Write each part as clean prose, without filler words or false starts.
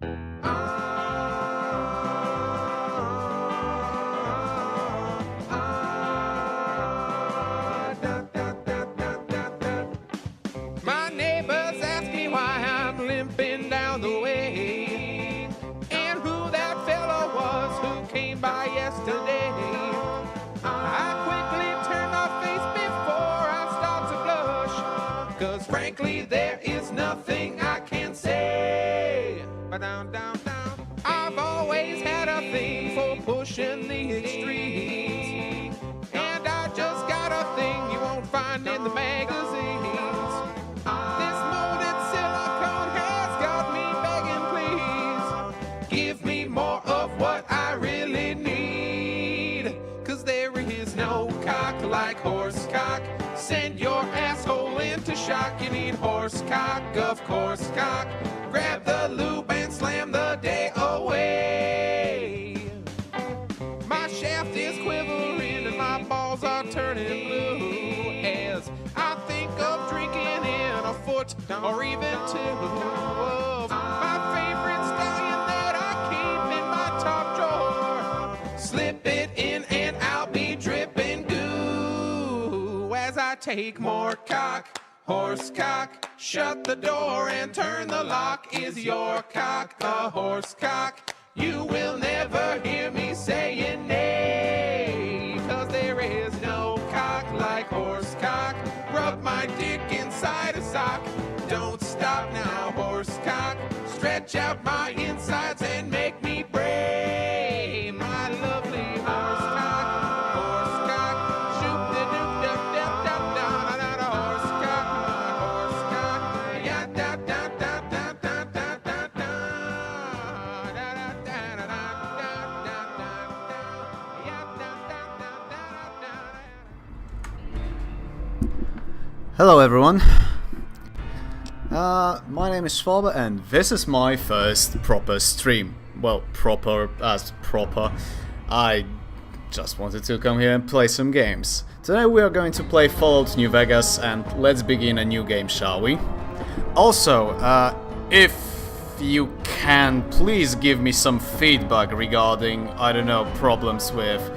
My neighbors ask me why I'm limping down the way, and who that fella was who came by yesterday. I quickly turn my face before I start to blush, 'cause frankly there is nothing I can say. Down, down, down. I've always had a thing for pushing the extremes, and I just got a thing you won't find in the magazines. This molded silicone has got me begging, please give me more of what I really need, 'cause there is no cock like horse cock. Send your asshole into shock. You need horse cock, of course cock. Grab the lube and slam the day away. My shaft is quivering and my balls are turning blue as I think of drinking in a foot or even two of my favorite stallion that I keep in my top drawer. Slip it in and I'll be dripping goo as I take more cock. Horse cock, shut the door and turn the lock. Is your cock a horse cock? You will never hear me saying nay, 'cause there is no cock like horse cock. Rub my dick inside a sock. Don't stop now, horse cock. Stretch out my insides and make me bray. My lovely horse cock, horse cock. Shoot the doop dup dup dup down on a horse cock, my horse cock. Yeah, da da da da da da da da da da da da da da da. Yeah, da da da da da. Hello everyone, my name is Schwalbe and this is my first proper stream. Well, proper as proper. I just wanted to come here and play some games. Today we are going to play Fallout New Vegas and let's begin a new game, shall we? Also, if you can, please give me some feedback regarding, I don't know, problems with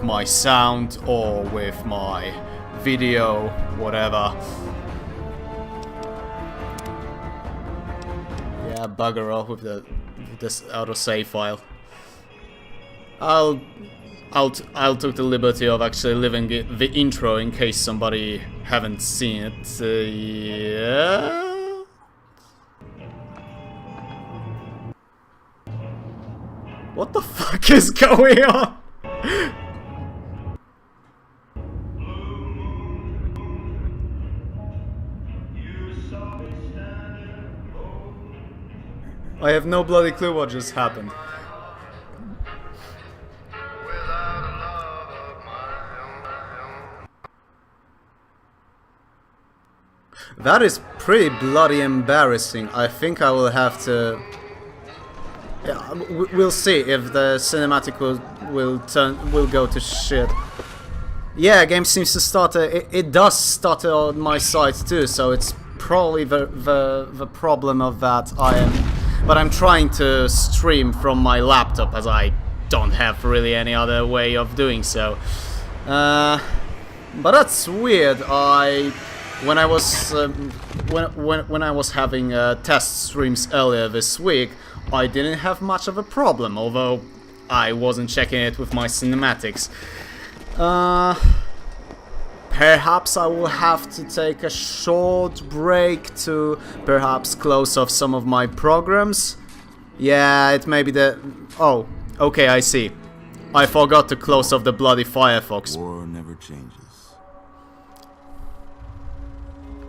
my sound or with my video, whatever. Yeah, bugger off with this autosave file. I'll take the liberty of actually leaving the intro in case somebody haven't seen it. Yeah. What the fuck is going on? I have no bloody clue what just happened. That is pretty bloody embarrassing. I think I will have to... Yeah, we'll see if the cinematic will go to shit. Yeah, game seems to start. It does start on my side too, so it's probably the problem of that But I'm trying to stream from my laptop as I don't have really any other way of doing so. But that's weird. When I was having test streams earlier this week, I didn't have much of a problem, although I wasn't checking it with my cinematics. Perhaps I will have to take a short break to perhaps close off some of my programs. Yeah, it may be the... Oh, okay, I see. I forgot to close off the bloody Firefox. War never changes.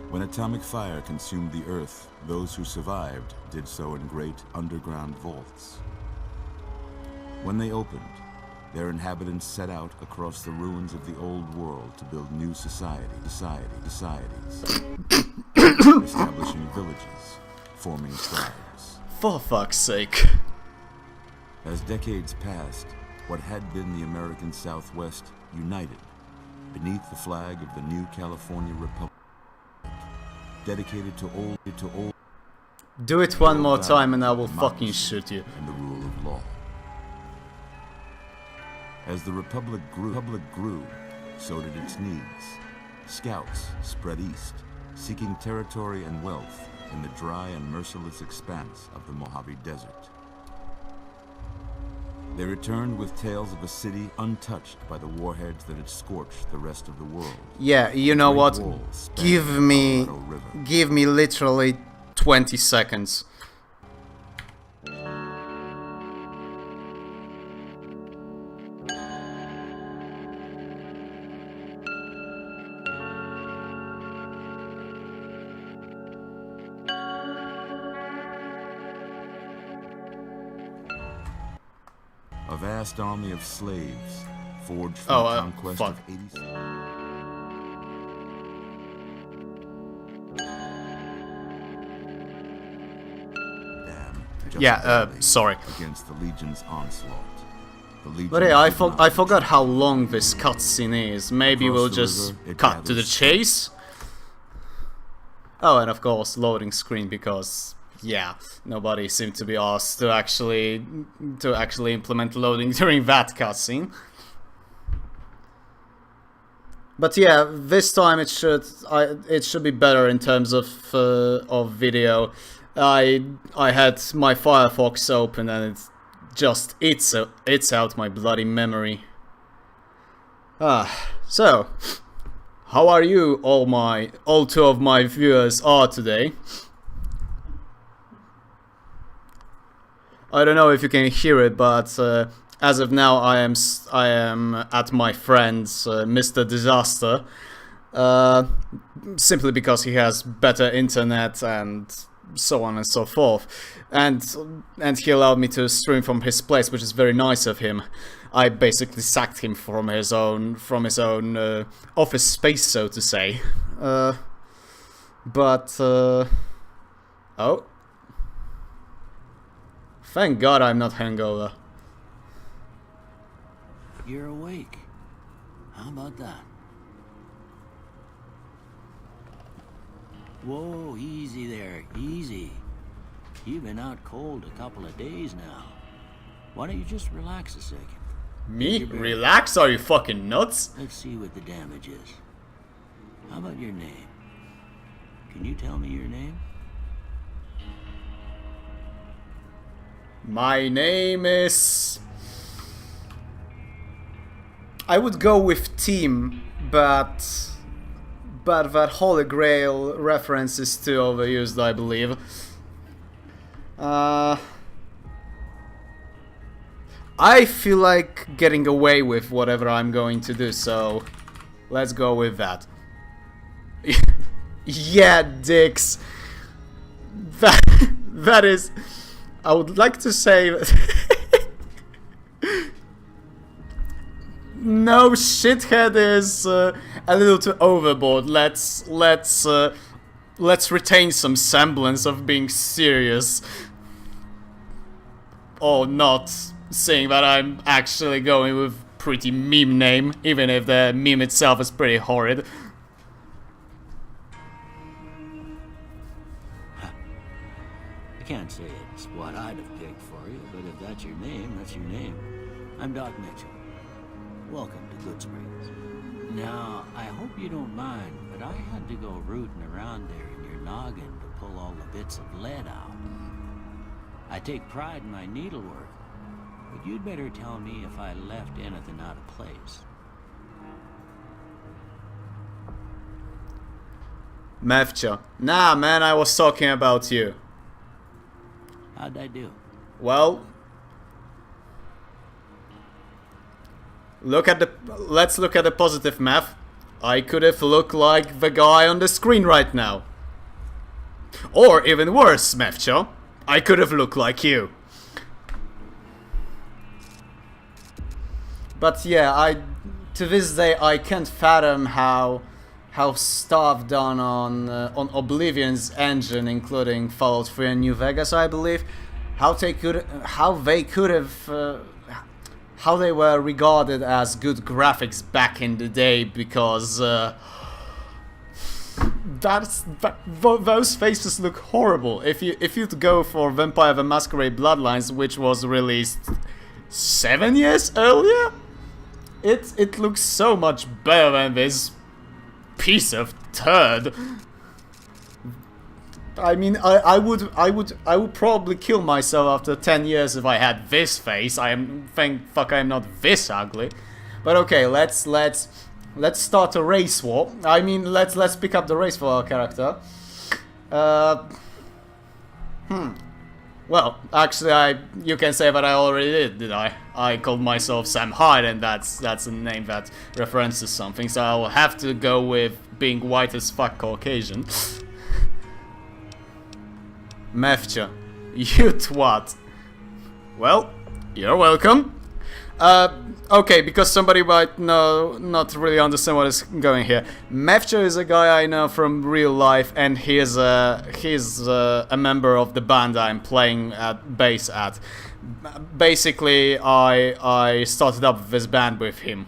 When atomic fire consumed the Earth, those who survived did so in great underground vaults. When they opened, their inhabitants set out across the ruins of the old world to build new societies, establishing villages, forming tribes. For fuck's sake. As decades passed, what had been the American Southwest united beneath the flag of the new California Republic, dedicated to old Do it one more time and I will fucking shoot you. And the rule of law. As the Republic grew, so did its needs. Scouts spread east, seeking territory and wealth in the dry and merciless expanse of the Mojave Desert. They returned with tales of a city untouched by the warheads that had scorched the rest of the world. Yeah, you know what? Give me literally 20 seconds. A vast army of slaves forged from the conquest of 80. Sorry. Against the Legion's onslaught. The Legion But hey, I forgot how long this cutscene is. Maybe we'll just cut to the chase. Oh, and of course, loading screen because, yeah, nobody seemed to be asked to actually implement loading during that cutscene. But yeah, this time it should be better in terms of video. I had my Firefox open and it just it's out my bloody memory. So how are you, all two of my viewers are today? I don't know if you can hear it, but as of now I am at my friend's Mr. Disaster, simply because he has better internet and so on and so forth, and he allowed me to stream from his place, which is very nice of him. I basically sacked him from his own office space, so to say. Oh, thank God I'm not hungover. You're awake. How about that? Whoa, easy there, easy. You've been out cold a couple of days now. Why don't you just relax a second? Me? Relax? Are you fucking nuts? Let's see what the damage is. How about your name? Can you tell me your name? My name is... I would go with Team, but that Holy Grail reference is too overused, I believe. I feel like getting away with whatever I'm going to do, so let's go with that. Yeah, dicks. That is... I would like to say... No, shithead is a little too overboard. Let's retain some semblance of being serious. Or not, seeing that I'm actually going with pretty meme name, even if the meme itself is pretty horrid. I can't say it's what I'd have picked for you, but if that's your name, that's your name. I'm Doc Mitchell. Welcome to Good Springs. Now, I hope you don't mind, but I had to go rooting around there in your noggin to pull all the bits of lead out. I take pride in my needlework, but you'd better tell me if I left anything out of place. Mevcha. Nah, man, I was talking about you. How'd I do? Well... Let's look at the positive math. I could have looked like the guy on the screen right now. Or even worse, Mevcha, I could have looked like you. But yeah, to this day I can't fathom how stuff done on Oblivion's engine, including Fallout 3 and New Vegas, I believe, how they were regarded as good graphics back in the day, because those faces look horrible. If you go for Vampire the Masquerade Bloodlines, which was released 7 years earlier, it looks so much better than this piece of turd. I mean, I would probably kill myself after 10 years if I had this face. Thank fuck I'm not this ugly. But okay, let's start a race war. I mean, let's pick up the race for our character. Well, actually, you can say that I already did I? I called myself Sam Hyde, and that's a name that references something. So I'll have to go with being white as fuck Caucasian. Mefcha, you twat. Well, you're welcome. Okay, because somebody might not really understand what is going here. Mefcha is a guy I know from real life, and he's a member of the band I'm playing at bass at. Basically, I started up this band with him.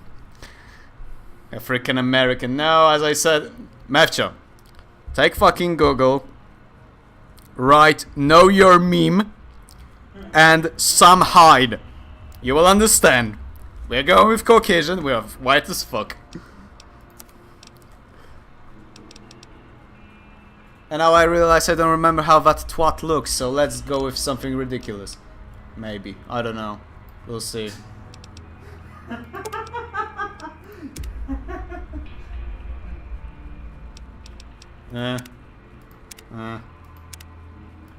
African American. Now, as I said, Mefcha, take fucking Google. Write "Know Your Meme" and Sam Hyde. You will understand. We're going with Caucasian, we're white as fuck. And now I realize I don't remember how that twat looks, so let's go with something ridiculous. Maybe. I don't know. We'll see.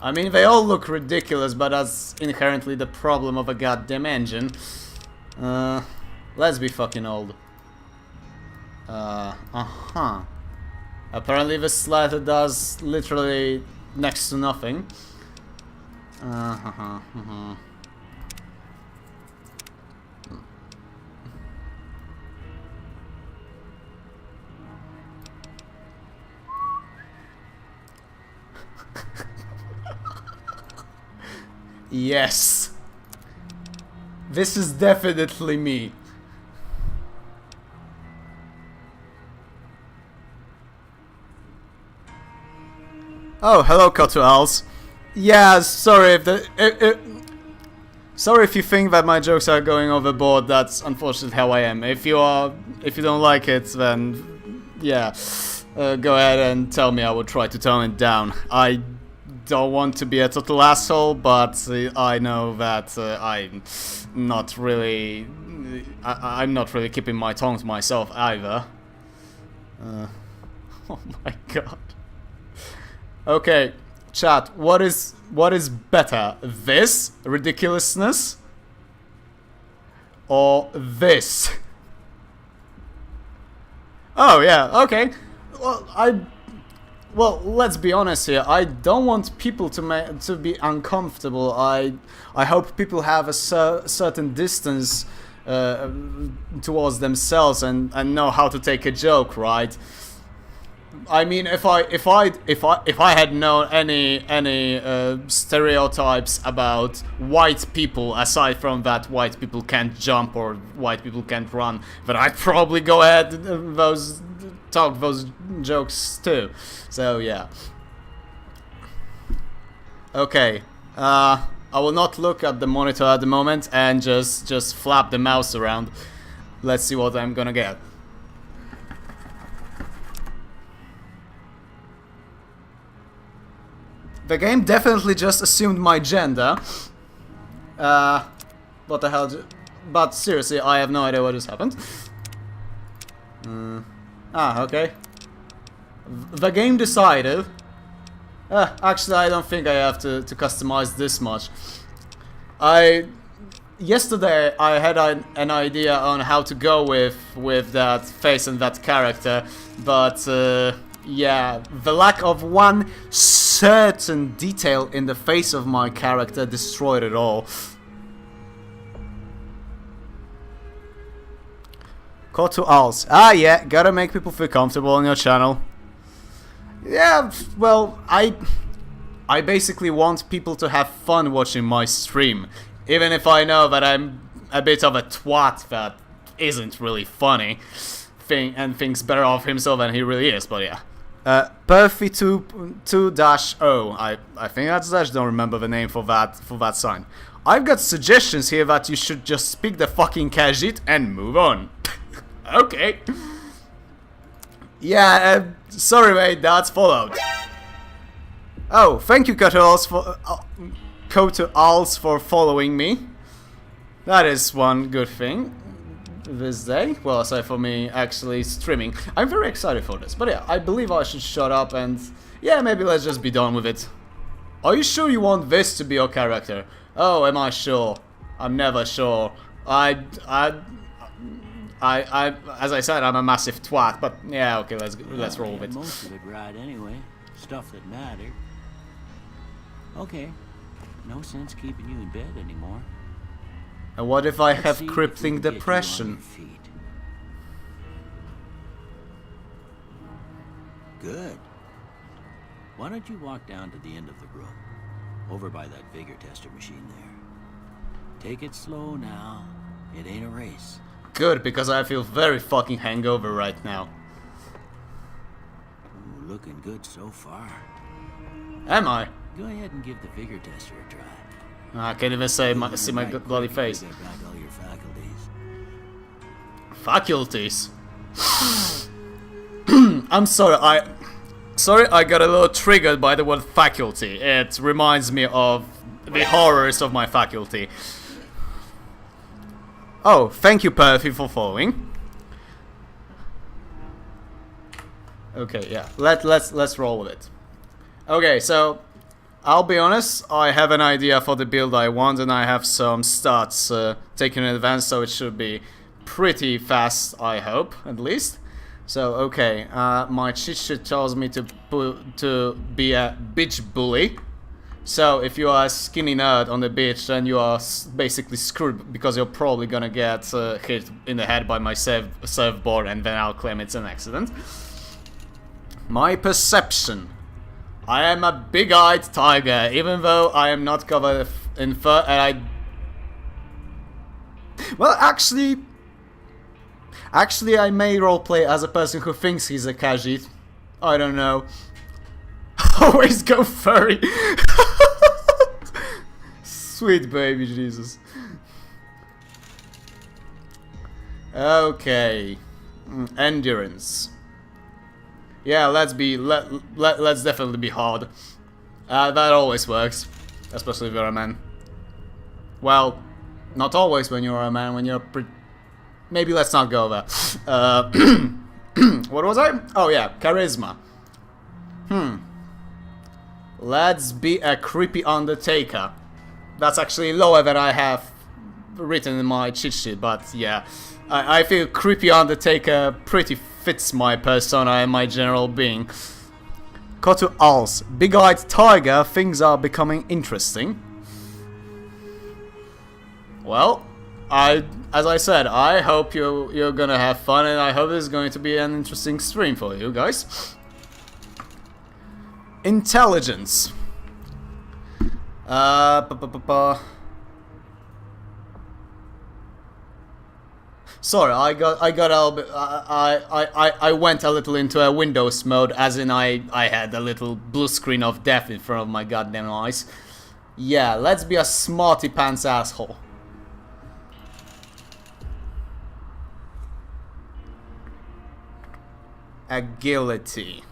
I mean, they all look ridiculous, but that's inherently the problem of a goddamn engine. Let's be fucking old. Apparently the slider does literally next to nothing. Yes. This is definitely me. Oh, hello, Cotuals. Yeah, sorry if sorry if you think that my jokes are going overboard. That's unfortunately how I am. If you don't like it, then yeah, go ahead and tell me. I will try to tone it down. I don't want to be a total asshole, but I know that I'm not really keeping my tongue to myself either. Oh my god. Okay, chat. What is better, this ridiculousness or this? Oh yeah. Okay. Well, let's be honest here. I don't want people to be uncomfortable. I hope people have a certain distance towards themselves and know how to take a joke, right? I mean, if I had known any stereotypes about white people aside from that white people can't jump or white people can't run, then I'd probably go ahead and talk those jokes too. So yeah. Okay. I will not look at the monitor at the moment and just flap the mouse around. Let's see what I'm gonna get. The game definitely just assumed my gender. What the hell? But seriously, I have no idea what has happened. Okay. The game decided. Actually, I don't think I have to customize this much. Yesterday I had an idea on how to go with that face and that character, but yeah, the lack of one certain detail in the face of my character destroyed it all. Call to alls. Ah yeah, gotta make people feel comfortable on your channel. Yeah, well, I basically want people to have fun watching my stream, even if I know that I'm a bit of a twat that isn't really funny and thinks better of himself than he really is, but yeah. Perfy 2-0. I think that's dash. Don't remember the name for that sign. I've got suggestions here that you should just speak the fucking Khajiit and move on. Okay. Yeah, sorry mate, that's followed. Oh, thank you Koto Als for following me. That is one good thing this day. Well, aside for me actually streaming. I'm very excited for this. But yeah, I believe I should shut up and yeah, maybe let's just be done with it. Are you sure you want this to be your character? Oh, am I sure? I'm never sure. As I said, I'm a massive twat, but yeah, okay, let's roll with it. Most of it right anyway. Stuff that mattered. Okay. No sense keeping you in bed anymore. And what if I have See if crippling we can get you on depression? your feet. Good. Why don't you walk down to the end of the room? Over by that vigor tester machine there. Take it slow now. It ain't a race. Good, because I feel very fucking hangover right now. Ooh, looking good so far. Am I? Go ahead and give the vigor tester a try. I can't even see my Right bloody quick, face. you get back all your faculties. Faculties. I'm sorry, I got a little triggered by the word faculty. It reminds me of the horrors of my faculty. Oh, thank you, Perfy, for following. Okay, yeah, let's roll with it. Okay, so I'll be honest, I have an idea for the build I want, and I have some stats taken in advance, so it should be pretty fast, I hope, at least. So, okay, my cheat sheet tells me to be a bitch bully. So, if you are a skinny nerd on the beach, then you are basically screwed, because you're probably gonna get hit in the head by my surfboard, and then I'll claim it's an accident. My perception. I am a big-eyed tiger, even though I am not covered in fur, and I... Well, actually, I may roleplay as a person who thinks he's a Khajiit. I don't know. Always go furry. Sweet baby Jesus. Okay. Endurance. Yeah, let's definitely be hard. That always works, especially if you're a man. Well, not always when you're a man. When you're maybe let's not go there. What was I? Oh yeah, charisma. Let's be a creepy undertaker. That's actually lower than I have written in my cheat sheet, but yeah, I feel creepy undertaker pretty fits my persona and my general being. Kotu Als, big-eyed tiger, things are becoming interesting. Well, as I said, I hope you're gonna have fun, and I hope this is going to be an interesting stream for you guys. Intelligence. Sorry, I went a little into a Windows mode, as in I had a little blue screen of death in front of my goddamn eyes. Yeah, let's be a smarty pants asshole. Agility.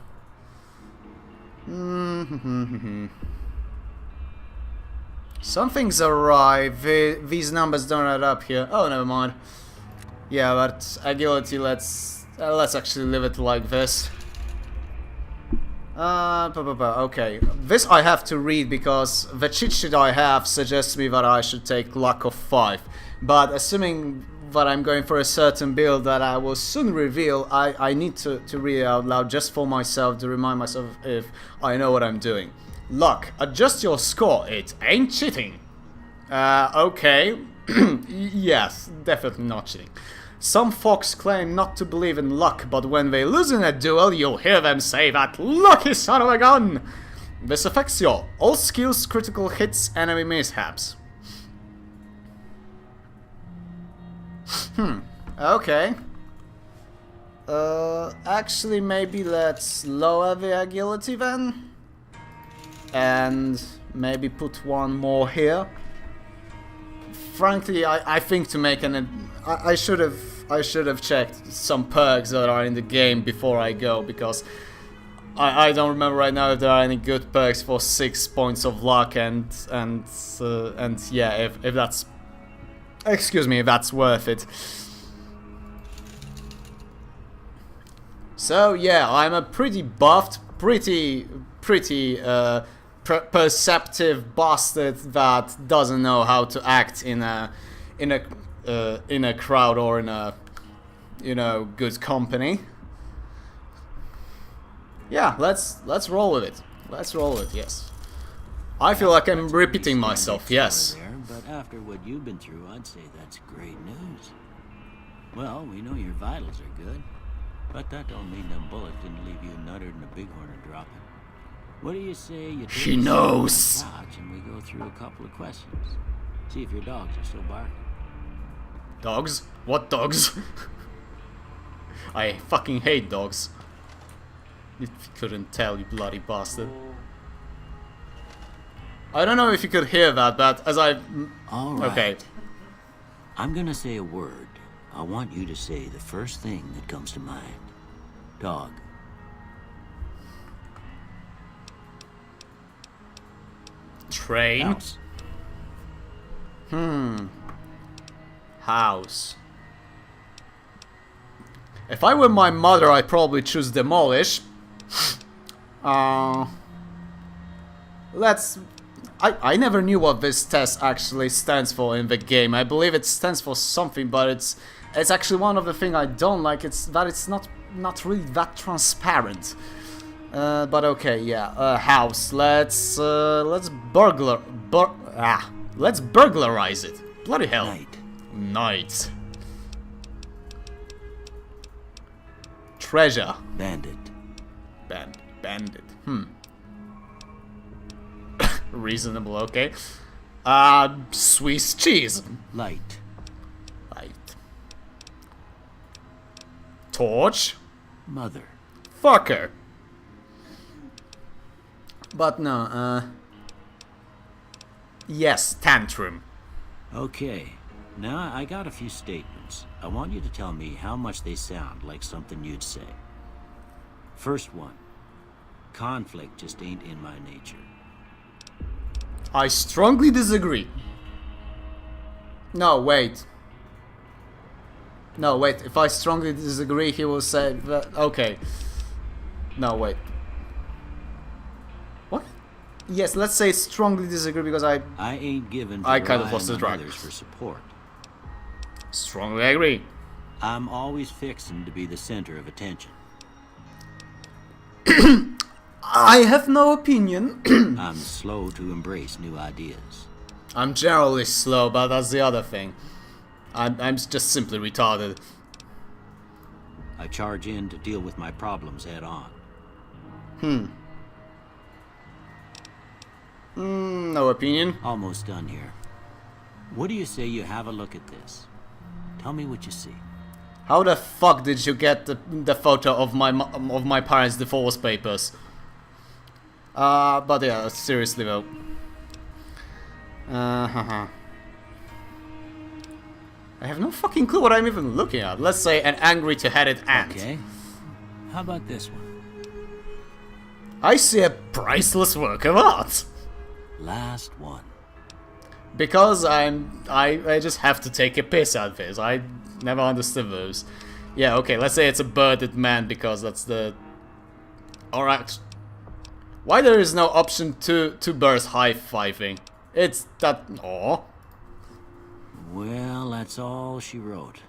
Something's awry. These numbers don't add up here. Oh, never mind. Yeah, but agility, let's actually leave it like this. Okay, this I have to read because the cheat sheet I have suggests me that I should take luck of 5. But assuming that I'm going for a certain build that I will soon reveal, I need to read it out loud just for myself, to remind myself if I know what I'm doing. Luck, adjust your score, it ain't cheating. Okay. Yes, definitely not cheating. Some folks claim not to believe in luck, but when they lose in a duel, you'll hear them say that lucky son of a gun! This affects your all skills, critical hits, enemy mishaps. Okay. Actually, maybe let's lower the agility then. And maybe put one more here. Frankly, I think to make an... I should have checked some perks that are in the game before I go, because I don't remember right now if there are any good perks for 6 points of luck and yeah, if that's... Excuse me, if that's worth it. So yeah, I'm a pretty buffed, pretty perceptive bastard that doesn't know how to act in a crowd or in a, you know, good company. Yeah, let's roll with it. Let's roll with it. Yes. I feel like I'm repeating myself. Yes. There, but after what you've been through, I'd say that's great news. Well, we know your vitals are good, but that don't mean them bullets didn't leave you nuttered and a bighorn are dropping. What do you say you take She a seat knows. on the couch and we go through a couple of questions? See if your dogs are still barking. Dogs? What dogs? I fucking hate dogs. If you couldn't tell, you bloody bastard. I don't know if you could hear that, but as I... All right. Okay. I'm gonna say a word. I want you to say the first thing that comes to mind. Dog. Train? House. House. If I were my mother, I'd probably choose demolish. Let's... I never knew what this test actually stands for in the game. I believe it stands for something, but it's actually one of the things I don't like. It's that it's not really that transparent. But okay, yeah. House. Let's burglarize it. Bloody hell. Night. Night. Treasure. Bandit. Bandit. Reasonable, okay. Swiss cheese. Light. Light. Torch. Mother. Fucker. But no, yes, tantrum. Okay. Now I got a few statements. I want you to tell me how much they sound like something you'd say. First one. Conflict just ain't in my nature. I strongly disagree. No, wait. No, wait. If I strongly disagree, he will say that... Okay. No, wait. What? Yes, let's say strongly disagree because I ain't given to I kind of relying lost the on track. others for support. Strongly agree. I'm always fixing to be the center of attention. I have no opinion. I'm slow to embrace new ideas. I'm generally slow, but that's the other thing. I'm just simply retarded. I charge in to deal with my problems head on. No opinion. Almost done here. What do you say you have a look at this? Tell me what you see. How the fuck did you get the photo of my parents' divorce papers? But yeah, seriously though. I have no fucking clue what I'm even looking at. Let's say an angry two-headed ant. Okay. How about this one? I see a priceless work of art. Last one. Because I just have to take a piss at this. I never understood those. Yeah, okay, let's say it's a birded man because that's the... Alright. Why there is no option to birds high-fiving? It's that... Aw. Well, that's all she wrote.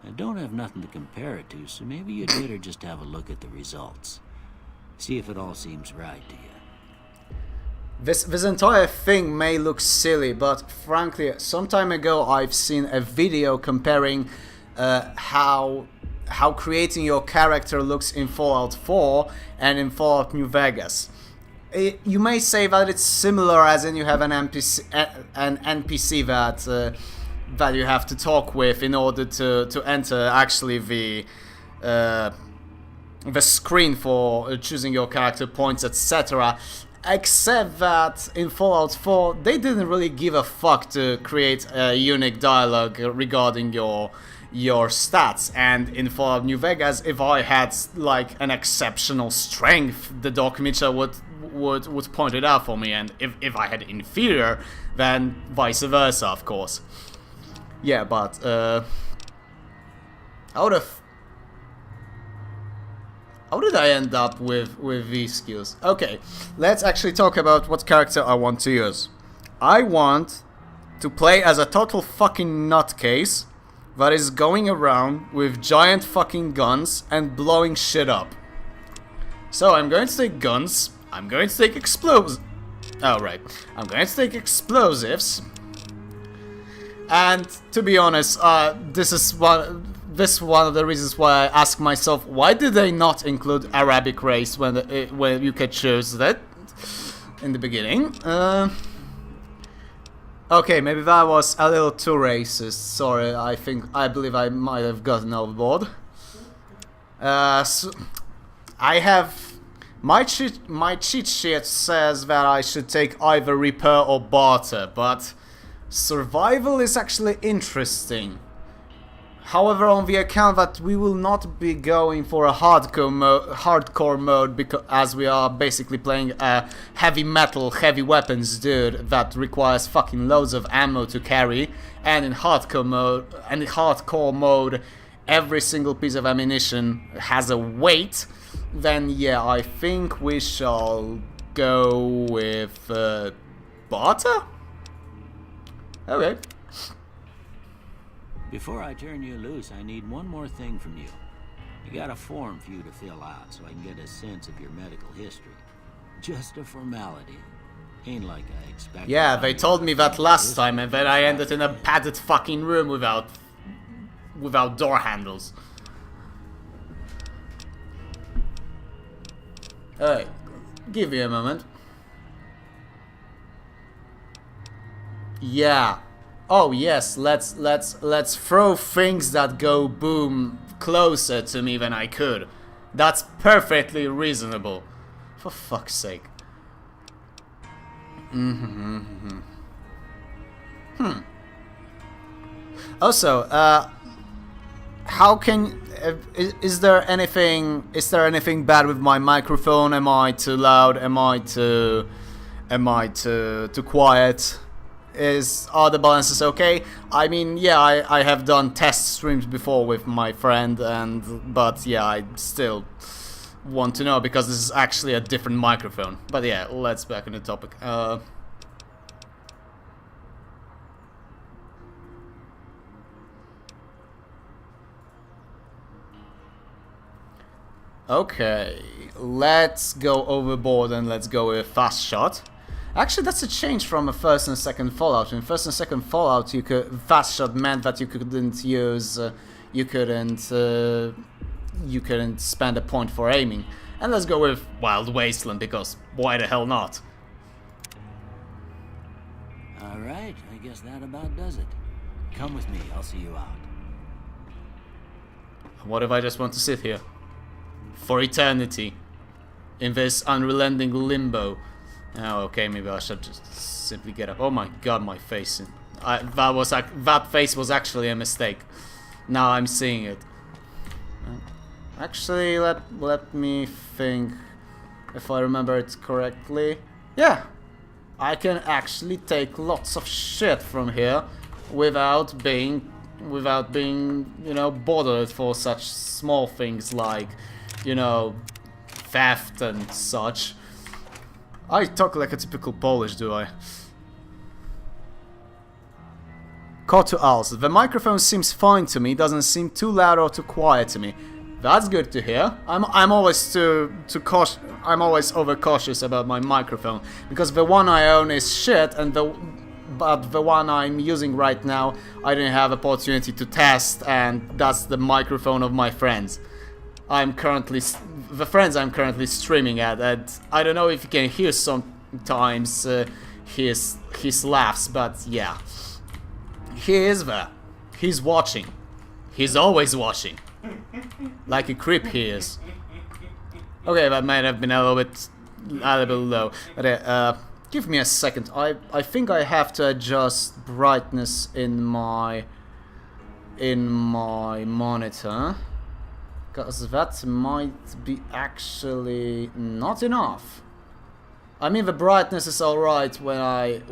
I don't have nothing to compare it to, so maybe you'd better just have a look at the results. See if it all seems right to you. This entire thing may look silly, but frankly, some time ago I've seen a video comparing how creating your character looks in Fallout 4 and in Fallout New Vegas. You may say that it's similar, as in you have an NPC that you have to talk with in order to enter actually the screen for choosing your character points, etc. Except that in Fallout 4 they didn't really give a fuck to create a unique dialogue regarding your stats. And in Fallout New Vegas, if I had like an exceptional strength, the Doc Mitchell would point it out for me, and if I had inferior, then vice versa, of course. Yeah, but how did I end up with these skills? Okay, let's actually talk about what character I want to use. I want to play as a total fucking nutcase that is going around with giant fucking guns and blowing shit up. So I'm going to take guns, I'm going to take explosives. Oh right, I'm going to take explosives. And to be honest, this is one of the reasons why I ask myself, why did they not include Arabic race when you could choose that in the beginning? Okay, maybe that was a little too racist. Sorry, I believe I might have gotten overboard. So I have my cheat sheet says that I should take either repair or barter, but survival is actually interesting. However, on the account that we will not be going for a hardcore mode, because as we are basically playing a heavy metal, heavy weapons dude that requires fucking loads of ammo to carry, and in hardcore mode, every single piece of ammunition has a weight. Then yeah, I think we shall go with barter. Okay. Before I turn you loose, I need one more thing from you. I got a form for you to fill out so I can get a sense of your medical history. Just a formality. Ain't like I expected. Yeah, they told me that last time, and then I ended in a padded fucking room without door handles. Alright, give me a moment. Yeah. Oh yes, let's throw things that go boom closer to me than I could. That's perfectly reasonable. For fuck's sake. Also, how can is there anything bad with my microphone? Am I too loud? Am I too quiet? Are the balances okay? I mean, yeah, I have done test streams before with my friend, but yeah, I still want to know because this is actually a different microphone. But yeah, let's back on the topic. Okay, let's go overboard and let's go with fast shot. Actually, that's a change from a first and second Fallout. In first and second Fallout, fast shot meant that you couldn't use, you couldn't spend a point for aiming. And let's go with Wild Wasteland because why the hell not? All right, I guess that about does it. Come with me, I'll see you out. What if I just want to sit here for eternity in this unrelenting limbo? Oh, okay, maybe I should just simply get up. Oh my god, my face. That face was actually a mistake. Now I'm seeing it. Actually, let me think if I remember it correctly. Yeah, I can actually take lots of shit from here without being, you know, bothered for such small things like, you know, theft and such. I talk like a typical Polish, do I? Call to Als. The microphone seems fine to me, doesn't seem too loud or too quiet to me. That's good to hear. I'm always overcautious about my microphone because the one I own is shit, but the one I'm using right now I didn't have opportunity to test, and that's the microphone of my friends. The friends I'm currently streaming at, and I don't know if you can hear sometimes his laughs, but yeah, he is there. He's watching. He's always watching. Like a creep he is. Okay, that might have been a little bit low. But give me a second. I think I have to adjust brightness in my monitor, because that might be actually not enough. I mean, the brightness is all right when I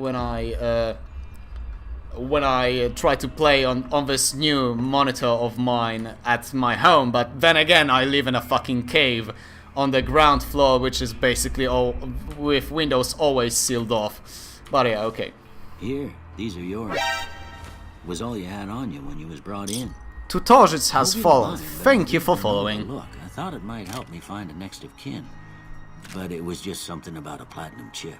try to play on this new monitor of mine at my home, but then again I live in a fucking cave on the ground floor, which is basically all with windows always sealed off. But yeah, okay. Here, these are yours. Was all you had on you when you was brought in. Tutorials has Hope you don't followed. mind, but Thank I you for gave them another following. Look, I thought it might help me find a next of kin, but it was just something about a platinum chip.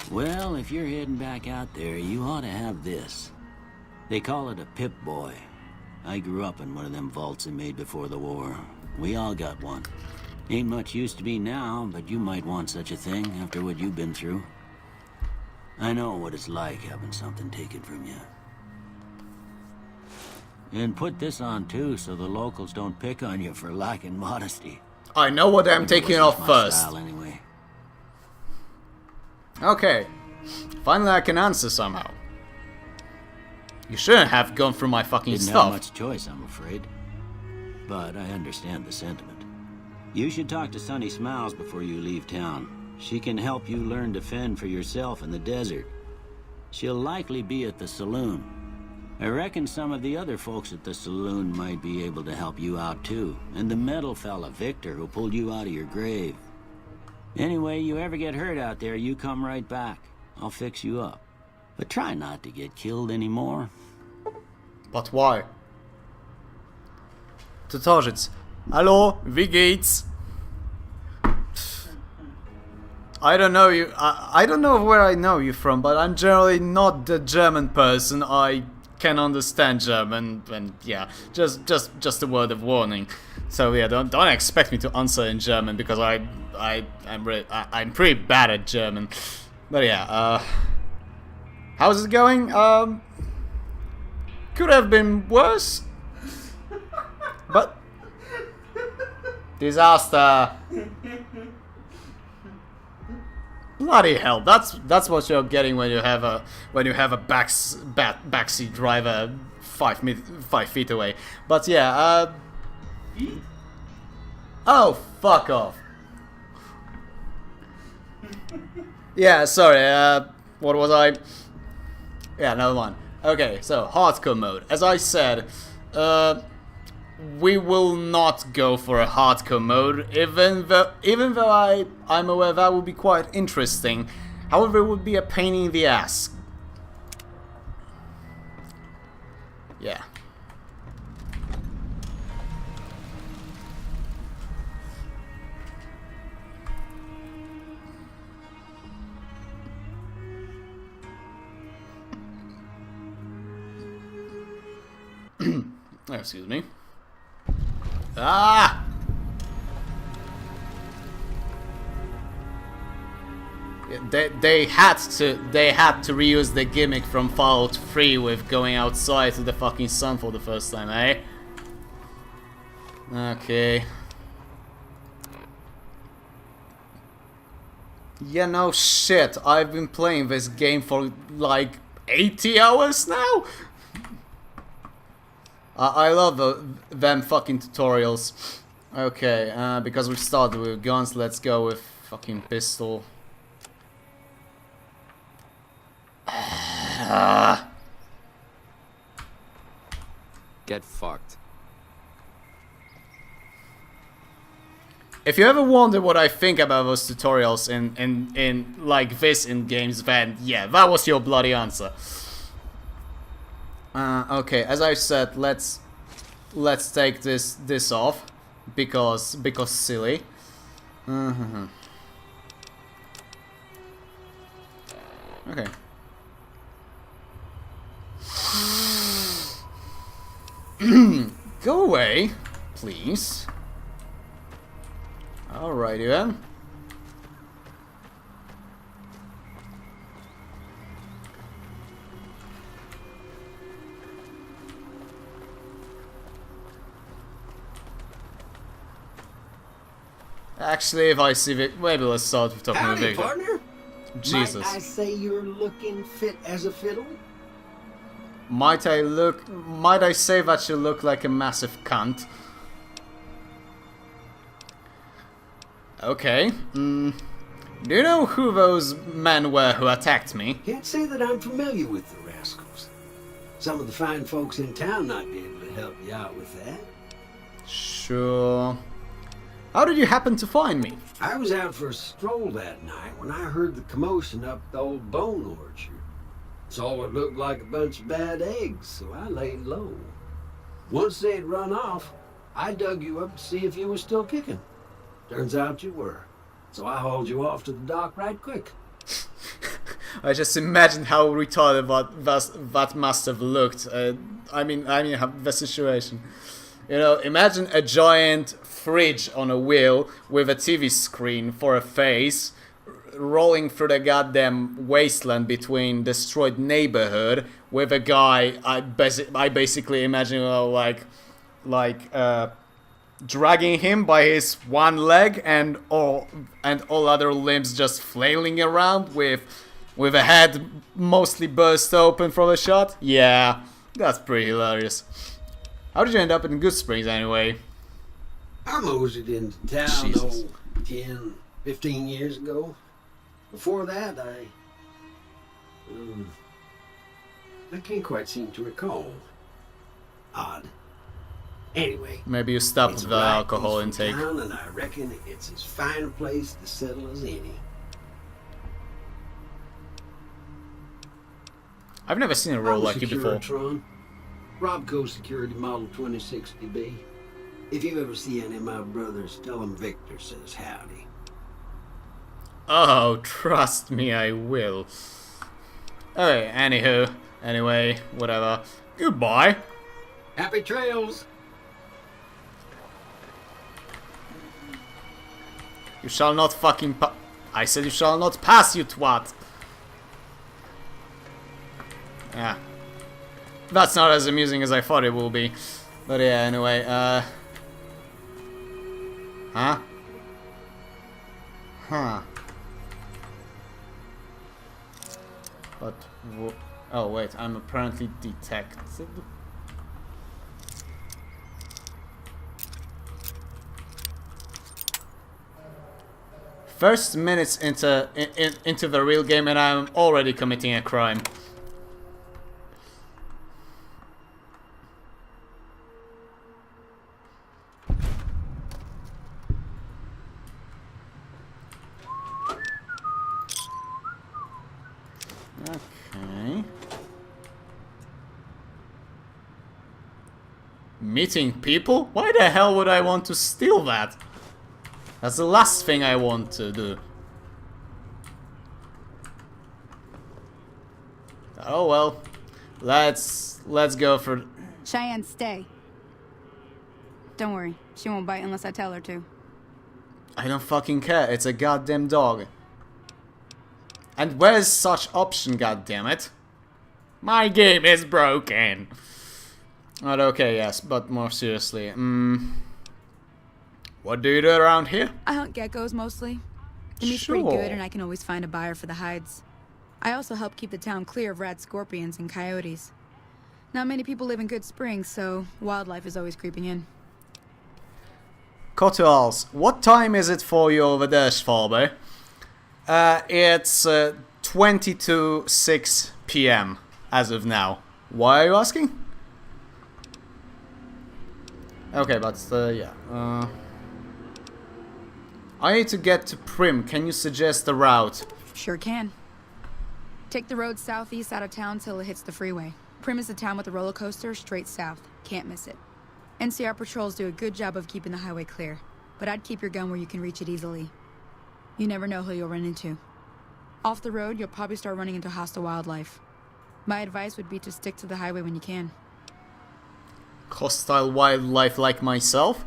Well, if you're heading back out there, you ought to have this. They call it a Pip-Boy. I grew up in one of them vaults they made before the war. We all got one. Ain't much use to me now, but you might want such a thing after what you've been through. I know what it's like having something taken from you. And put this on too, so the locals don't pick on you for lacking modesty. I know what I'm taking off My first. style anyway. Okay. Finally I can answer somehow. You shouldn't have gone through my fucking Didn't stuff. have much choice, I'm afraid. But I understand the sentiment. You should talk to Sunny Smiles before you leave town. She can help you learn to fend for yourself in the desert. She'll likely be at the saloon. I reckon some of the other folks at the saloon might be able to help you out too. And the metal fella, Victor, who pulled you out of your grave. Anyway, you ever get hurt out there, you come right back. I'll fix you up. But try not to get killed anymore. But why? Tutorials. Hello, wie geht's? I don't know you. I don't know where I know you from, but I'm generally not the German person. I can understand German, and yeah, just a word of warning. So yeah, don't expect me to answer in German, because I'm pretty bad at German. But yeah, how's it going? Could have been worse, but disaster. Bloody hell! That's what you're getting when you have a backseat driver 5 feet away. But yeah, oh, fuck off. Yeah, sorry. What was I? Yeah, another one. Okay, so hardcore mode. As I said, we will not go for a hardcore mode, even though I'm aware that would be quite interesting. However, it would be a pain in the ass. Yeah. Excuse me. Ah! They had to reuse the gimmick from Fallout 3 with going outside to the fucking sun for the first time, eh? Okay. Yeah, no shit. I've been playing this game for like 80 hours now. I love them fucking tutorials. Okay, because we started with guns, let's go with fucking pistol. Get fucked. If you ever wonder what I think about those tutorials in like this in games, then yeah, that was your bloody answer. Okay, as I said, let's take this off because silly. Okay. Go away, please. Alrighty then. Actually, if I see Vic, maybe let's start with talking with Howdy, Victor. partner. Jesus. Might I say you're looking fit as a fiddle? Might I say that you look like a massive cunt? Okay. Do you know who those men were who attacked me? Can't say that I'm familiar with the rascals. Some of the fine folks in town might be able to help you out with that. Sure. How did you happen to find me? I was out for a stroll that night when I heard the commotion up the old bone orchard. Saw what looked like a bunch of bad eggs, so I laid low. Once they'd run off, I dug you up to see if you were still kicking. Turns out you were. So I hauled you off to the dock right quick. I just imagine how retarded that must have looked. I mean, the situation. You know, imagine a giant fridge on a wheel with a TV screen for a face, rolling through the goddamn wasteland between destroyed neighborhood with a guy. I basically imagine dragging him by his one leg and all other limbs just flailing around with a head mostly burst open from a shot. Yeah, that's pretty hilarious. How did you end up in Good Springs anyway? I moseyed into town, Jesus. 10, 15 years ago. Before that, I can't quite seem to recall. Odd. Anyway, Maybe you stopped it's with a the right alcohol peaceful intake. town, and I reckon it's as fine a place to settle as any. I've never seen a role like you before. Securitron, Robco Security Model 2060B. If you ever see any of my brothers, tell them Victor says howdy. Oh, trust me, I will. Okay, anyway, whatever. Goodbye. Happy trails! You shall not fucking I said you shall not pass, you twat. Yeah. That's not as amusing as I thought it will be. But yeah, anyway, Huh? Huh. But, oh wait, I'm apparently detected. First minutes into the real game and I'm already committing a crime. Okay. Meeting people? Why the hell would I want to steal that? That's the last thing I want to do. Oh well. Let's go for... Cheyenne, stay. Don't worry, she won't bite unless I tell her to. I don't fucking care, it's a goddamn dog. And where's such option, goddammit? My game is broken. But okay, yes, but more seriously. What do you do around here? I hunt geckos mostly. The meat's Sure. pretty good and I can always find a buyer for the hides. I also help keep the town clear of rad scorpions and coyotes. Not many people live in Good Springs, so wildlife is always creeping in. Cotuals, what time is it for you over there, Schwalbe? It's 20 to 6 p.m. as of now. Why are you asking? Okay, but yeah. I need to get to Prim. Can you suggest a route? Sure can. Take the road southeast out of town till it hits the freeway. Prim is the town with the roller coaster straight south. Can't miss it. NCR patrols do a good job of keeping the highway clear, but I'd keep your gun where you can reach it easily. You never know who you'll run into. Off the road, you'll probably start running into hostile wildlife. My advice would be to stick to the highway when you can. Hostile wildlife like myself?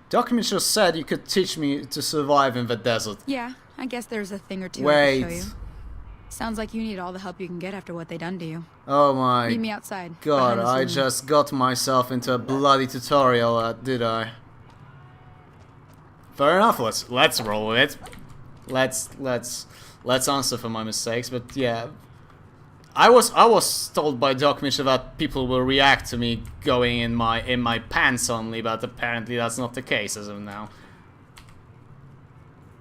Documents just said you could teach me to survive in the desert. Yeah, I guess there's a thing or two I could show Wait. you. Sounds like you need all the help you can get after what they done to you. Oh my Meet me outside. god, behind the I saloon. just got myself into a bloody tutorial, did I? Fair enough, let's roll with it. Let's answer for my mistakes, but yeah. I was told by Doc Mitchell that people will react to me going in my pants only, but apparently that's not the case as of now.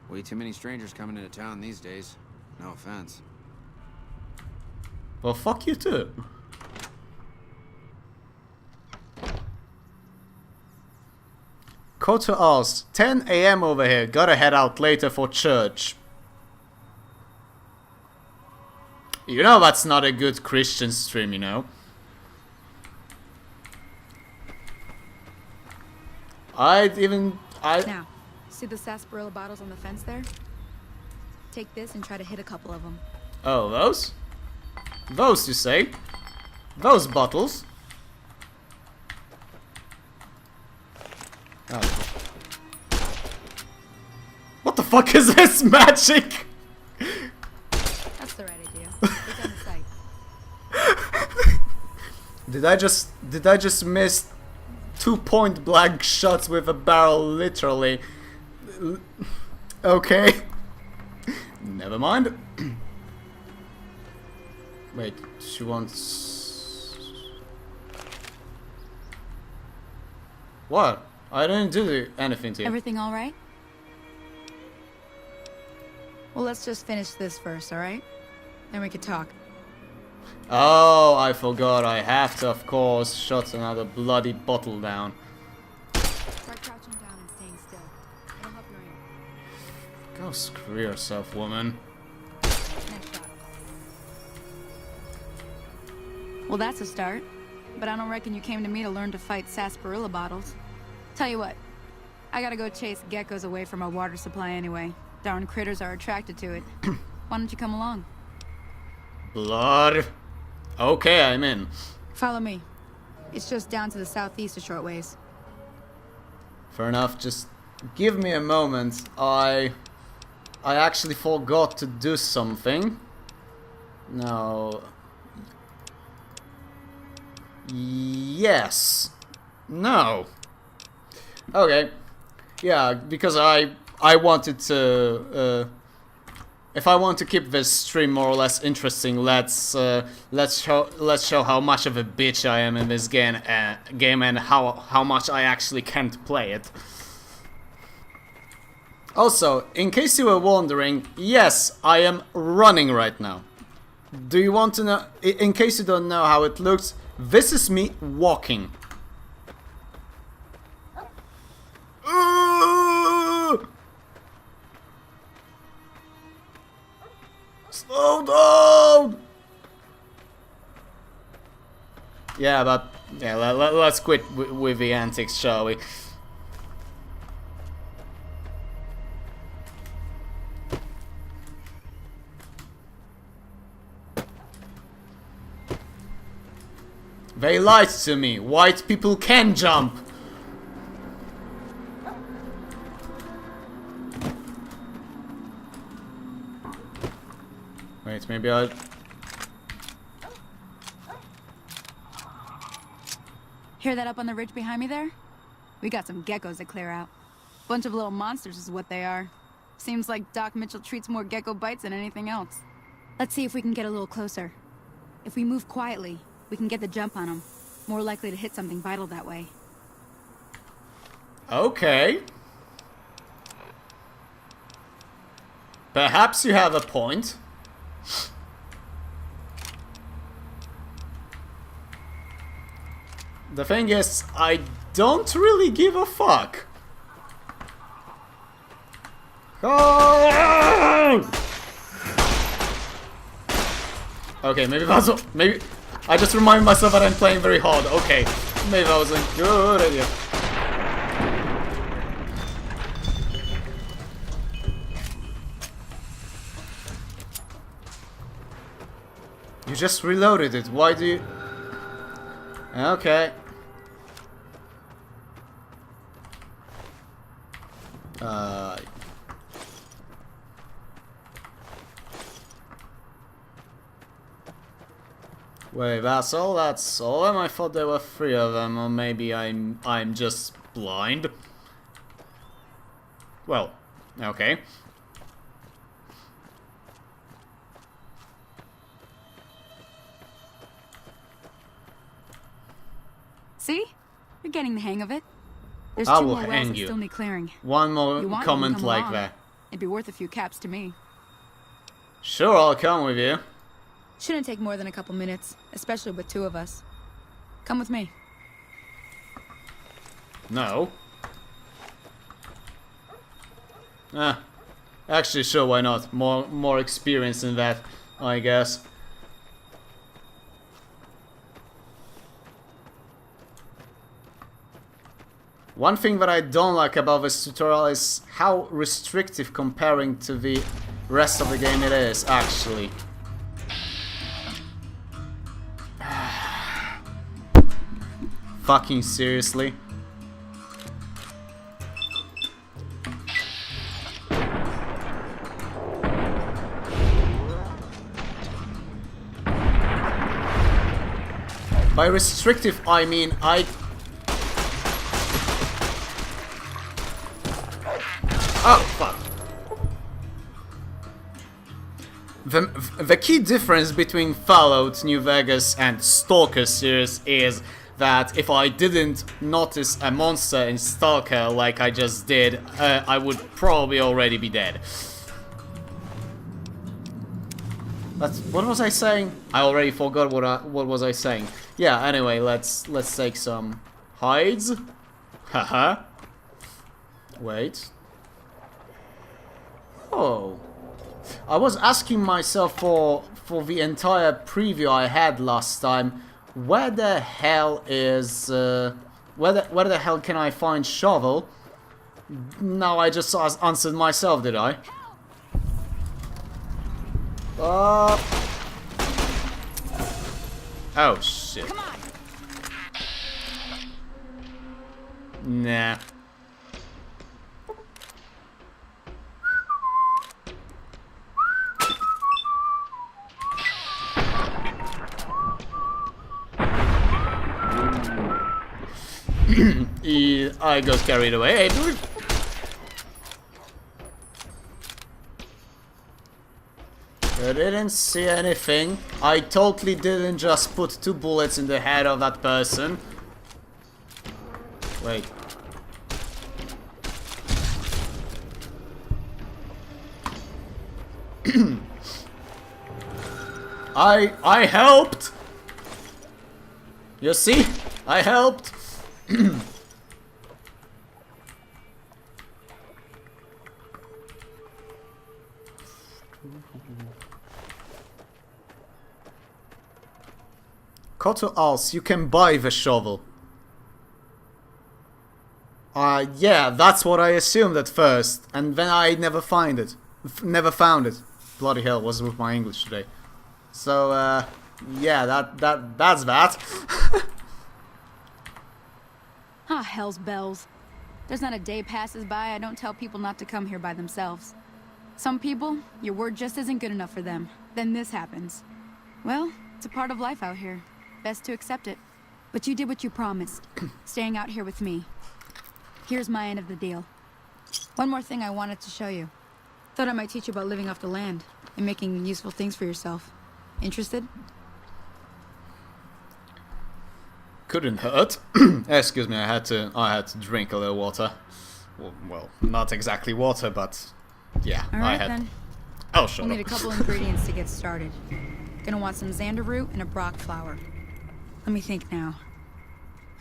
Way too many strangers coming into town these days. No offense. Well, fuck you too. Quarter hours, 10 AM over here. Gotta head out later for church. You know that's not a good Christian stream, you know. Now, see the sarsaparilla bottles on the fence there? Take this and try to hit a couple of them. Oh, those? Those, you say? Those bottles? Oh. What the fuck is this magic? That's the right idea. It's on the site. Did I just miss 2 point blank shots with a barrel, literally? Okay. Never mind. Wait, she wants... What? I didn't do anything to you. Everything all right? Well, let's just finish this first, all right? Then we could talk. Oh, I forgot. I have to, of course, shut another bloody bottle down. Try crouching down and staying still. It'll help your aim. Go screw yourself, woman. Next shot. Well, that's a start. But I don't reckon you came to me to learn to fight sarsaparilla bottles. Tell you what, I gotta go chase geckos away from our water supply anyway. Darn critters are attracted to it. Why don't you come along? Blood. Okay, I'm in. Follow me. It's just down to the southeast a short ways. Fair enough, just give me a moment. I actually forgot to do something. No. Yes. No. Okay. Yeah, because I wanted to if I want to keep this stream more or less interesting, let's show how much of a bitch I am in this game and how much I actually can't play it. Also, in case you were wondering, yes, I am running right now. Do you want to know? In case you don't know how it looks, this is me walking. Slow down! Yeah, but yeah, let's quit with the antics, shall we? They lied to me. White people can jump. Wait, maybe I'll... Hear that up on the ridge behind me there? We got some geckos to clear out. Bunch of little monsters is what they are. Seems like Doc Mitchell treats more gecko bites than anything else. Let's see if we can get a little closer. If we move quietly, we can get the jump on them. More likely to hit something vital that way. Okay. Perhaps you have a point. The thing is, I don't really give a fuck. Oh! Okay, maybe that's maybe I just remind myself that I'm playing very hard. Okay, maybe that was a good idea. You just reloaded it. Why do you? Okay. Wait, that's all? That's all of them? I thought there were 3 of them, or maybe I'm just blind. Well, okay. See? You're getting the hang of it. There's I 2 will more wells hang that you. still need clearing. One more You want, you can comment come like along. that. It'd be worth a few caps to me. Sure, I'll come with you. Shouldn't take more than a couple minutes, especially with 2 of us. Come with me. No. Actually, sure, why not? More experience in that, I guess. One thing that I don't like about this tutorial is how restrictive comparing to the rest of the game it is, actually. Fucking seriously? By restrictive, I mean Oh, fuck. The key difference between Fallout New Vegas and Stalker series is that if I didn't notice a monster in Stalker like I just did, I would probably already be dead. What was I saying? I already forgot what was I saying. Yeah, anyway, let's take some hides. Haha. Wait. Oh. I was asking myself for the entire preview I had last time, where the hell is where the hell can I find shovel? Now I just answered myself, did I? Oh shit. Come on. Nah. I got carried away. Hey, dude. I didn't see anything. I totally didn't just put 2 bullets in the head of that person. Wait. I helped. You see? I helped. Koto asks, you can buy the shovel. Yeah, that's what I assumed at first, and then I never found it. Bloody hell, what's with my English today? So, yeah, that's that. Ah, hell's bells. There's not a day passes by I don't tell people not to come here by themselves. Some people, your word just isn't good enough for them. Then this happens. Well, it's a part of life out here. Best to accept it. But you did what you promised, staying out here with me. Here's my end of the deal. One more thing I wanted to show you. Thought I might teach you about living off the land and making useful things for yourself. Interested? Couldn't hurt. Excuse me, I had to drink a little water. Well, not exactly water, but yeah, All right, I had. then. Oh, shut We'll up. need a couple ingredients to get started. Gonna want some xander root and a brock flower. Let me think now.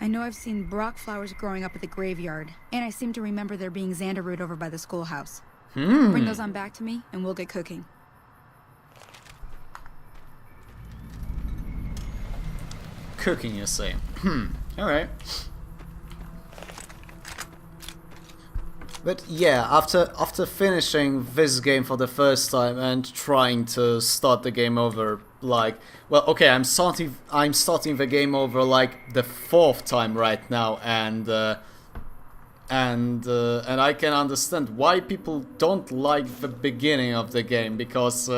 I know I've seen brock flowers growing up at the graveyard, and I seem to remember there being xander root over by the schoolhouse. Bring those on back to me, and we'll get cooking. Cooking, you say? Alright. But yeah, after finishing this game for the first time and trying to start the game over, like, well, okay, I'm starting the game over like the 4th time right now, and I can understand why people don't like the beginning of the game, because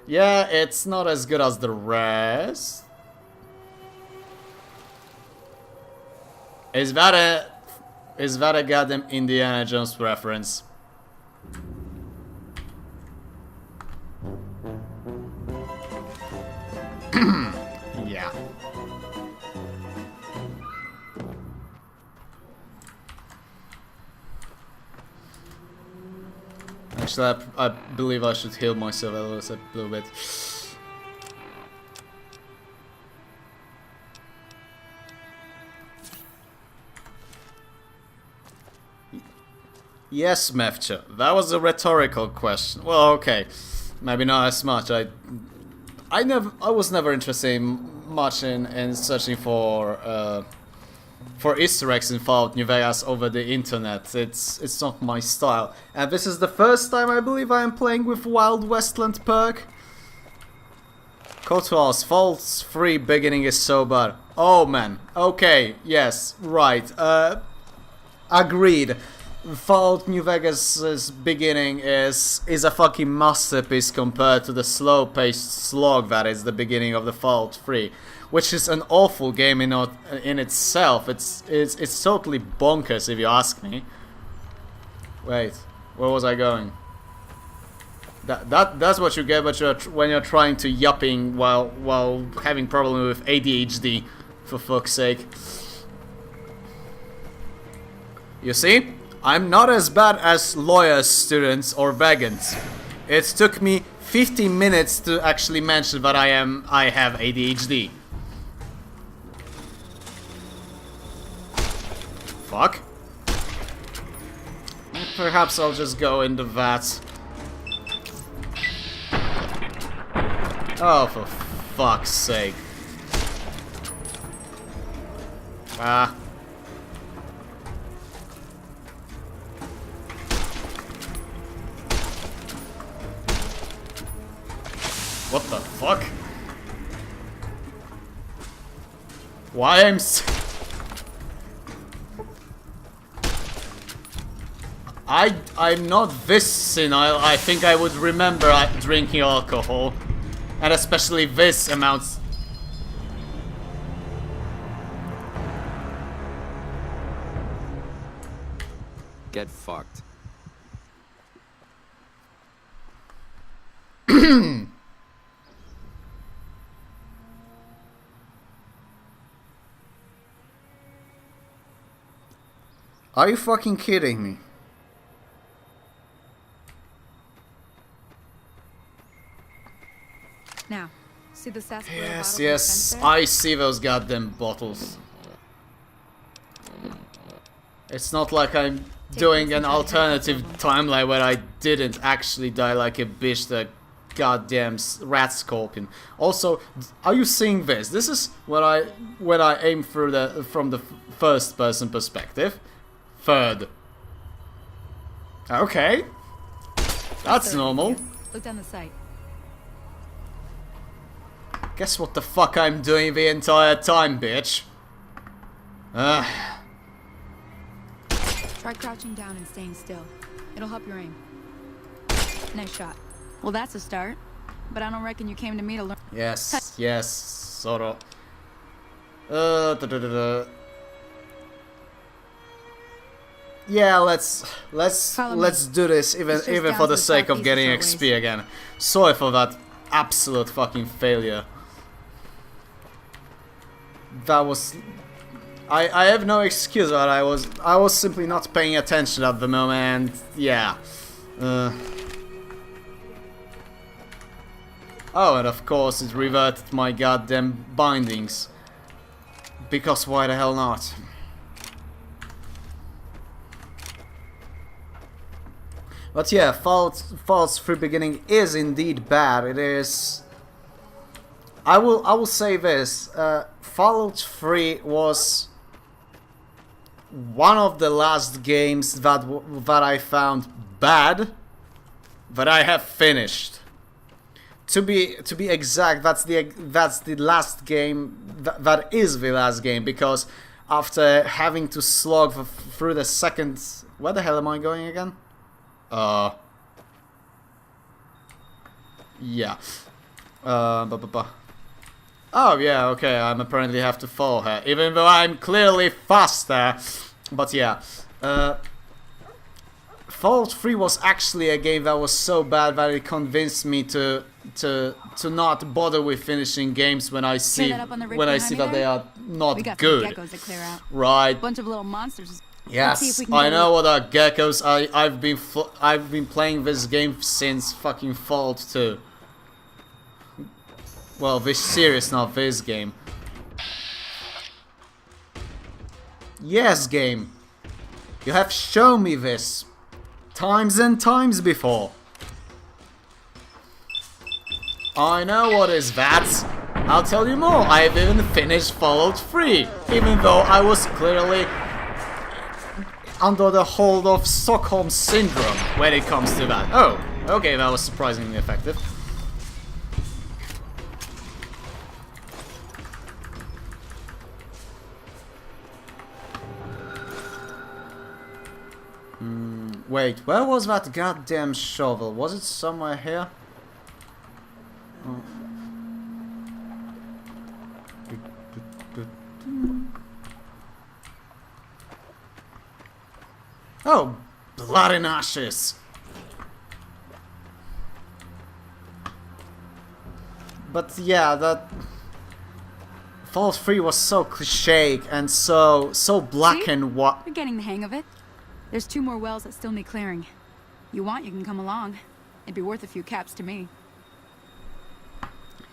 yeah, it's not as good as the rest. Is that a goddamn Indiana Jones reference? Yeah. Actually, I believe I should heal myself a little bit. Yes, Mefcha, that was a rhetorical question. Well, okay, maybe not as much. I was never interested much in searching for Easter eggs in Fallout New Vegas over the internet. It's not my style. And this is the first time I believe I am playing with Wild Westland perk. Courthouse Fallout 3 beginning is so bad. Oh man. Okay. Yes. Right. Agreed. Fallout New Vegas' beginning is a fucking masterpiece compared to the slow-paced slog that is the beginning of the Fallout 3, which is an awful game in itself. It's totally bonkers if you ask me. Wait, where was I going? That's what you get when you're trying to yupping while having problem with ADHD, for fuck's sake. You see? I'm not as bad as lawyers, students, or vegans. It took me 15 minutes to actually mention that I have ADHD. Fuck. Perhaps I'll just go into that. Oh, for fuck's sake. Ah. What the fuck? Why I'm not this senile. I think I would remember drinking alcohol, and especially this amount. Get fucked. Are you fucking kidding me? Now, see the sarsaparilla Yes, bottles yes, in the fence I see those goddamn bottles. It's not like I'm doing an alternative timeline where I didn't actually die like a bitch, the goddamn rat scorpion. Also, are you seeing this? This is when I aim from the first person perspective. Third. Okay. That's there. normal. Look down the sight. Guess what the fuck I'm doing the entire time, bitch. Try crouching down and staying still. It'll help your aim. Nice shot. Well, that's a start. But I don't reckon you came to me to learn. Yes, yes, sort of. Yeah, let's do this even for the sake of getting XP again. Sorry for that absolute fucking failure. That was I have no excuse, but I was simply not paying attention at the moment. And yeah. Oh, and of course it reverted my goddamn bindings. Because why the hell not? But yeah, Fallout 3 beginning is indeed bad. It is. I will say this. Fallout 3 was one of the last games that I found bad that I have finished. To be exact, that's the last game. That is the last game, because after having to slog through the second. Where the hell am I going again? Yeah. Oh yeah, okay, I'm apparently have to follow her, even though I'm clearly faster. But yeah, Fallout 3 was actually a game that was so bad that it convinced me to not bother with finishing games when I see that they are not We got good. geckos to clear out. Right. Bunch of little monsters. Let's see if Yes, we can I get know what are geckos. I've been playing this game since fucking Fallout 2. Well, this series, not this game. Yes, game. You have shown me this times and times before. I know what is that. I'll tell you more. I've even finished Fallout 3, even though I was clearly under the hold of Stockholm Syndrome when it comes to that. Oh, okay, that was surprisingly effective. Wait, where was that goddamn shovel? Was it somewhere here? Oh. Oh, blood and ashes. But yeah, that Fallout 3 was so cliche and so black See? and white. You're getting the hang of it. There's 2 more wells that still need clearing. You want, you can come along. It'd be worth a few caps to me.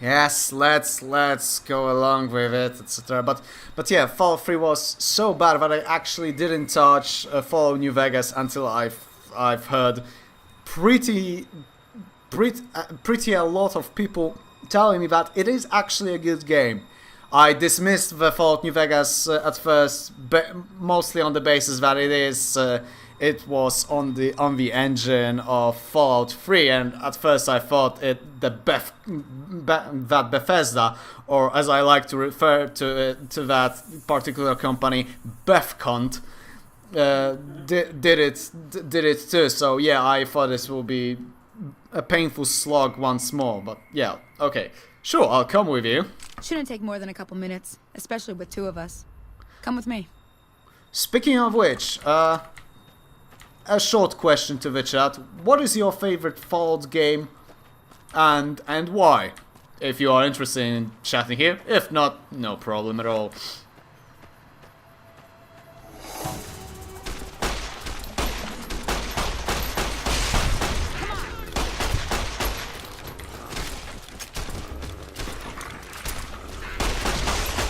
Yes, let's go along with it, etc. But yeah, Fallout 3 was so bad that I actually didn't touch Fallout New Vegas until I've heard pretty a lot of people telling me that it is actually a good game. I dismissed the Fallout New Vegas at first, mostly on the basis that it was on the engine of Fallout 3, and at first I thought that Bethesda, or as I like to refer to that particular company, Bethcont, did it too. So yeah, I thought this will be a painful slog once more. But yeah, okay, sure, I'll come with you. Shouldn't take more than a couple minutes, especially with 2 of us. Come with me. Speaking of which, a short question to the chat. What is your favorite Fallout game and why? If you are interested in chatting here. If not, no problem at all.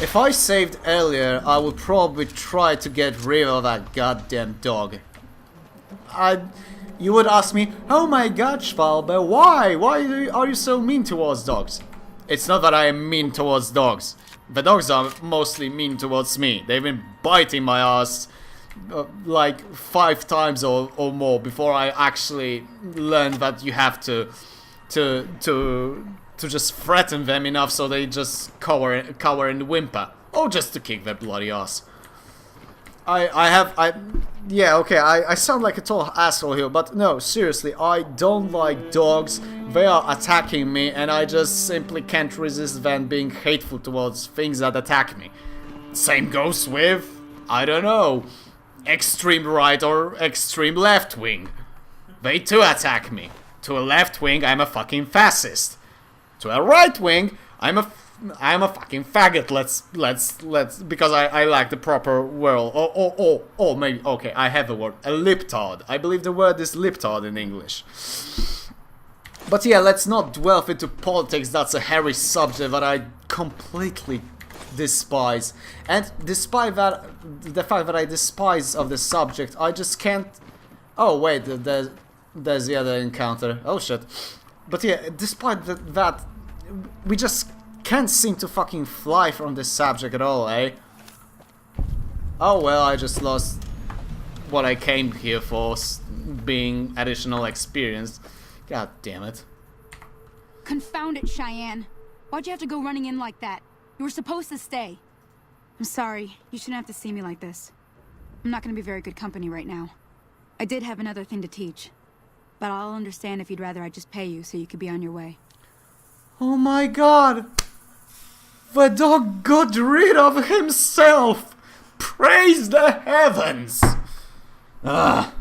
If I saved earlier, I would probably try to get rid of that goddamn dog. You would ask me, oh my god, Schwalbe, why? Why are you so mean towards dogs? It's not that I am mean towards dogs. The dogs are mostly mean towards me. They've been biting my ass like 5 times or more before I actually learned that you have to just threaten them enough so they just cower and whimper, or just to kick their bloody ass. Yeah, okay, I sound like a total asshole here, but no, seriously, I don't like dogs. They are attacking me, and I just simply can't resist them being hateful towards things that attack me. Same goes with, I don't know, extreme right or extreme left wing. They too attack me. To a left wing, I'm a fucking fascist. To a right wing, I'm a fucking faggot. Let's because I like the proper word. Oh, maybe okay. I have a word. A liptard. I believe the word is liptard in English. But yeah, let's not dwell into politics. That's a hairy subject that I completely despise. And despite that, the fact that I despise of the subject, I just can't. Oh wait, there's the other encounter. Oh shit. But yeah, despite that, we just can't seem to fucking fly from this subject at all, eh? Oh well, I just lost what I came here for, being additional experience. God damn it. Confound it, Cheyenne. Why'd you have to go running in like that? You were supposed to stay. I'm sorry. You shouldn't have to see me like this. I'm not gonna be very good company right now. I did have another thing to teach. But I'll understand if you'd rather I just pay you so you could be on your way. Oh my god! The dog got rid of himself! Praise the heavens! Ah.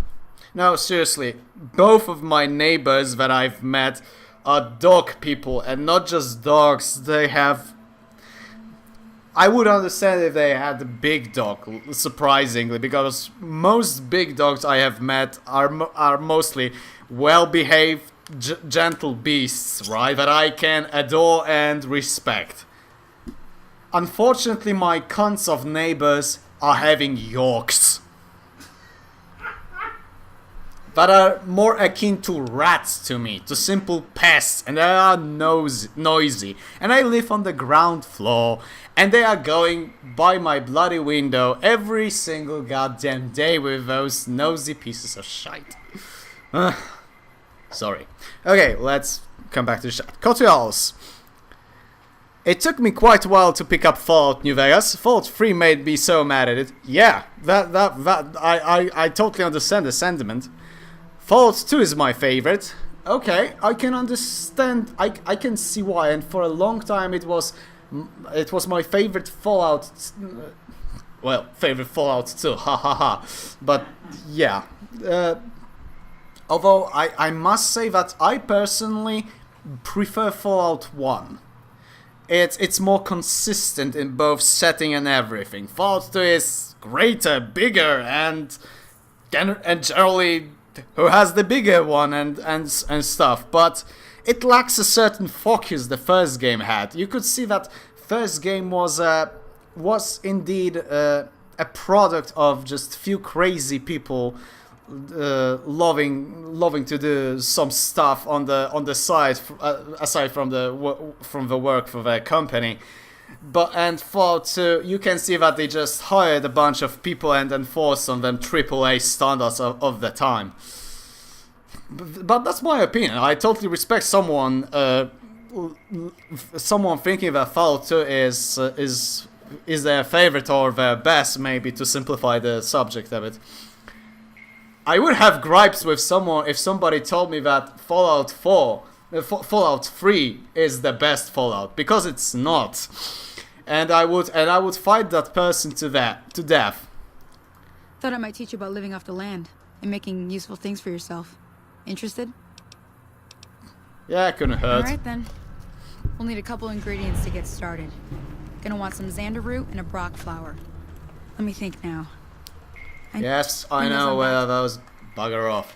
No, seriously, both of my neighbors that I've met are dog people, and not just dogs. They have... I would understand if they had a big dog, surprisingly, because most big dogs I have met are mostly well-behaved, gentle beasts, right? That I can adore and respect. Unfortunately, my cunts of neighbors are having Yorks that are more akin to rats to me, to simple pests, and they are noisy. And I live on the ground floor, and they are going by my bloody window every single goddamn day with those nosy pieces of shite. Sorry. Okay, let's come back to the chat. Cotuals. It took me quite a while to pick up Fallout New Vegas. Fallout 3 made me so mad at it. Yeah, I totally understand the sentiment. Fallout 2 is my favorite. Okay, I can understand. I can see why. And for a long time, it was my favorite Fallout. Well, favorite Fallout 2. Ha ha ha. But yeah. Although I must say that I personally prefer Fallout 1. It's more consistent in both setting and everything. Fallout 2 is greater, bigger, and generally who has the bigger one and stuff. But it lacks a certain focus the first game had. You could see that first game was indeed a product of just few crazy people loving to do some stuff on the side aside from the work for their company. And Fallout 2, you can see that they just hired a bunch of people and enforced on them AAA standards of the time. But that's my opinion. I totally respect someone thinking that Fallout 2 is their favorite or their best, maybe, to simplify the subject of it. I would have gripes with someone if somebody told me that Fallout 3 is the best Fallout, because it's not. And I would fight that person to death. Thought I might teach you about living off the land and making useful things for yourself. Interested? Yeah, it couldn't hurt. Alright then. We'll need a couple ingredients to get started. Gonna want some xander root and a brock flower. Let me think now. Yes, I know where those bugger off.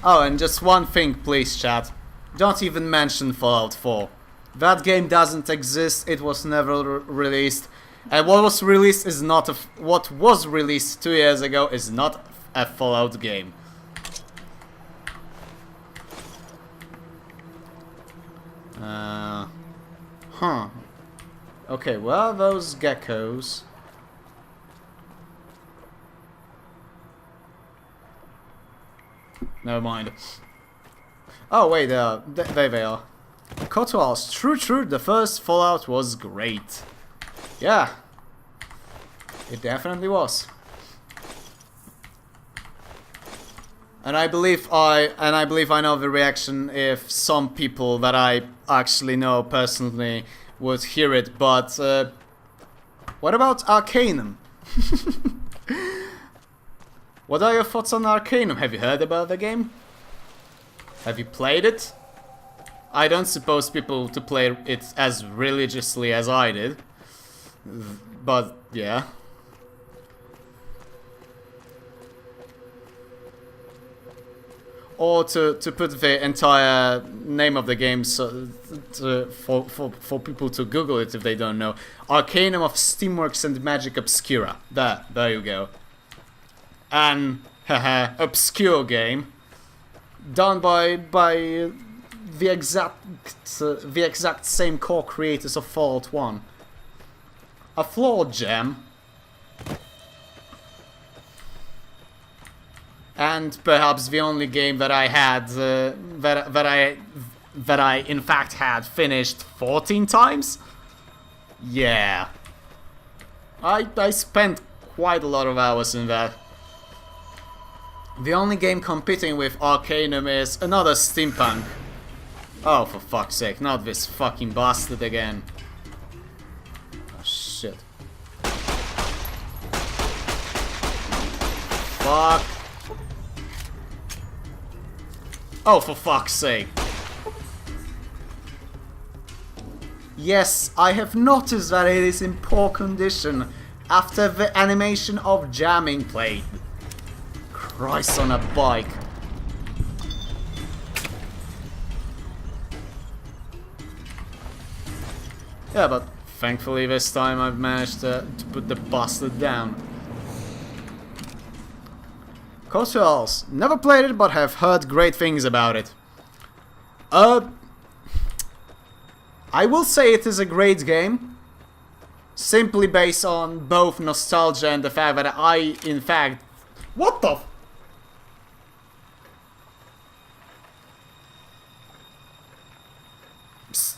Oh, and just one thing, please, chat. Don't even mention Fallout 4. That game doesn't exist. It was never released, and what was released is not what was released 2 years ago is not a Fallout game. Huh. Okay, where are those geckos? Never mind. Oh wait, there they are. Cotuals, true, the first Fallout was great. Yeah. It definitely was. And I believe I know the reaction if some people that I actually know personally would hear it, but what about Arcanum? What are your thoughts on Arcanum? Have you heard about the game? Have you played it? I don't suppose people to play it as religiously as I did, but yeah. Or to put the entire name of the game for people to Google it if they don't know. Arcanum of Steamworks and Magic Obscura. There you go. An obscure game done by the exact same core creators of Fallout 1. A flawed gem. And perhaps the only game that I had that I in fact had finished 14 times. Yeah, I spent quite a lot of hours in that. The only game competing with Arcanum is another steampunk Oh, for fuck's sake, not this fucking bastard again. Oh, shit. Fuck. Oh, for fuck's sake. Yes, I have noticed that it is in poor condition after the animation of jamming played. Christ on a bike. Yeah, but thankfully this time I've managed to put the bastard down. Coastal, never played it but have heard great things about it. I will say it is a great game, simply based on both nostalgia and the fact that I, in fact... What the f... Psst.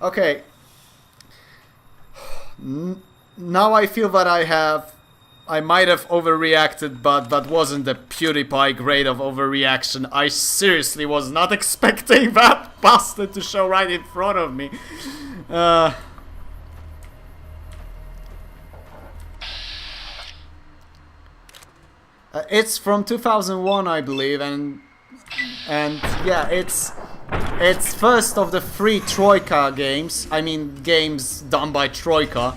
Okay. Now I feel that I might have overreacted, but that wasn't the PewDiePie grade of overreaction. I seriously was not expecting that bastard to show right in front of me. It's from 2001, I believe, and yeah, it's first of the 3 Troika games. I mean, games done by Troika.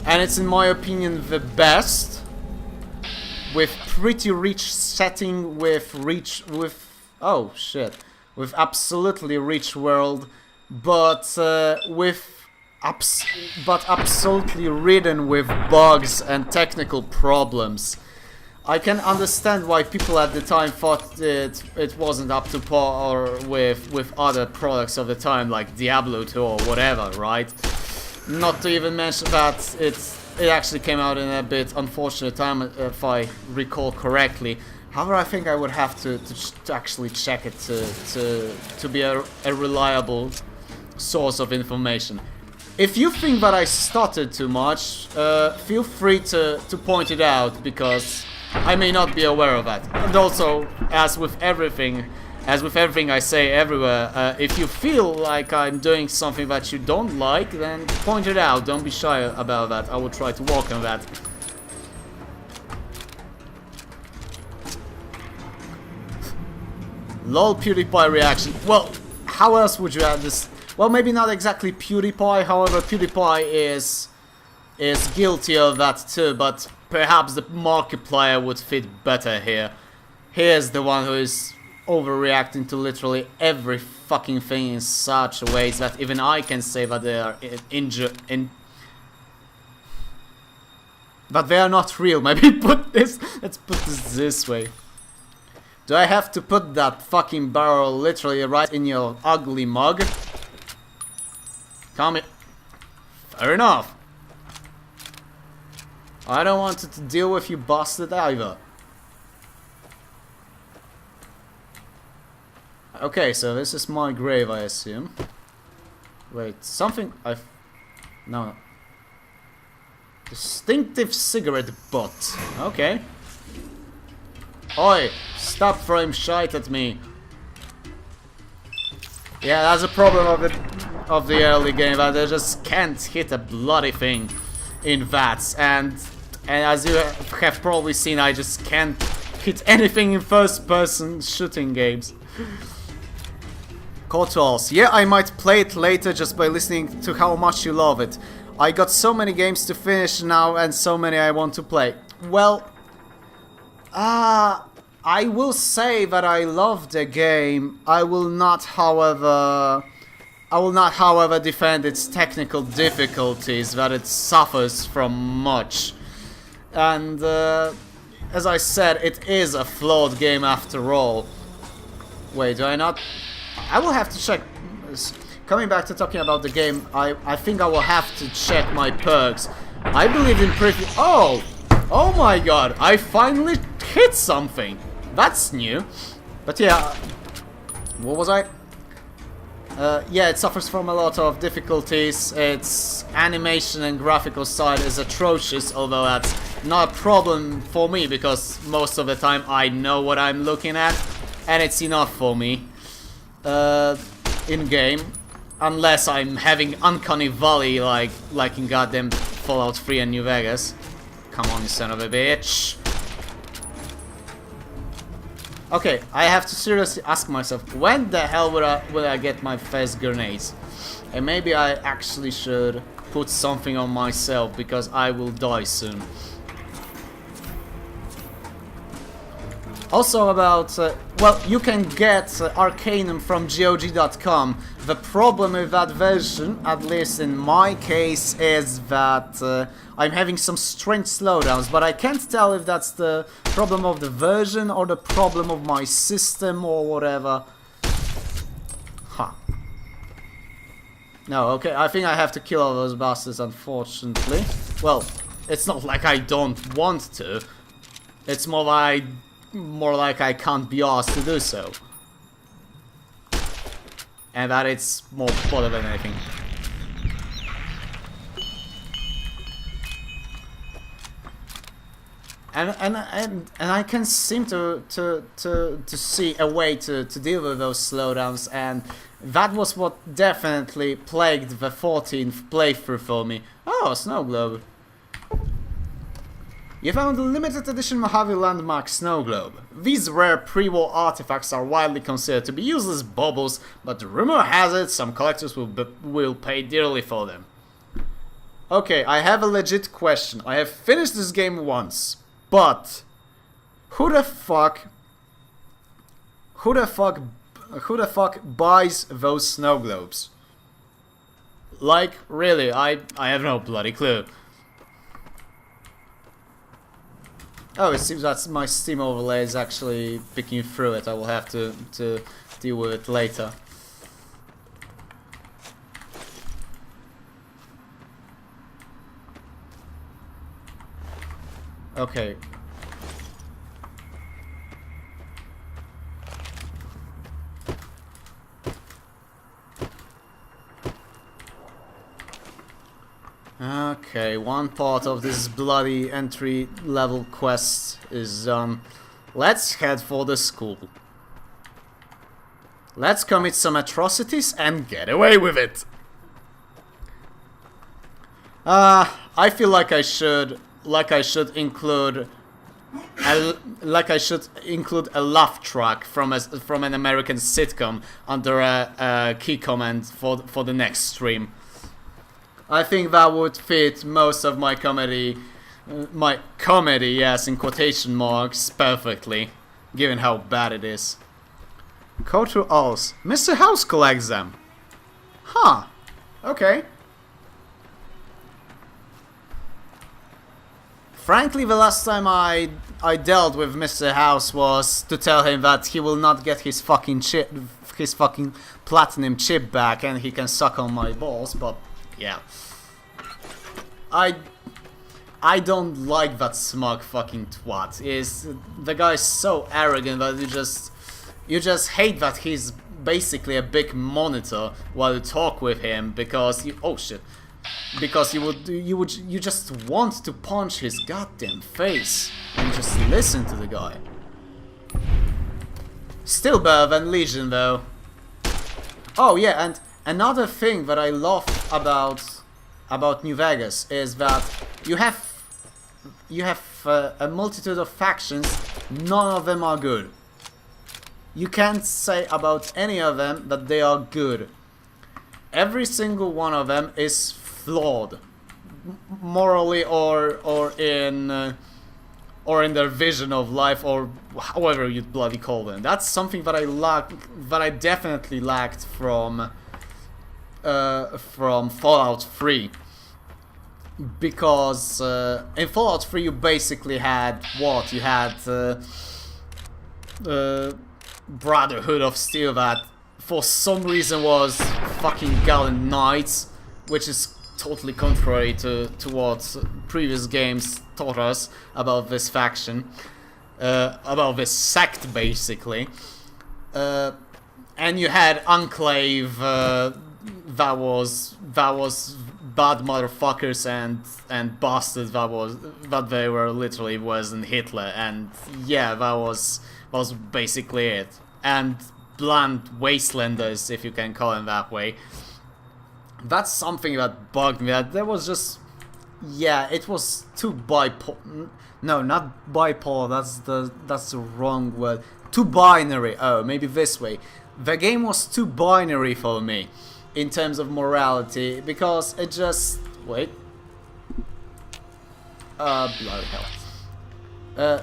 And it's, in my opinion, the best, with pretty rich setting, with oh shit, with absolutely rich world, but absolutely ridden with bugs and technical problems. I can understand why people at the time thought it wasn't up to par with other products of the time, like Diablo 2 or whatever, right? Not to even mention that it actually came out in a bit unfortunate time, if I recall correctly. However, I think I would have to actually check it to be a reliable source of information. If you think that I stuttered too much, feel free to point it out, because I may not be aware of that. And also, as with everything I say everywhere, if you feel like I'm doing something that you don't like, then point it out. Don't be shy about that. I will try to work on that. LOL PewDiePie reaction. Well, how else would you add this? Well, maybe not exactly PewDiePie, however, PewDiePie is guilty of that too, but perhaps the Markiplier would fit better here. Here's the one who is overreacting to literally every fucking thing in such ways that even I can say that they are but they are not real. Maybe let's put this way. Do I have to put that fucking barrel literally right in your ugly mug? Come here. Fair enough. I don't want to deal with you bastard either. Okay, so this is my grave, I assume. Wait, something no. Distinctive cigarette butt. Okay. Oi, stop throwing shite at me. Yeah, that's a problem of the early game, that they just can't hit a bloody thing in VATS, and as you have probably seen, I just can't hit anything in first-person shooting games. KOTOS. Yeah, I might play it later just by listening to how much you love it. I got so many games to finish now and so many I want to play. Well, I will say that I love the game. I will not, however, defend its technical difficulties, that it suffers from much. And as I said, it is a flawed game after all. Wait, do I not? I will have to check. Coming back to talking about the game, I think I will have to check my perks. I believe in pretty... Oh my god, I finally hit something. That's new. But yeah, what was I? Yeah, it suffers from a lot of difficulties. Its animation and graphical side is atrocious, although that's not a problem for me, because most of the time I know what I'm looking at. and it's enough for me in game, unless I'm having Uncanny Valley like in goddamn Fallout 3 and New Vegas. Come on, you son of a bitch. Okay, I have to seriously ask myself, when the hell will I get my first grenades? And maybe I actually should put something on myself, because I will die soon. Also about, well, you can get Arcanum from GOG.com. The problem with that version, at least in my case, is that I'm having some strange slowdowns, but I can't tell if that's the problem of the version or the problem of my system or whatever. Huh. No, okay, I think I have to kill all those bastards, unfortunately. Well, it's not like I don't want to. It's more like I can't be asked to do so. And that it's more fodder than anything. And I can seem to see a way to deal with those slowdowns, and that was what definitely plagued the 14th playthrough for me. Oh, snow globe. You found a limited edition Mojave landmark snow globe. These rare pre-war artifacts are widely considered to be useless baubles, but rumor has it some collectors will pay dearly for them. Okay, I have a legit question. I have finished this game once, but who the fuck buys those snow globes? Like, really, I have no bloody clue. Oh, it seems that my Steam overlay is actually picking through it. I will have to deal with it later. Okay. Okay, one part of this bloody entry level quest is done. Let's head for the school. Let's commit some atrocities and get away with it. I feel like I should include a laugh track from an American sitcom under a key command for the next stream. I think that would fit most of my comedy, yes, in quotation marks, perfectly, given how bad it is. Code to Owls. Mr. House collects them. Huh. Okay. Frankly, the last time I dealt with Mr. House was to tell him that he will not get his fucking platinum chip back, and he can suck on my balls, but yeah. I don't like that smug fucking twat. The guy's so arrogant that you just hate that he's basically a big monitor while you talk with him, because you you just want to punch his goddamn face and just listen to the guy. Still better than Legion though. Oh yeah, and another thing that I love about New Vegas is that you have a multitude of factions. None of them are good. You can't say about any of them that they are good. Every single one of them is flawed, morally or in their vision of life, or however you bloody call them. That's something that I definitely lacked from Fallout 3, because in Fallout 3 you basically had what? You had Brotherhood of Steel that for some reason was fucking Gallant Knights, which is totally contrary to what previous games taught us about this faction, about this sect basically. And you had Enclave that was bad motherfuckers and bastards that they were literally worse than Hitler, and yeah, that was basically it. and bland wastelanders, if you can call them that way. That's something that bugged me, that there was just... Yeah, it was too bipolar... No, not bipolar, that's the wrong word. Too binary. Oh, maybe this way. The game was too binary for me in terms of morality, because it just... Wait. Bloody hell.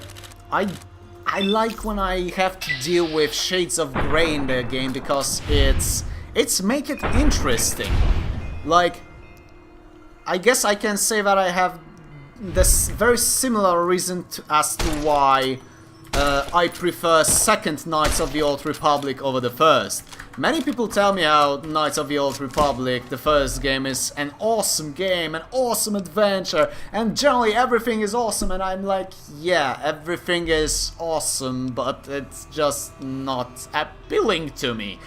I like when I have to deal with shades of grey in the game, because it's make it interesting. Like, I guess I can say that I have this very similar reason as to why I prefer second Knights of the Old Republic over the first. Many people tell me how Knights of the Old Republic, the first game, is an awesome game, an awesome adventure, and generally everything is awesome, and I'm like, yeah, everything is awesome, but it's just not appealing to me.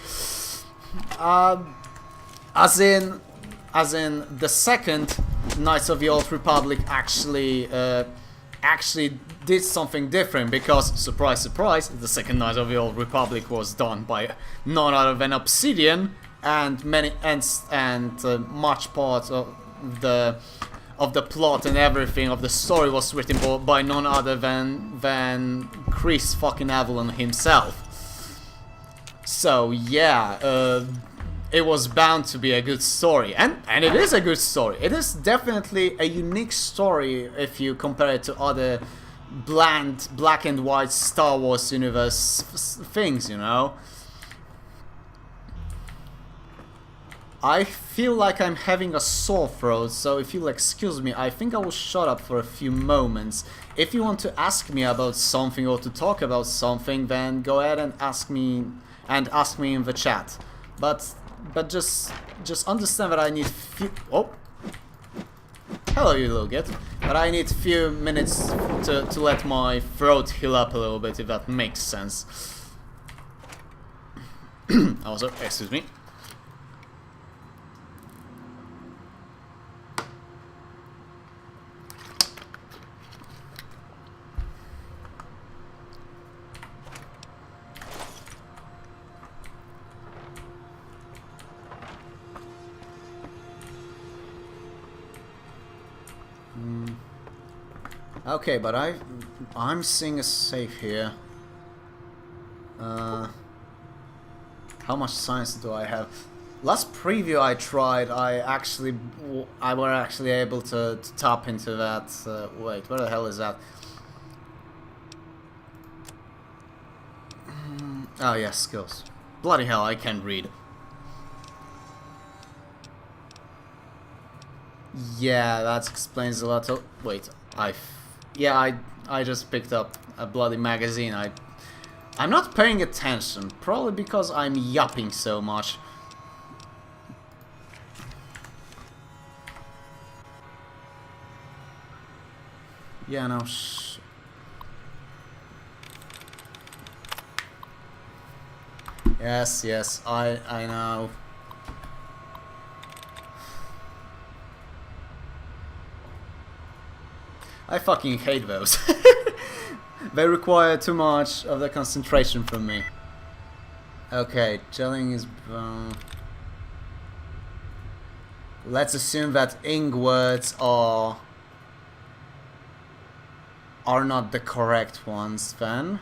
As in the second Knights of the Old Republic actually did something different, because, surprise, surprise, the second Knights of the Old Republic was done by none other than Obsidian, and much part of the plot and everything of the story was written by none other than Chris fucking Avalon himself. So yeah, it was bound to be a good story, and it is a good story. It is definitely a unique story if you compare it to other bland black and white Star Wars universe things, you know. I feel like I'm having a sore throat, so if you'll excuse me, I think I will shut up for a few moments. If you want to ask me about something or to talk about something, then go ahead and ask me in the chat. But just understand that I need hello, you little git. But I need a few minutes to let my throat heal up a little bit, if that makes sense. Also, excuse me. Okay, but I'm seeing a safe here. How much science do I have? Last preview I tried, I were actually able to tap into that. Wait, where the hell is that? Oh yeah, skills. Bloody hell, I can't read. Yeah, that explains a lot. Wait, I just picked up a bloody magazine. I'm not paying attention, probably because I'm yapping so much. Yeah, no. Yes, I know. I fucking hate those. They require too much of the concentration from me. Okay, gelling is... let's assume that ing words are not the correct ones then.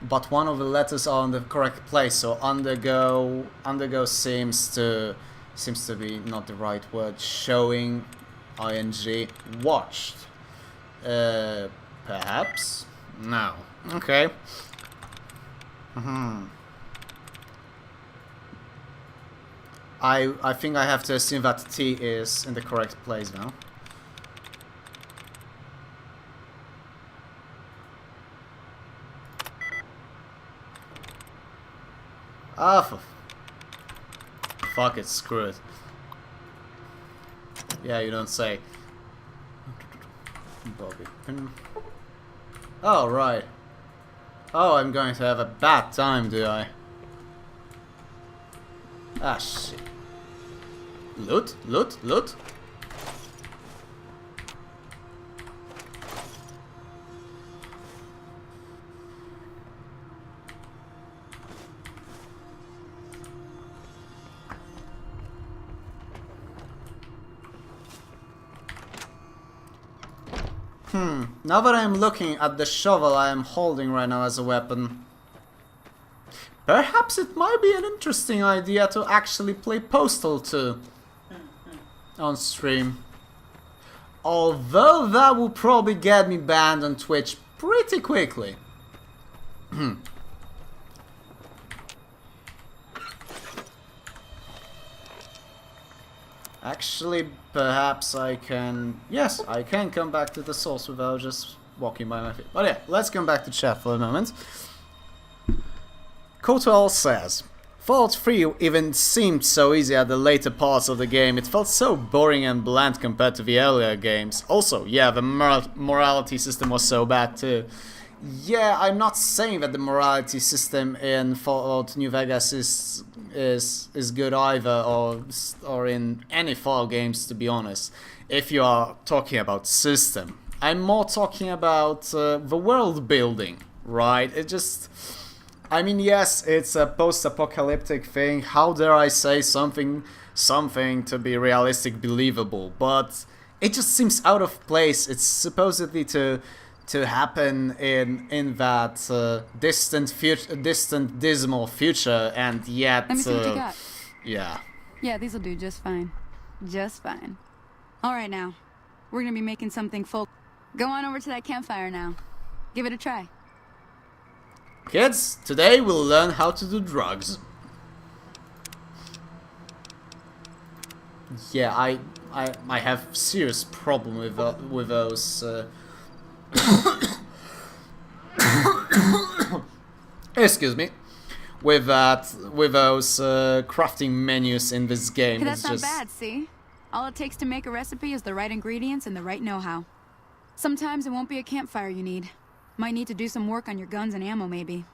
But one of the letters are in the correct place, so undergo seems to be not the right word. Showing ing watched. Perhaps? No. Okay. I think I have to assume that T is in the correct place now. Ah, fuck it, screw it. Yeah, you don't say. Bobby pin. Oh, right. Oh, I'm going to have a bad time, do I? Ah, shit. Loot? Loot? Loot? Now that I'm looking at the shovel I am holding right now as a weapon, perhaps it might be an interesting idea to actually play Postal 2 on stream. Although that will probably get me banned on Twitch pretty quickly. Actually, perhaps I can... Yes, I can come back to the source without just walking by my feet. But yeah, let's come back to chat for a moment. Courtwell says, Fallout 3 even seemed so easy at the later parts of the game. It felt so boring and bland compared to the earlier games. Also, yeah, the morality system was so bad too. Yeah, I'm not saying that the morality system in Fallout New Vegas is good either, or in any Fallout games, to be honest. If you are talking about system, I'm more talking about the world building, right? It just, I mean, yes, it's a post-apocalyptic thing. How dare I say something to be realistic, believable? But it just seems out of place. It's supposedly to happen in that distant, dismal future, and yet... Let me see what you got. Yeah. Yeah, these'll do just fine. Just fine. Alright now, we're gonna be making something full. Go on over to that campfire now. Give it a try. Kids, today we'll learn how to do drugs. Yeah, I have serious problem with those... excuse me, with those crafting menus in this game. That's not bad, see? All it takes to make a recipe is the right ingredients and the right know-how. Sometimes it won't be a campfire you need. Might need to do some work on your guns and ammo, maybe.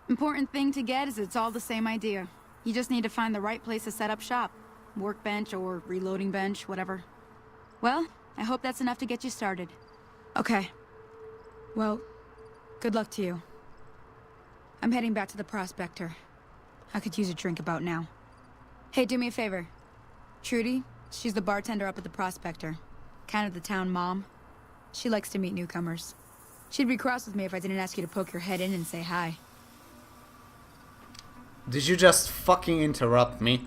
Important thing to get is it's all the same idea. You just need to find the right place to set up shop. Workbench or reloading bench, whatever. Well, I hope that's enough to get you started. Okay. Well, good luck to you. I'm heading back to the Prospector. I could use a drink about now. Hey, do me a favor. Trudy, she's the bartender up at the Prospector. Kind of the town mom. She likes to meet newcomers. She'd be cross with me if I didn't ask you to poke your head in and say hi. Did you just fucking interrupt me?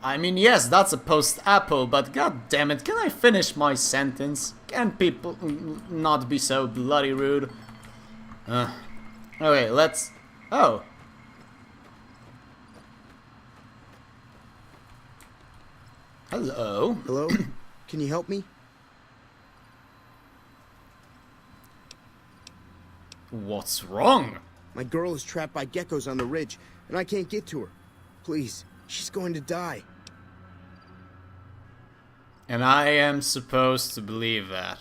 I mean, yes, that's a post-Apple, but god damn it, can I finish my sentence? Can people not be so bloody rude? Okay, let's... Oh. Hello? Hello? Can you help me? What's wrong? My girl is trapped by geckos on the ridge, and I can't get to her. Please, she's going to die. And I am supposed to believe that.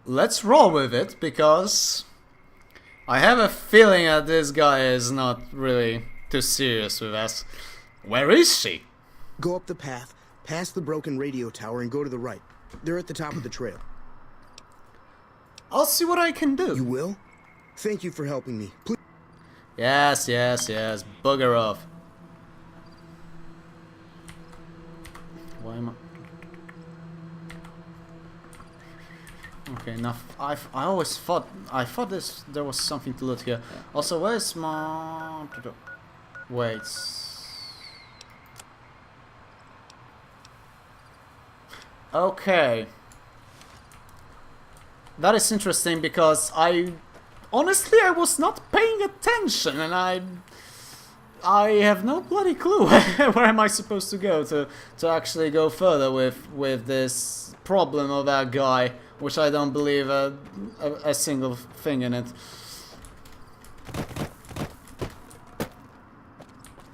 Let's roll with it, because I have a feeling that this guy is not really too serious with us. Where is she? Go up the path, past the broken radio tower, and go to the right. They're at the top of the trail. I'll see what I can do. You will? Thank you for helping me. Please. Yes, yes, yes. Bugger off. Why am I... Okay, enough. I always thought... there was something to loot here. Also, where's my... Wait... Okay. That is interesting because honestly I was not paying attention, and I have no bloody clue where am I supposed to go to actually go further with this problem of that guy, which I don't believe a single thing in it.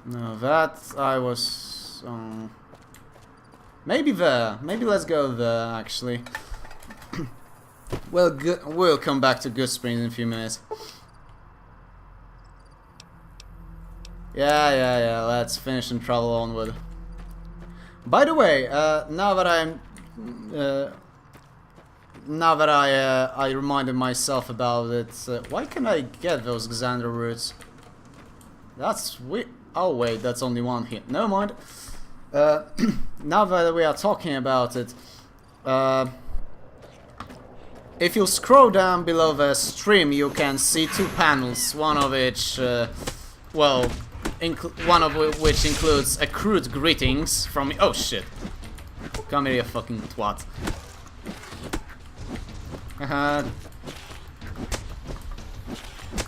No, that I was maybe there. Maybe let's go there actually. Well, we'll come back to Good Springs in a few minutes. Yeah, let's finish and travel onward. By the way, now that I reminded myself about it, why can't I get those Xander roots? That's weird. Oh wait, that's only one here. Never mind. Now that we are talking about it, if you scroll down below the stream, you can see two panels, one of which, well, which includes accrued greetings from me. Oh shit! Come here, you fucking twat.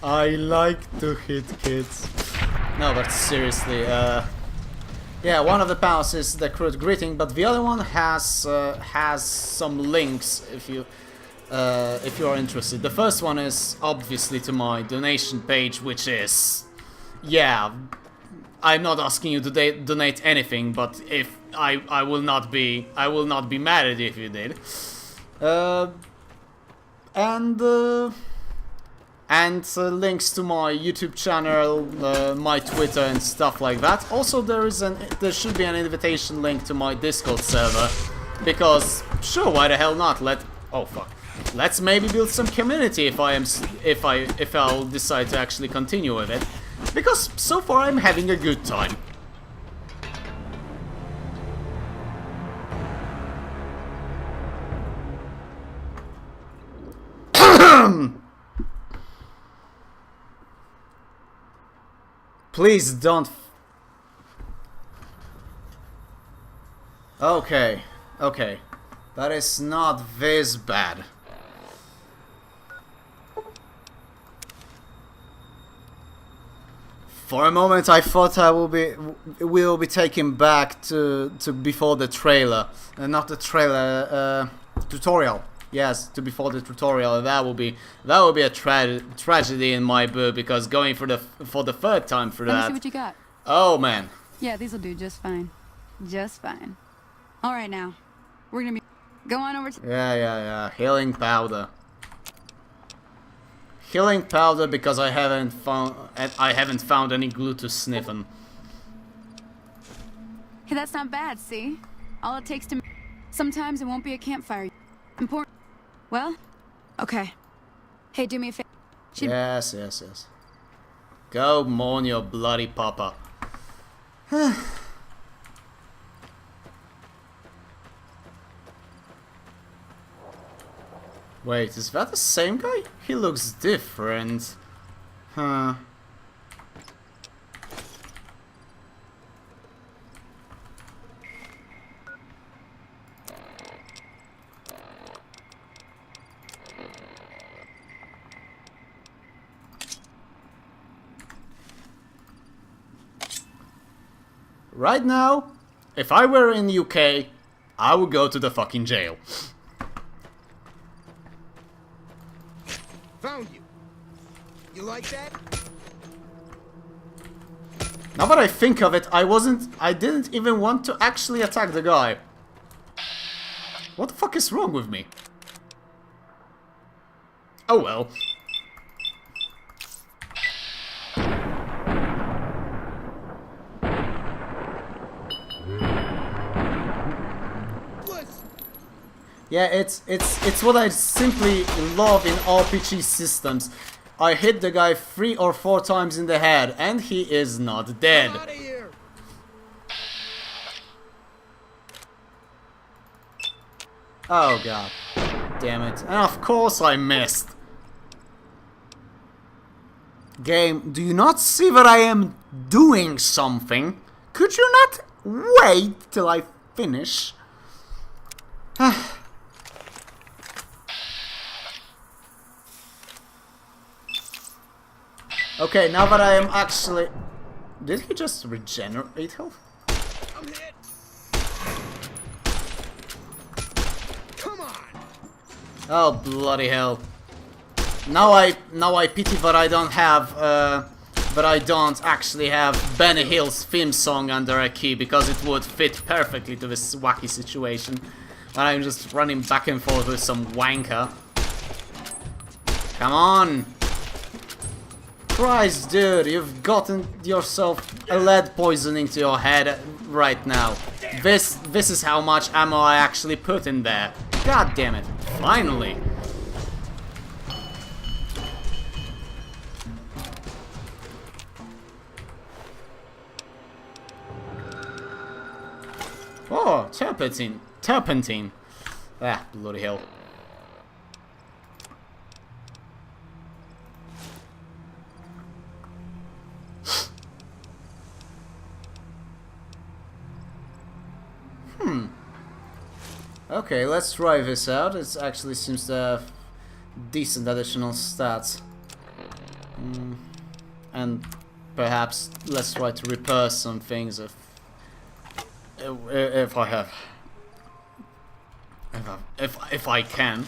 I like to hit kids. No, but seriously, yeah, one of the panels is the accrued greeting, but the other one has some links if you are interested. The first one is obviously to my donation page, which is, yeah, I'm not asking you to donate anything, but if I will not be mad at you if you did. And links to my YouTube channel, my Twitter and stuff like that. Also, there should be an invitation link to my Discord server, because sure, why the hell not? Let's maybe build some community if I'll decide to actually continue with it, because so far I'm having a good time. Please don't. Okay, that is not this bad. For a moment I thought we will be taken back to before the trailer, not the trailer, tutorial. Yes, to before the tutorial. That will be a tragedy in my book, because going for the third time for Let me that. see what you got. Oh man. Yeah, these'll do just fine. Just fine. All right, now we're gonna be. Go on over to. Yeah. Healing powder. Healing powder, because I haven't found any glue to sniff on. Hey, that's not bad. See, all it takes to. Sometimes it won't be a campfire. Important. Well, okay. Hey, do me a favor. Yes. Go mourn your bloody papa. Wait, is that the same guy? He looks different. Huh. Right now, if I were in UK, I would go to the fucking jail. Found you. You like that? Now that I think of it, I didn't even want to actually attack the guy. What the fuck is wrong with me? Oh well. Yeah, it's what I simply love in RPG systems. I hit the guy 3 or 4 times in the head, and he is not dead. Oh god, damn it! And of course I missed. Game, do you not see that I am doing something? Could you not wait till I finish? Okay, now that I am actually... Did he just regenerate health? I'm hit. Come on. Oh bloody hell! Now I pity that I don't have but I don't actually have Benny Hill's theme song under a key, because it would fit perfectly to this wacky situation. And I'm just running back and forth with some wanker. Come on! Christ, dude, you've gotten yourself a lead poison into your head right now. This is how much ammo I actually put in there. God damn it! Finally. turpentine. Turpentine. Ah, bloody hell. Okay, let's try this out. It actually seems to have decent additional stats. And perhaps let's try to repair some things if I have, if I can.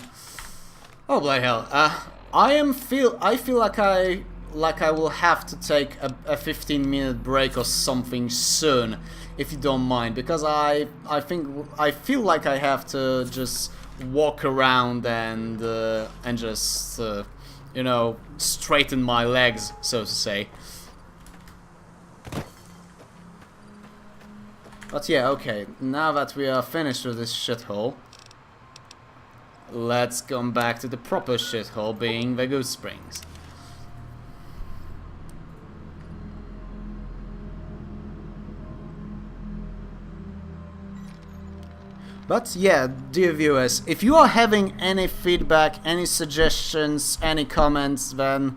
Oh bloody hell! I feel like I will have to take a 15-minute break or something soon, if you don't mind, because I feel like I have to just walk around and just you know, straighten my legs, so to say. But yeah, okay, now that we are finished with this shithole, let's come back to the proper shithole, being the Good Springs. But yeah, dear viewers, if you are having any feedback, any suggestions, any comments, then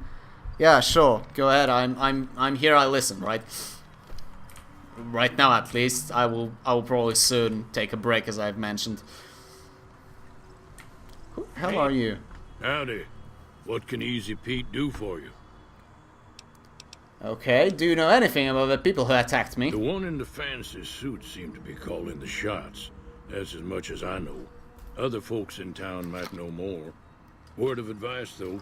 yeah, sure, go ahead. I'm here. I listen, right? Right now, at least. I will probably soon take a break, as I've mentioned. Who the hell are you? Howdy. What can Easy Pete do for you? Okay, do you know anything about the people who attacked me? The one in the fancy suit seemed to be calling the shots. That's as much as I know. Other folks in town might know more. Word of advice, though,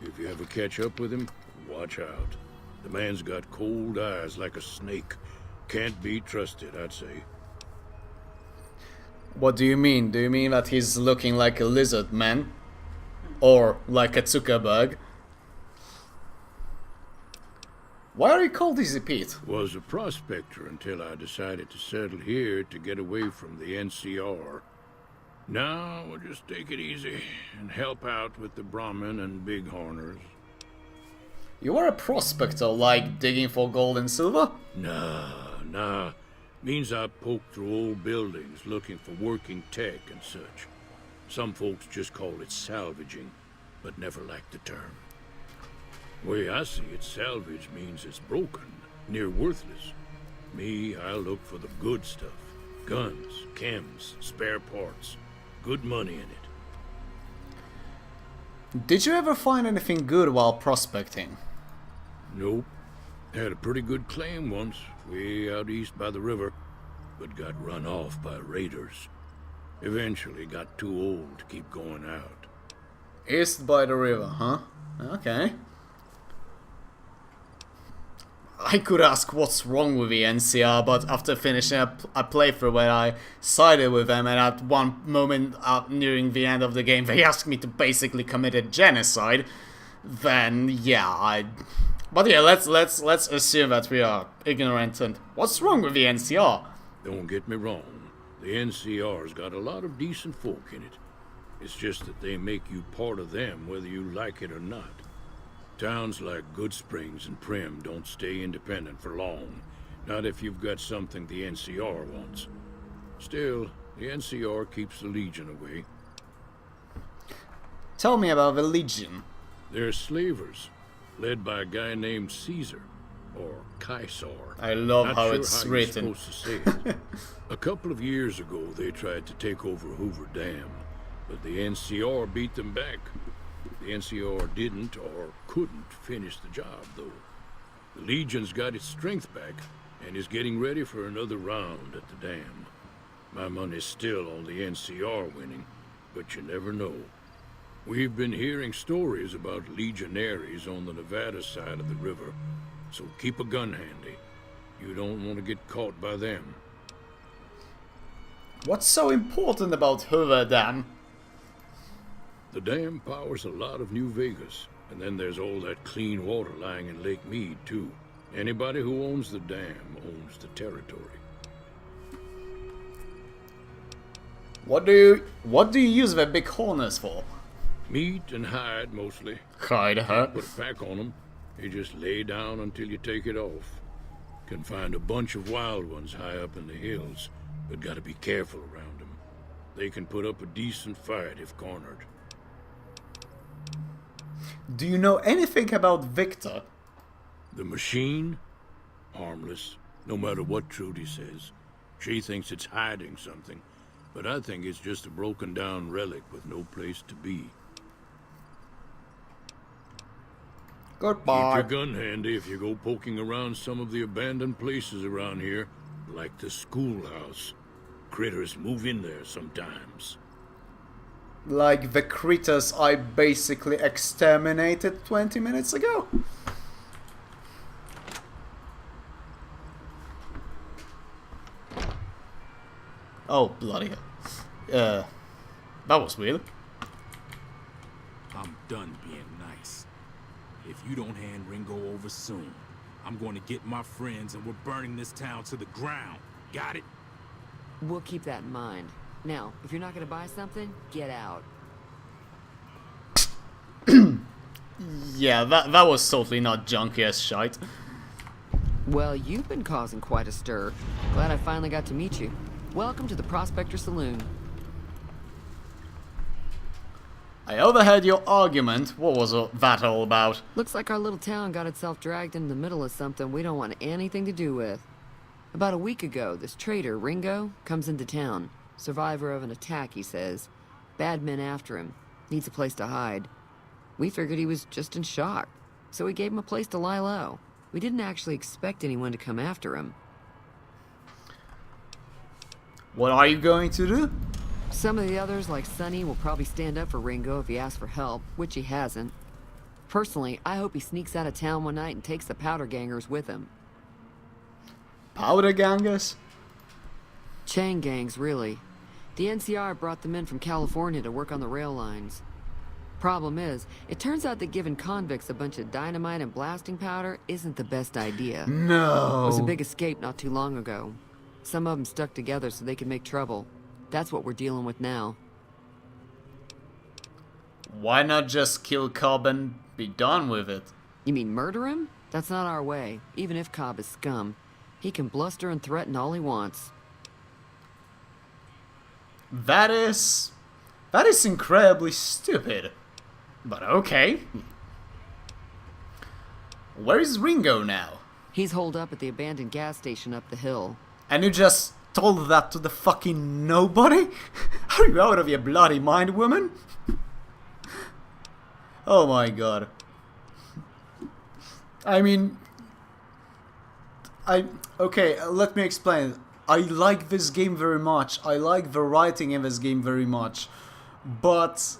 if you ever catch up with him, watch out. The man's got cold eyes like a snake. Can't be trusted, I'd say. What do you mean? Do you mean that he's looking like a lizard man? Or like a Zuckerberg? Why are you called Easy Pete? Was a prospector until I decided to settle here to get away from the NCR. Now we'll just take it easy and help out with the Brahmin and Bighorners. You are a prospector, like digging for gold and silver? Nah. Means I poke through old buildings looking for working tech and such. Some folks just call it salvaging, but never liked the term. Way I see it, salvage means it's broken, near worthless. Me, I look for the good stuff. Guns, chems, spare parts. Good money in it. Did you ever find anything good while prospecting? Nope. Had a pretty good claim once, way out east by the river, but got run off by raiders. Eventually got too old to keep going out. East by the river, huh? Okay. I could ask what's wrong with the NCR, but after finishing a playthrough where I sided with them, and at one moment nearing the end of the game they asked me to basically commit a genocide, then yeah, But yeah, let's assume that we are ignorant. And what's wrong with the NCR? Don't get me wrong, the NCR's got a lot of decent folk in it. It's just that they make you part of them whether you like it or not. Towns like Good Springs and Prim don't stay independent for long. Not if you've got something the NCR wants. Still, the NCR keeps the Legion away. Tell me about the Legion. They're slavers, led by a guy named Caesar, or Caesar. I love Not how sure it's how written. You're supposed to say it. A couple of years ago, they tried to take over Hoover Dam, but the NCR beat them back. The NCR didn't or couldn't finish the job, though. The Legion's got its strength back and is getting ready for another round at the dam. My money's still on the NCR winning, but you never know. We've been hearing stories about legionaries on the Nevada side of the river, so keep a gun handy. You don't want to get caught by them. What's so important about Hoover Dam? The dam powers a lot of New Vegas, and then there's all that clean water lying in Lake Mead, too. Anybody who owns the dam owns the territory. What do you use the Bighorners for? Meat and hide, mostly. Hide, huh? Put a pack on them. You just lay down until you take it off. Can find a bunch of wild ones high up in the hills, but gotta be careful around them. They can put up a decent fight if cornered. Do you know anything about Victor? The machine? Harmless, no matter what Trudy says. She thinks it's hiding something, but I think it's just a broken down relic with no place to be. Goodbye. Keep your gun handy if you go poking around some of the abandoned places around here, like the schoolhouse. Critters move in there sometimes. Like the critters I basically exterminated 20 minutes ago. Oh, bloody hell. That was weird. I'm done being nice. If you don't hand Ringo over soon, I'm going to get my friends and we're burning this town to the ground. Got it? We'll keep that in mind. Now, if you're not going to buy something, get out. Yeah, that was totally not junky as shite. Well, you've been causing quite a stir. Glad I finally got to meet you. Welcome to the Prospector Saloon. I overheard your argument. What was that all about? Looks like our little town got itself dragged into the middle of something we don't want anything to do with. About a week ago, this traitor, Ringo, comes into town. Survivor of an attack, he says. Bad men after him. Needs a place to hide. We figured he was just in shock, so we gave him a place to lie low. We didn't actually expect anyone to come after him. What are you going to do? Some of the others, like Sonny, will probably stand up for Ringo if he asks for help, which he hasn't. Personally, I hope he sneaks out of town one night and takes the powder gangers with him. Powder gangers? Chain gangs, really. The NCR brought them in from California to work on the rail lines. Problem is, it turns out that giving convicts a bunch of dynamite and blasting powder isn't the best idea. No. It was a big escape not too long ago. Some of them stuck together so they could make trouble. That's what we're dealing with now. Why not just kill Cobb and be done with it? You mean murder him? That's not our way, even if Cobb is scum. He can bluster and threaten all he wants. That is incredibly stupid. But okay. Where is Ringo now? He's holed up at the abandoned gas station up the hill. And you just told that to the fucking nobody? Are you out of your bloody mind, woman? Oh my god. I mean... Okay, let me explain. I like this game very much. I like the writing in this game very much. But...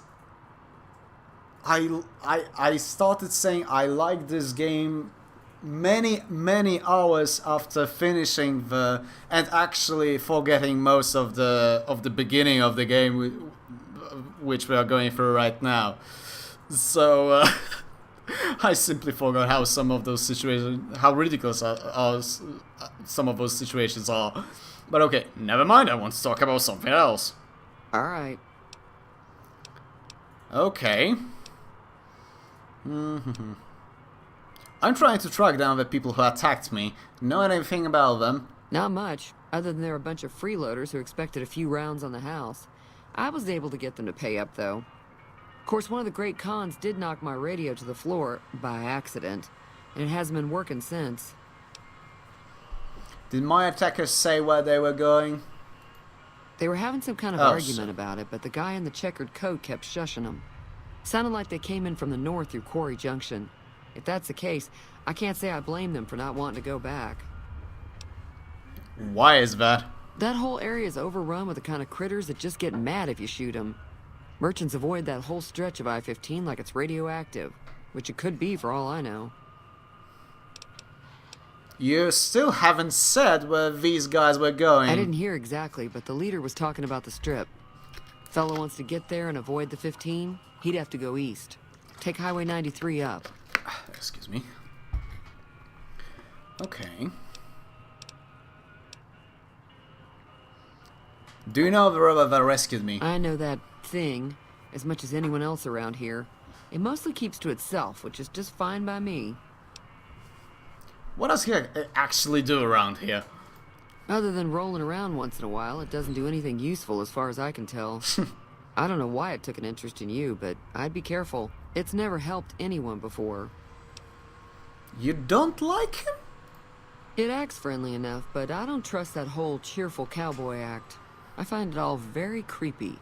I started saying I like this game many hours after finishing the and actually forgetting most of the beginning of the game, which we are going through right now. So I simply forgot how some of those situations, how ridiculous are some of those situations are. But okay, never mind. I want to talk about something else. All right. Okay. I'm trying to track down the people who attacked me. Know anything about them? Not much, other than they're a bunch of freeloaders who expected a few rounds on the house. I was able to get them to pay up, though. Of course, one of the great cons did knock my radio to the floor, by accident, and it hasn't been working since. Did my attackers say where they were going? They were having some kind of argument about it, but the guy in the checkered coat kept shushing them. Sounded like they came in from the north through Quarry Junction. If that's the case, I can't say I blame them for not wanting to go back. Why is that? That whole area is overrun with the kind of critters that just get mad if you shoot them. Merchants avoid that whole stretch of I-15 like it's radioactive, which it could be for all I know. You still haven't said where these guys were going. I didn't hear exactly, but the leader was talking about the strip. Fellow wants to get there and avoid the 15, he'd have to go east. Take Highway 93 up. Excuse me. Okay. Do you know the robot that rescued me? I know that thing as much as anyone else around here. It mostly keeps to itself, which is just fine by me. What does he actually do around here? Other than rolling around once in a while, it doesn't do anything useful as far as I can tell. I don't know why it took an interest in you, but I'd be careful. It's never helped anyone before. You don't like him? It acts friendly enough, but I don't trust that whole cheerful cowboy act. I find it all very creepy.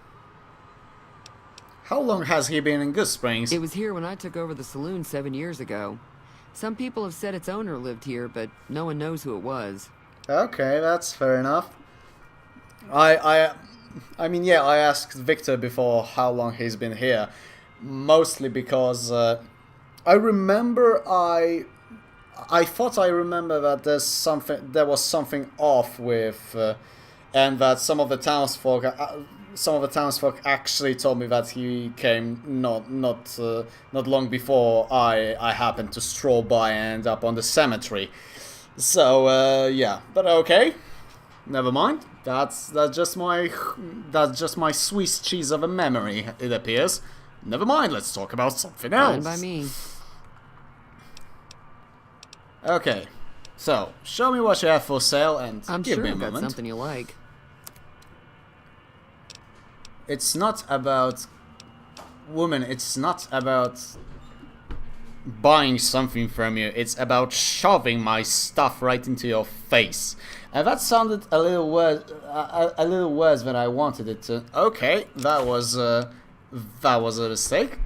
How long has he been in Good Springs? It was here when I took over the saloon 7 years ago. Some people have said its owner lived here, but no one knows who it was. Okay, that's fair enough. I mean, yeah, I asked Victor before how long he's been here, mostly because I remember I thought I remember that there was something off with, and that some of the townsfolk actually told me that he came not long before I happened to stroll by and end up on the cemetery. So yeah, but okay, never mind. That's just my Swiss cheese of a memory, it appears. Never mind. Let's talk about something else. Fine by me. Okay, so show me what you have for sale and I'm give sure me a I've got moment. something you like. It's not about woman. It's not about buying something from you. It's about shoving my stuff right into your face. And that sounded a little worse than I wanted it to. Okay, that was a mistake.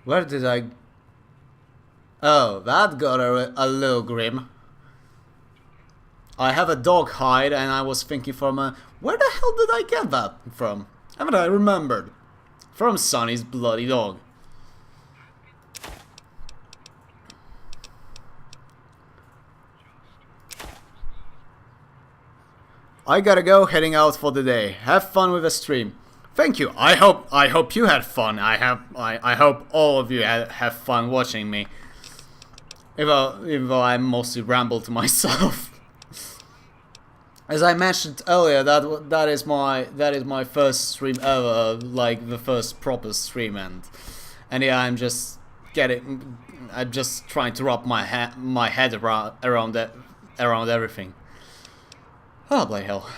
Where did I... Oh, that got a little grim. I have a dog hide and I was thinking where the hell did I get that from? Haven't I remembered? From Sonny's bloody dog. I gotta go, heading out for the day. Have fun with the stream. Thank you. I hope you had fun. I hope all of you have fun watching me. Even though I mostly ramble to myself. As I mentioned earlier, that is my first stream ever, like the first proper stream, and yeah, I'm just trying to wrap my head around everything. Oh, bloody hell.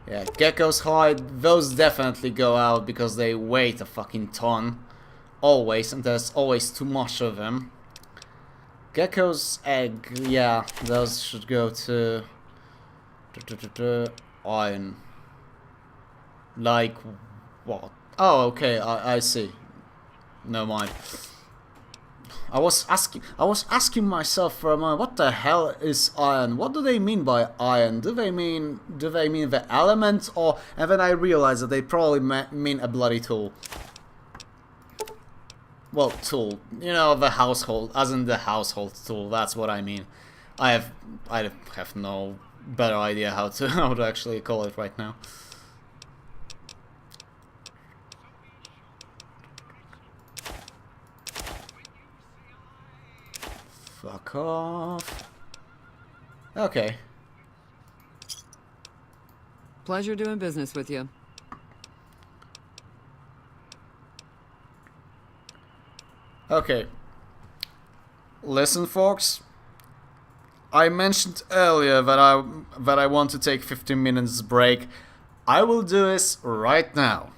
Yeah, geckos hide, those definitely go out because they weigh a fucking ton. Always, and there's always too much of them. Gecko's egg, yeah, those should go to iron. Like, what? Oh, okay, I see. No mind. I was asking myself for a moment, what the hell is iron? What do they mean by iron? Do they mean the element, or? And then I realized that they probably mean a bloody tool. Well, tool. You know, the household, as in the household tool. That's what I mean. I have no better idea how to actually call it right now. Fuck off. Okay. Pleasure doing business with you. Okay. Listen, folks. I mentioned earlier that I want to take 15 minutes break. I will do this right now.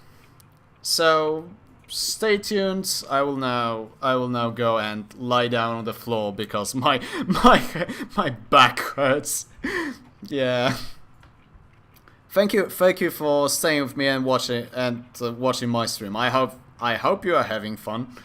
So stay tuned. I will now go and lie down on the floor because my back hurts. Yeah. Thank you for staying with me and watching my stream. I hope you are having fun.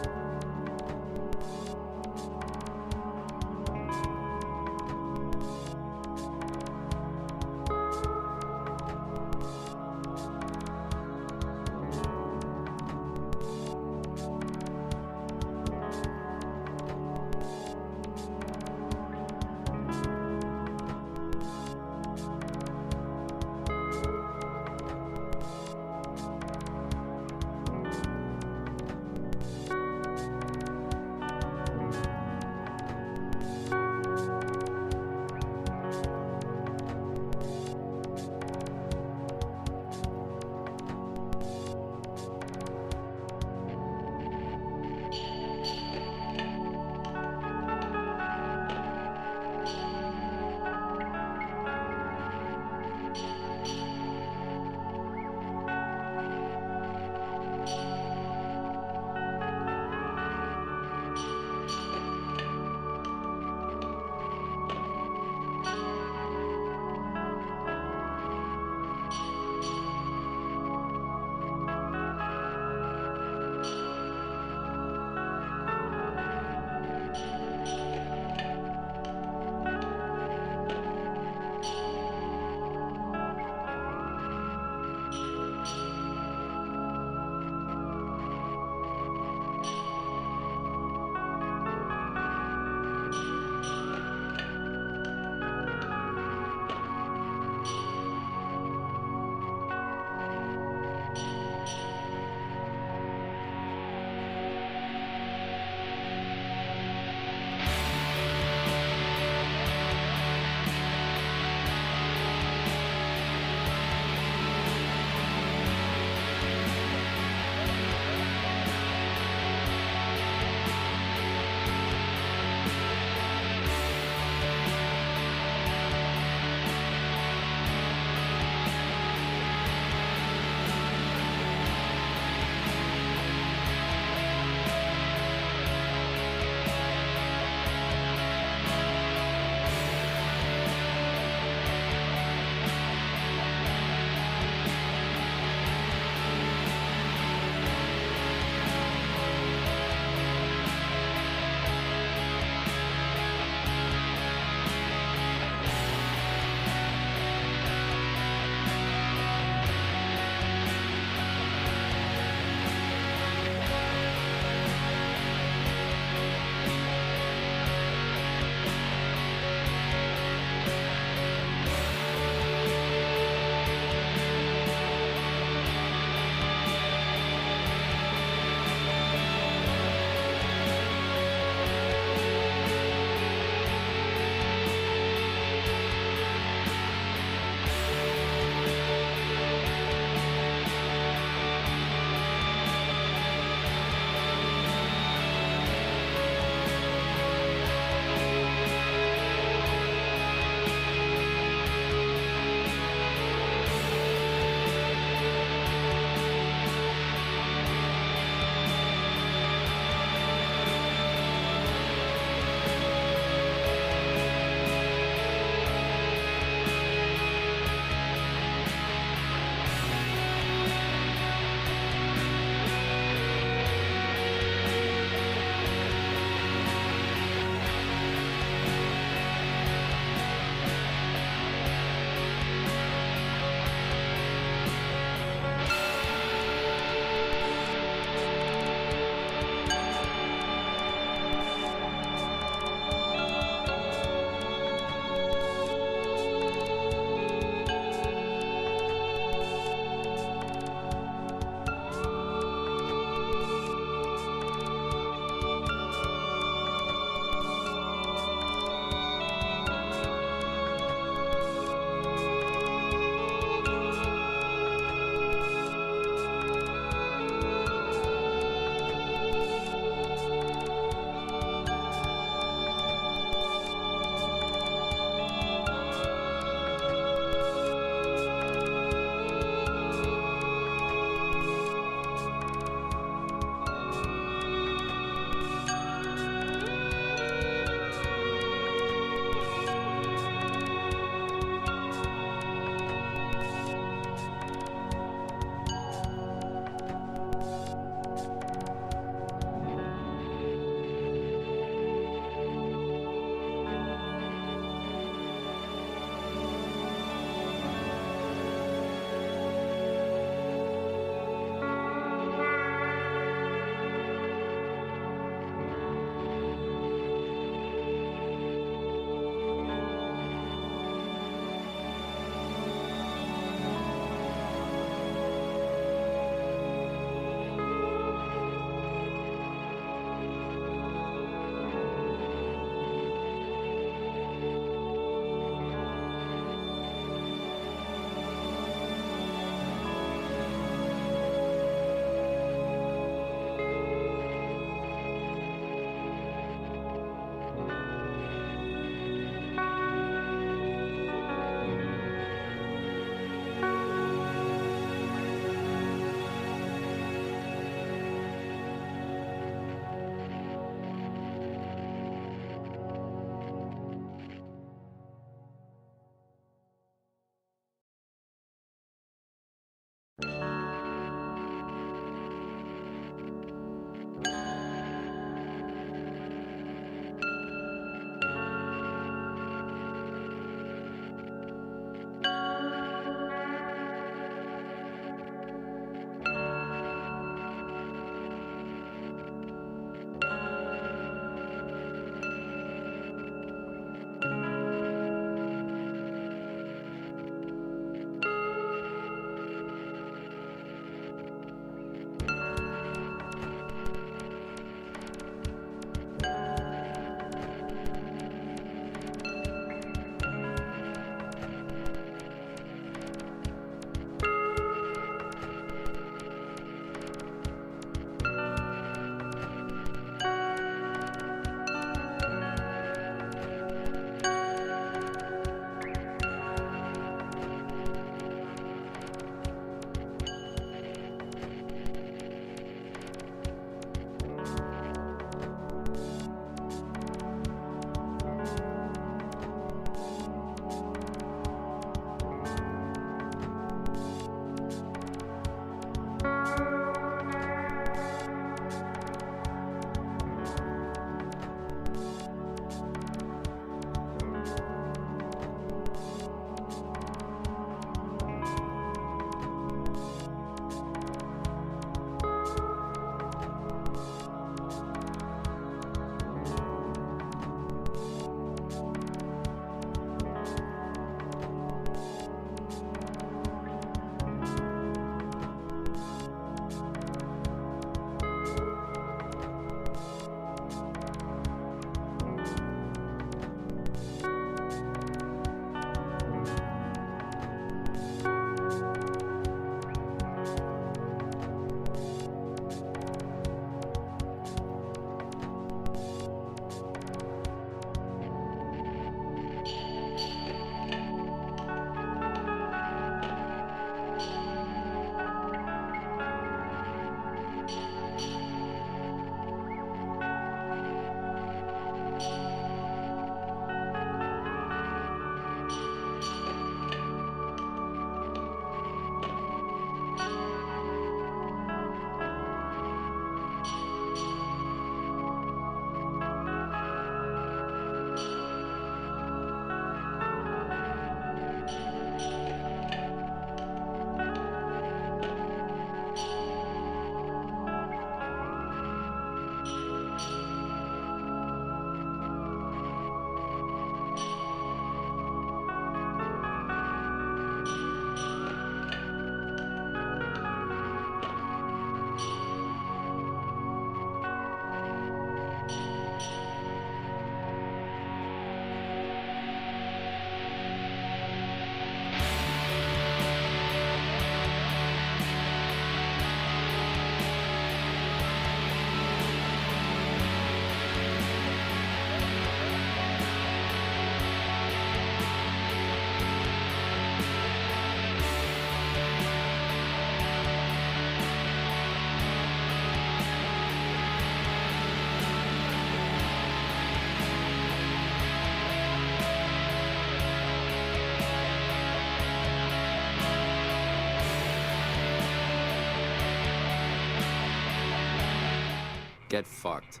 Get fucked.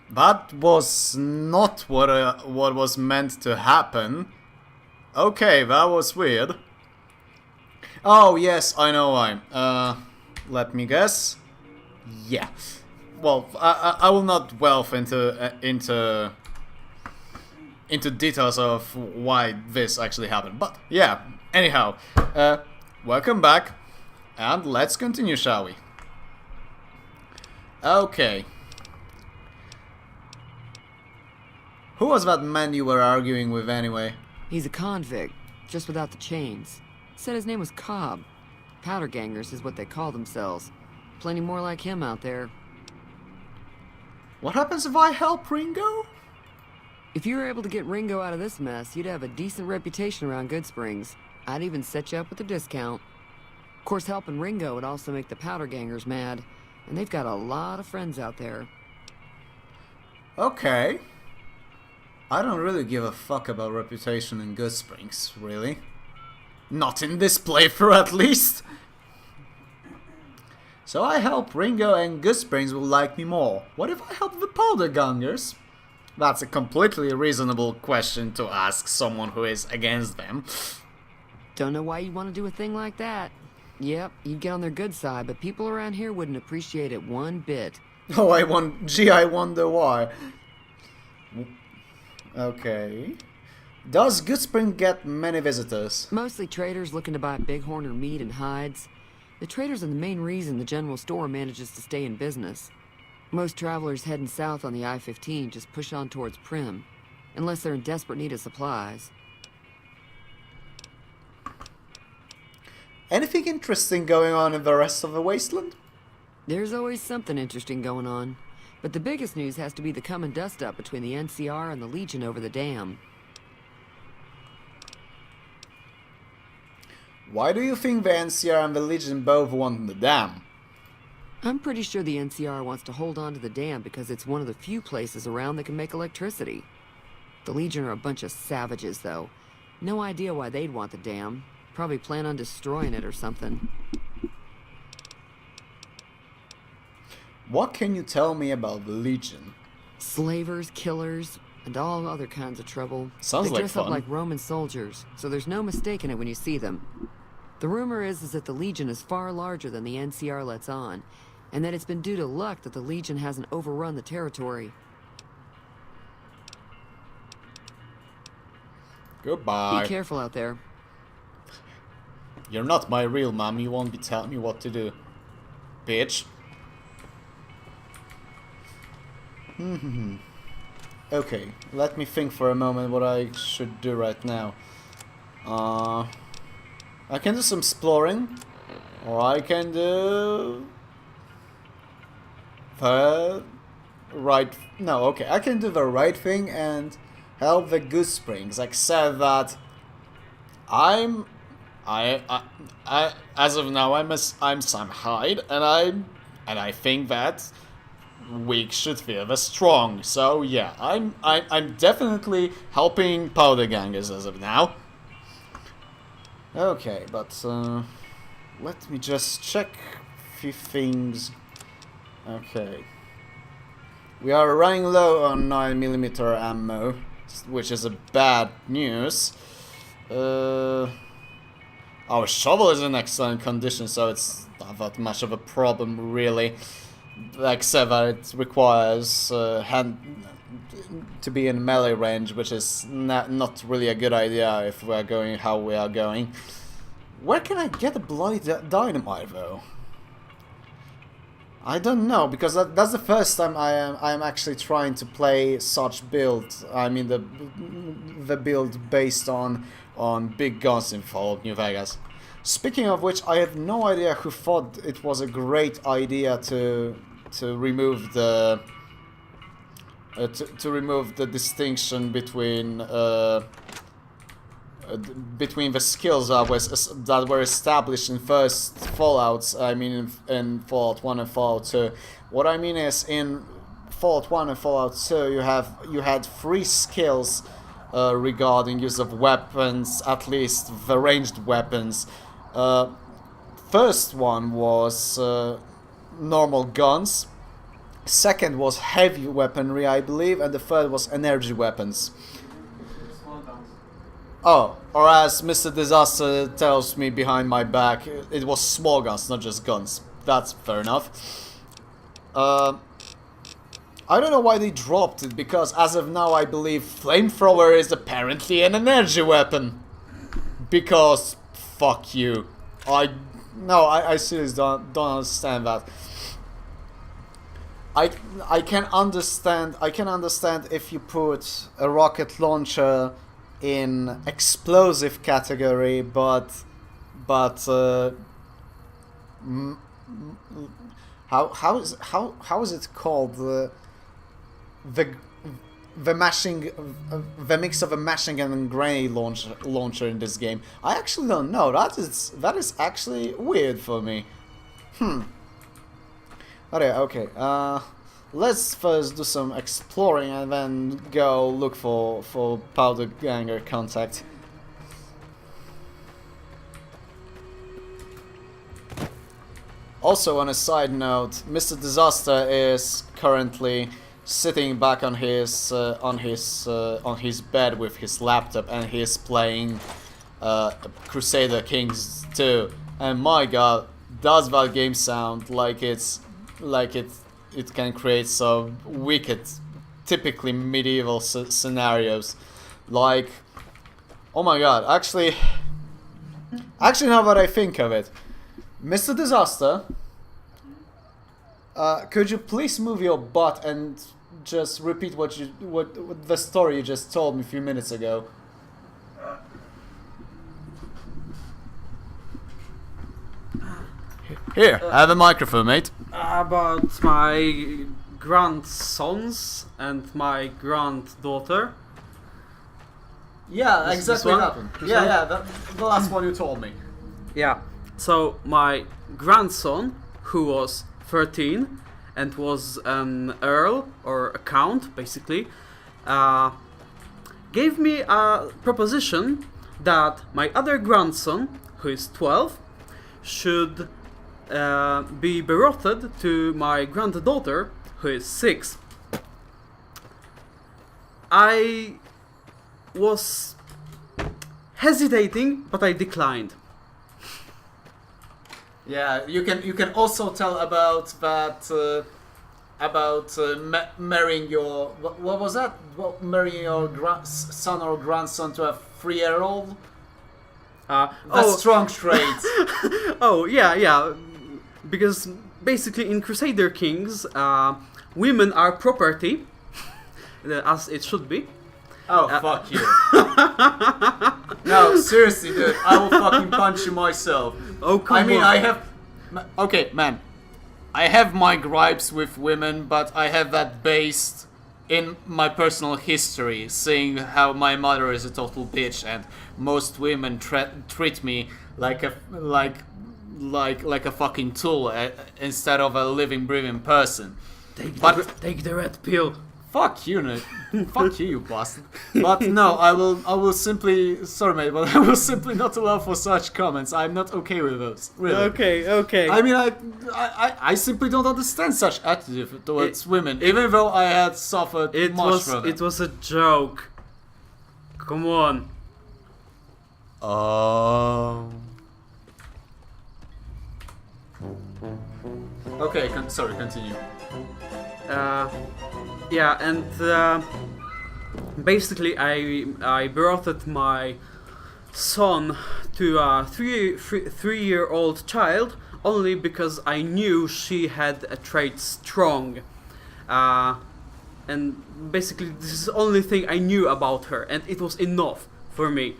That was not what was meant to happen. Okay, that was weird. Oh yes, I know why. Let me guess. Yeah. Well, I will not delve into details of why this actually happened, but yeah. Anyhow, welcome back, and let's continue, shall we? Okay. Who was that man you were arguing with anyway? He's a convict, just without the chains. Said his name was Cobb. Powder gangers is what they call themselves. Plenty more like him out there. What happens if I help Ringo? If you were able to get Ringo out of this mess, you'd have a decent reputation around Goodsprings. I'd even set you up with a discount. Of course, helping Ringo would also make the powder gangers mad, and they've got a lot of friends out there. Okay. I don't really give a fuck about reputation in Goodsprings, really. Not in this playthrough, at least. So I help Ringo and Goodsprings will like me more. What if I help the powder gangers? That's a completely reasonable question to ask someone who is against them. Don't know why you want to do a thing like that. Yep, you'd get on their good side, but people around here wouldn't appreciate it one bit. Oh, I wonder why. Okay. Does Goodspring get many visitors? Mostly traders looking to buy bighorn or meat and hides. The traders are the main reason the general store manages to stay in business. Most travelers heading south on the I-15 just push on towards Prim, unless they're in desperate need of supplies. Anything interesting going on in the rest of the wasteland? There's always something interesting going on. But the biggest news has to be the coming dust-up between the NCR and the Legion over the dam. Why do you think the NCR and the Legion both want the dam? I'm pretty sure the NCR wants to hold on to the dam because it's one of the few places around that can make electricity. The Legion are a bunch of savages, though. No idea why they'd want the dam. Probably plan on destroying it or something. What can you tell me about the Legion? Slavers, killers, and all other kinds of trouble. Sounds they like dress fun. up like Roman soldiers, so there's no mistaking it when you see them. The rumor is that the Legion is far larger than the NCR lets on, and that it's been due to luck that the Legion hasn't overrun the territory. Goodbye. Be careful out there. You're not my real mom, you won't be telling me what to do. Bitch. Okay, let me think for a moment what I should do right now. I can do some exploring, or I can do the right. No, okay, I can do the right thing and help the Goodsprings. Except that I as of now I'm Sam Hyde, and I think that weak should fear the strong. So yeah, I'm definitely helping powder gangers as of now. Okay, but let me just check a few things. Okay, we are running low on 9mm ammo, which is a bad news. Our shovel is in excellent condition, so it's not that much of a problem really. Except that it requires to be in melee range, which is not really a good idea if we're going how we are going. Where can I get a bloody dynamite though? I don't know, because that's the first time I'm actually trying to play such build. I mean the build based on big guns in Fallout New Vegas. Speaking of which, I have no idea who thought it was a great idea to remove the distinction between the skills that were established in first Fallouts. I mean in Fallout 1 and Fallout 2. What I mean is in Fallout 1 and Fallout 2 you had 3 skills regarding use of weapons, at least the ranged weapons. First one was normal guns, second was heavy weaponry, I believe, and the third was energy weapons. Oh, or as Mr. Disaster tells me behind my back, it was small guns, not just guns. That's fair enough. I don't know why they dropped it, because as of now I believe flamethrower is apparently an energy weapon. Because fuck you. I seriously don't understand that. I can understand if you put a rocket launcher in explosive category, but how is it called, the mix of a machine gun and grenade launcher in this game? I actually don't know. That is actually weird for me. Okay. Let's first do some exploring and then go look for powder ganger contact. Also, on a side note, Mr. Disaster is currently sitting back on his bed with his laptop, and he is playing Crusader Kings 2. And my god, does that game sound like it can create some wicked, typically medieval scenarios. Like, oh my god, actually now that I think of it, Mr. Disaster, could you please move your butt and just repeat what the story you just told me a few minutes ago? Here, I have a microphone, mate. About my grandsons and my granddaughter. Yeah, This exactly one? what happened. This Yeah, one? the last one you told me. Yeah. So my grandson, who was 13 and was an earl or a count, basically, gave me a proposition that my other grandson, who is 12, should be betrothed to my granddaughter, who is 6. I was hesitating, but I declined. Yeah, you can also tell about that marrying your what was that? Marrying your son or grandson to a 3-year-old. That's strong trait. Oh yeah. Because basically in Crusader Kings, women are property, as it should be. Oh, fuck you. No, seriously, dude, I will fucking punch you myself. Oh, come on. I mean, I have... Okay, man. I have my gripes with women, but I have that based in my personal history, seeing how my mother is a total bitch and most women treat me like a fucking tool instead of a living, breathing person. Take the red pill. Fuck you, no. Fuck you, you bastard. But no, I will simply... Sorry, mate, but I will simply not allow for such comments. I'm not okay with those, really. Okay. I mean, I simply don't understand such attitude towards women, even though I had suffered much from it. It was a joke. Come on. Oh... Okay, sorry, continue. Yeah, and basically I betrothed my son to a three-year-old child only because I knew she had a trait strong. And basically this is the only thing I knew about her, and it was enough for me.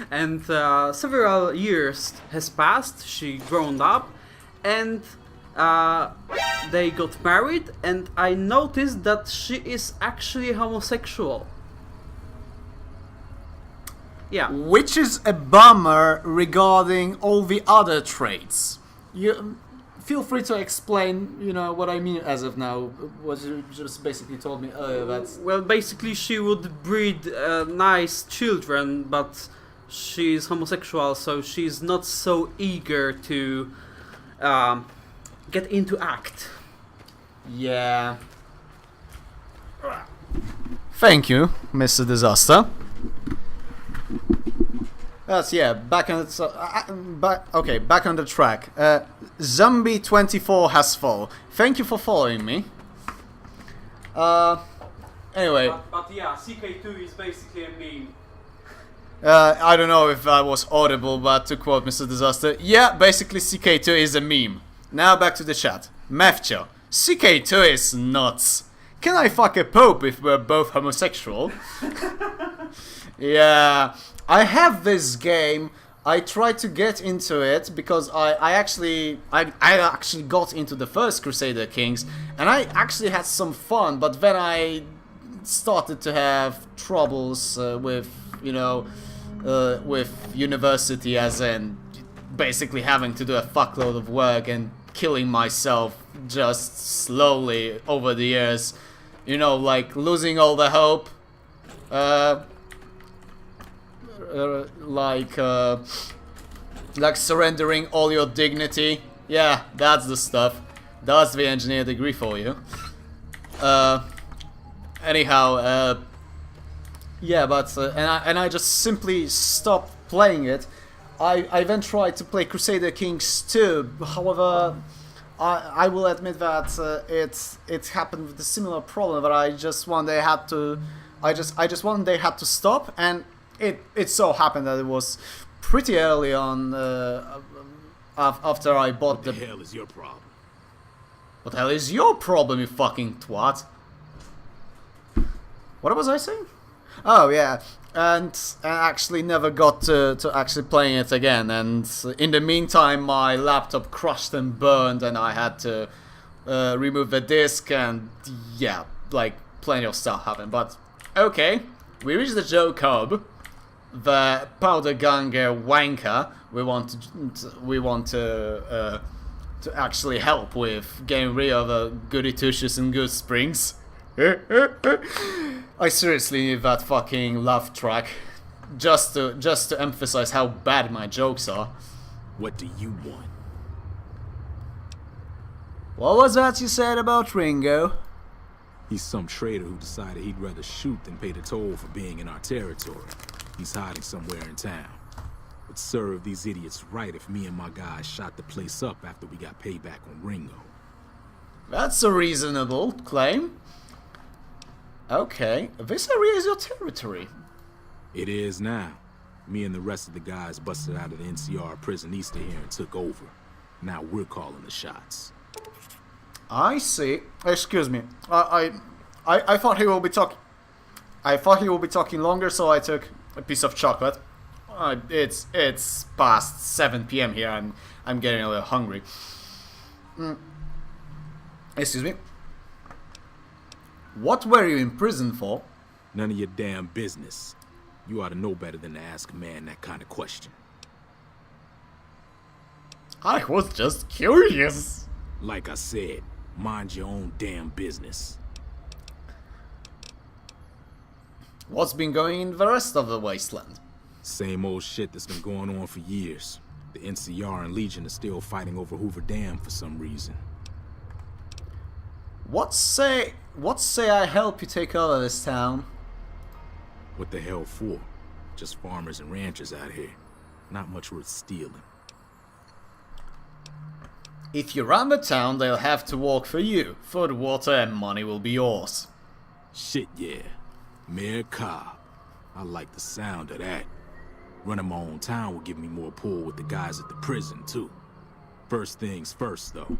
And several years has passed, she grown up, and they got married, and I noticed that she is actually homosexual. Yeah. Which is a bummer regarding all the other traits. You feel free to explain, what I mean as of now. What you just basically told me earlier. That's... Well, basically she would breed nice children, but she's homosexual, so she's not so eager to get into act. Yeah. Thank you, Mr. Disaster. That's yeah. Back on the back on the track. Zombie 24 has fall. Thank you for following me. Anyway. But yeah, CK2 is basically a meme. I don't know if I was audible, but to quote Mr. Disaster, yeah, basically CK2 is a meme. Now back to the chat. Mefcho, CK2 is nuts. Can I fuck a pope if we're both homosexual? Yeah, I have this game. I tried to get into it because I actually got into the first Crusader Kings, and I actually had some fun, but then I started to have troubles with, you know, with university, as in basically having to do a fuckload of work and killing myself just slowly over the years, you know, like losing all the hope, like surrendering all your dignity. Yeah, that's the stuff. That's the engineer degree for you. Anyhow, yeah, but and I just simply stopped playing it. I then tried to play Crusader Kings 2. However, I will admit that it happened with a similar problem that I just one day had to one day had to stop, and it so happened that it was pretty early on after I bought the. What the hell is your problem? What the hell is your problem, you fucking twat? What was I saying? Oh yeah, and I actually never got to actually playing it again, and in the meantime my laptop crushed and burned, and I had to remove the disc, and yeah, like plenty of stuff happened. But okay, we reached the Joe Cobb, the powder ganger wanker. We want to actually help with getting rid of the goody two-shoes and good springs. I seriously need that fucking laugh track just to emphasize how bad my jokes are. What do you want? What was that you said about Ringo? He's some traitor who decided he'd rather shoot than pay the toll for being in our territory. He's hiding somewhere in town. Would serve these idiots right if me and my guys shot the place up after we got payback on Ringo. That's a reasonable claim. Okay, this area is your territory. It is now. Me and the rest of the guys busted out of the NCR prison east of here and took over. Now we're calling the shots. I see. Excuse me. I thought he will be talking. I thought he will be talking longer, so I took a piece of chocolate. It's past 7 p.m. here. I'm getting a little hungry. Excuse me. What were you in prison for? None of your damn business. You ought to know better than to ask a man that kind of question. I was just curious. Like I said, mind your own damn business. What's been going in the rest of the wasteland? Same old shit that's been going on for years. The NCR and Legion are still fighting over Hoover Dam for some reason. What say I help you take over this town? What the hell for? Just farmers and ranchers out here. Not much worth stealing. If you run the town, they'll have to work for you. Food, water, and money will be yours. Shit, yeah. Mayor Cobb. I like the sound of that. Running my own town will give me more pull with the guys at the prison, too. First things first, though.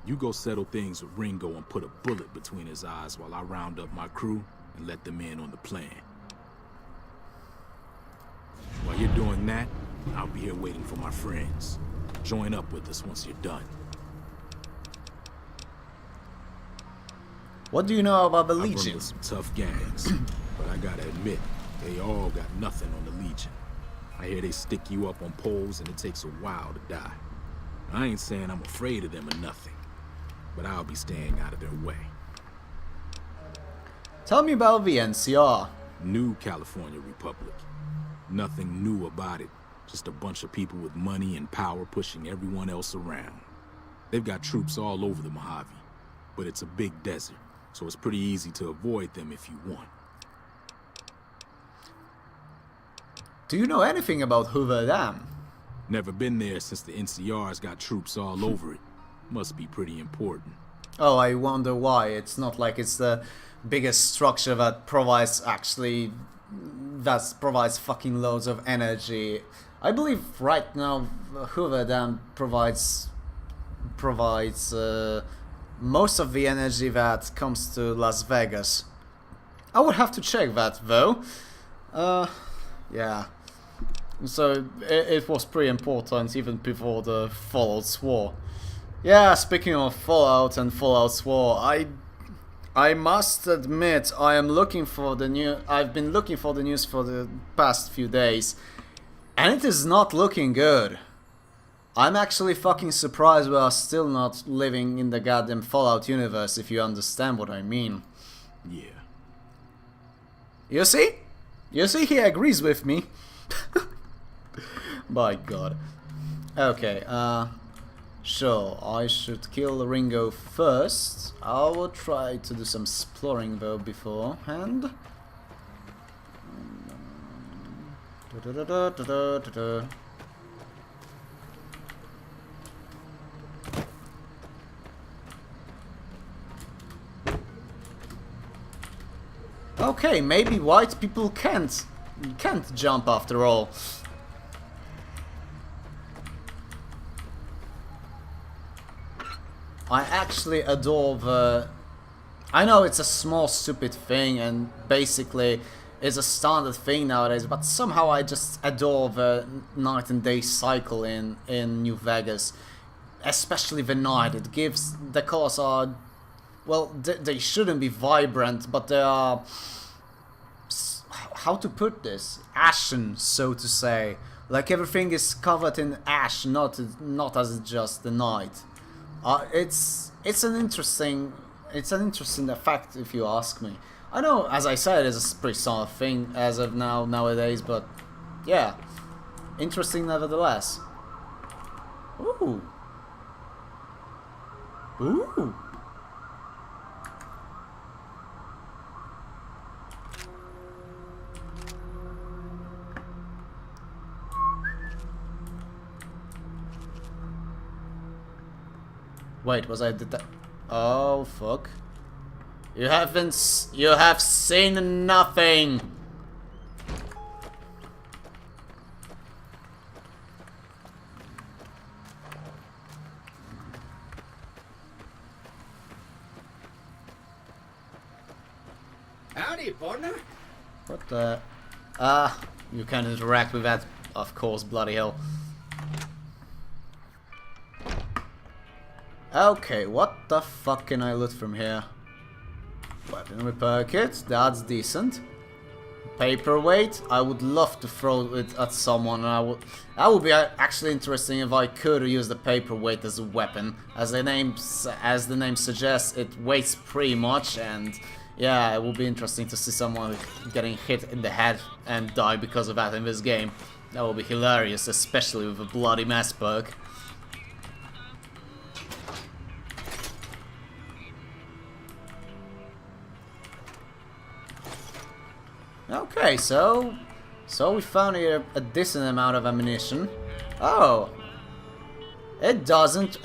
You go settle things with Ringo and put a bullet between his eyes while I round up my crew and let them in on the plan. While you're doing that, I'll be here waiting for my friends. Join up with us once you're done. What do you know about the I've run Legion? with some tough gangs, but I gotta admit, they all got nothing on the Legion. I hear they stick you up on poles and it takes a while to die. I ain't saying I'm afraid of them or nothing, but I'll be staying out of their way. Tell me about the NCR. New California Republic. Nothing new about it. Just a bunch of people with money and power pushing everyone else around. They've got troops all over the Mojave. but it's a big desert, so it's pretty easy to avoid them if you want. Do you know anything about Hoover Dam? Never been there since the NCR's got troops all over it. Must be pretty important. Oh, I wonder why. It's not like it's the biggest structure that provides fucking loads of energy. I believe right now Hoover Dam provides most of the energy that comes to Las Vegas. I would have to check that though. Yeah. So it was pretty important even before the Fallout war. Yeah, speaking of Fallout and Fallout war, I must admit I've been looking for the news for the past few days, and it is not looking good. I'm actually fucking surprised we are still not living in the goddamn Fallout universe, if you understand what I mean. Yeah. You see? You see, he agrees with me. By God. Okay, sure, I should kill Ringo first. I will try to do some exploring though beforehand. Okay, maybe white people can't jump after all. I actually adore the... I know it's a small stupid thing and basically it's a standard thing nowadays, but somehow I just adore the night and day cycle in New Vegas. Especially the night. It gives... the colors are... well, they shouldn't be vibrant, but they are... how to put this? Ashen, so to say. Like everything is covered in ash, not as just the night. It's an interesting effect if you ask me. I know, as I said, it's a pretty solid thing as of nowadays, but yeah, interesting nevertheless. Ooh, ooh. Wait, was I did that? Oh fuck! You have seen nothing. Howdy, partner. What the? You can interact with that, of course. Bloody hell. Okay, what the fuck can I loot from here? Weapon repair kit, that's decent. Paperweight, I would love to throw it at someone. That would be actually interesting if I could use the paperweight as a weapon. As the name suggests, it weighs pretty much, and yeah, it would be interesting to see someone getting hit in the head and die because of that in this game. That would be hilarious, especially with a bloody mass perk. Okay, so we found here a decent amount of ammunition. Oh, it doesn't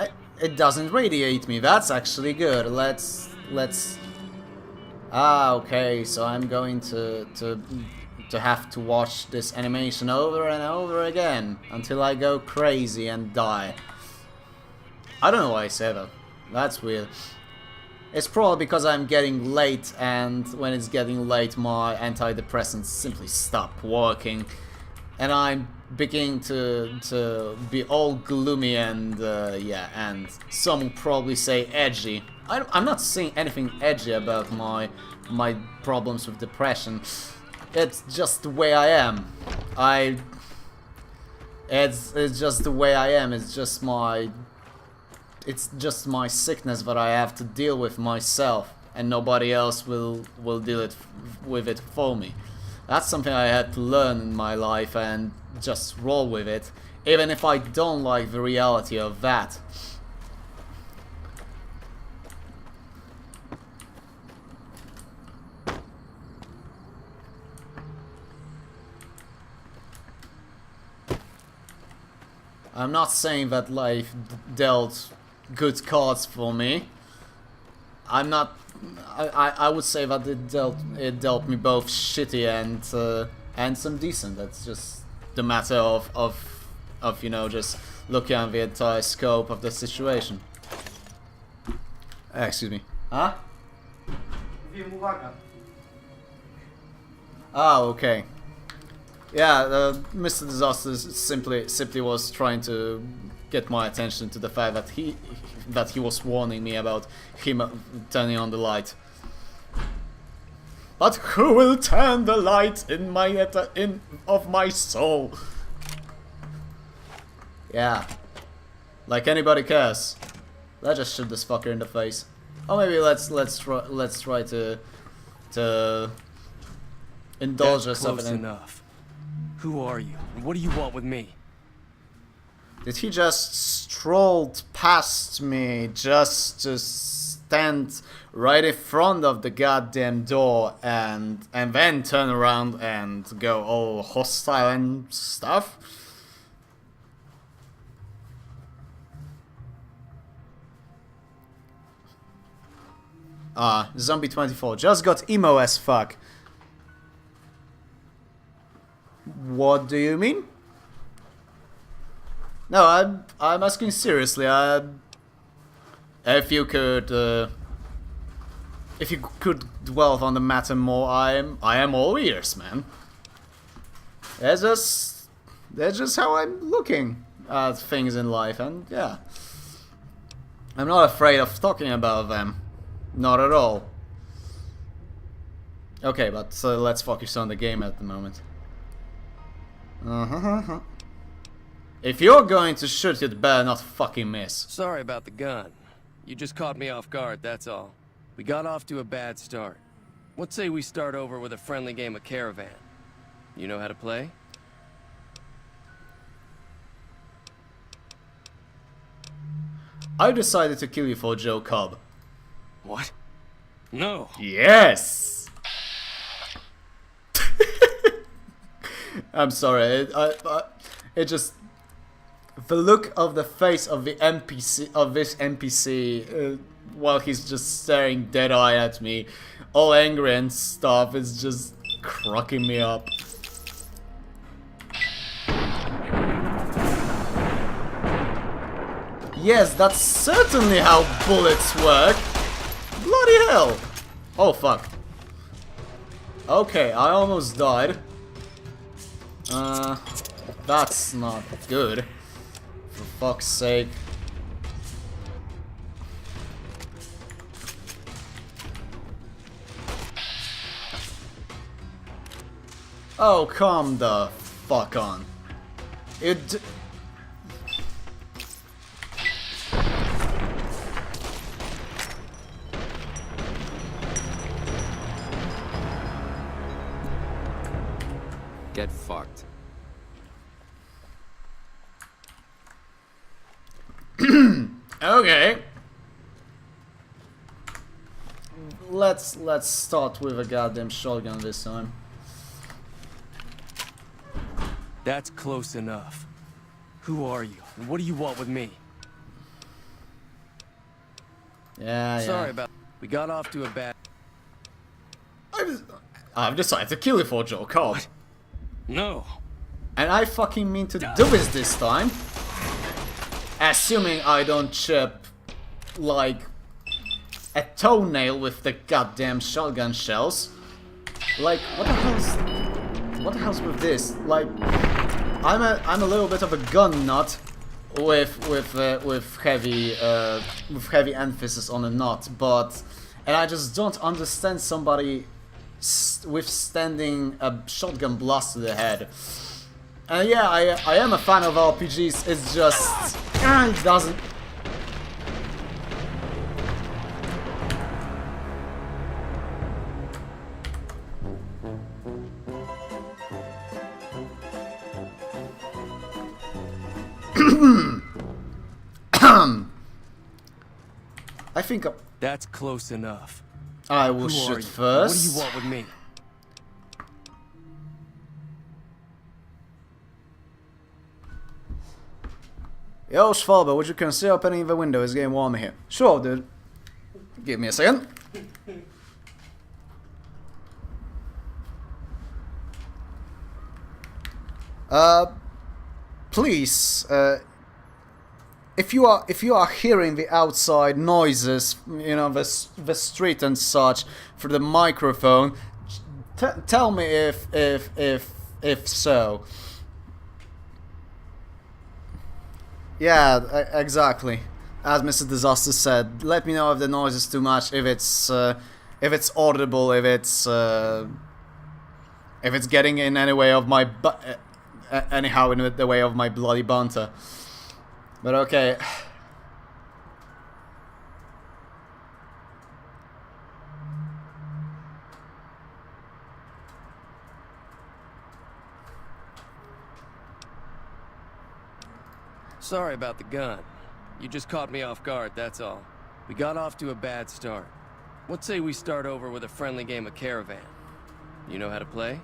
radiate me. That's actually good. Let's. Okay. So I'm going to have to watch this animation over and over again until I go crazy and die. I don't know why I say that. That's weird. It's probably because I'm getting late, and when it's getting late my antidepressants simply stop working, and I'm beginning to be all gloomy and yeah, and some will probably say edgy. I'm not saying anything edgy about my problems with depression. It's just the way I am. It's just the way I am. It's just my sickness that I have to deal with myself, and nobody else will deal with it for me. That's something I had to learn in my life and just roll with it, even if I don't like the reality of that. I'm not saying that life dealt good cards for me. I'm not. I would say that it dealt me both shitty and some decent. That's just the matter of you know, just looking at the entire scope of the situation. Excuse me. Huh? Ah, okay. Yeah, Mr. Disaster simply was trying to get my attention to the fact that he was warning me about him turning on the light. But who will turn the light in of my soul? Yeah, like anybody cares. Let's just shoot this fucker in the face. Or maybe let's try to indulge That's ourselves close in. enough. Who are you? And what do you want with me? Did he just strolled past me just to stand right in front of the goddamn door and then turn around and go all hostile and stuff? Zombie 24 just got emo as fuck. What do you mean? No, I'm asking seriously. If you could dwell on the matter more, I am all ears, man. That's just how I'm looking at things in life, and yeah, I'm not afraid of talking about them. Not at all. Okay, but let's focus on the game at the moment. If you're going to shoot, you'd better not fucking miss. Sorry about the gun. You just caught me off guard, that's all. We got off to a bad start. Let's say we start over with a friendly game of Caravan. You know how to play? I decided to kill you for Joe Cobb. What? No. Yes. I'm sorry. It just the look of the face of the NPC while he's just staring dead-eye at me, all angry and stuff, is just cracking me up. Yes, that's certainly how bullets work. Bloody hell! Oh fuck. Okay, I almost died. That's not good. For fuck's sake. Oh, come the fuck on. It... Get fucked. Okay. Let's start with a goddamn shotgun this time. That's close enough. Who are you? And what do you want with me? Yeah, Sorry about... We got off to a bad... I've decided to kill you for Joe Cobb. What? No. And I fucking mean to do this time. Assuming I don't chip like a toenail with the goddamn shotgun shells. Like, what the hell's with this? Like, I'm a little bit of a gun nut with heavy emphasis on a nut, and I just don't understand somebody withstanding a shotgun blast to the head. And yeah, I am a fan of RPGs. It's just it doesn't. I think that's close enough. I will shoot first. What do you want with me? Yo, Schwalbe, would you consider opening the window? It's getting warm here. Sure, dude. Give me a second. Please, if you are hearing the outside noises, you know, the street and such through the microphone, tell me if so. Yeah, exactly. As Mr. Disaster said, let me know if the noise is too much, if it's audible, if it's getting in any way of my anyhow in the way of my bloody banter. But okay. Sorry about the gun. You just caught me off guard, that's all. We got off to a bad start. What say we start over with a friendly game of Caravan? You know how to play?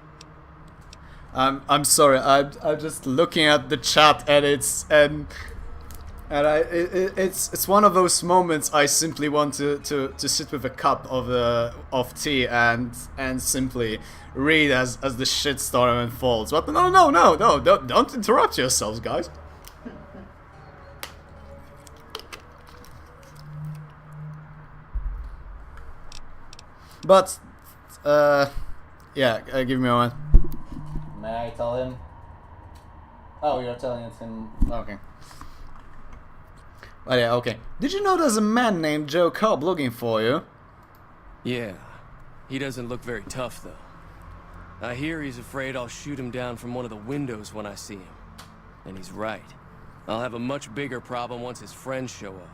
I'm sorry. I'm just looking at the chat and it's one of those moments I simply want to sit with a cup of tea and simply read as the shitstorm unfolds. But no, don't interrupt yourselves, guys. But yeah, give me a moment. May I tell him? Oh, you're telling it him. Okay. But yeah, okay. Did you know there's a man named Joe Cobb looking for you? Yeah. He doesn't look very tough, though. I hear he's afraid I'll shoot him down from one of the windows when I see him. And he's right. I'll have a much bigger problem once his friends show up.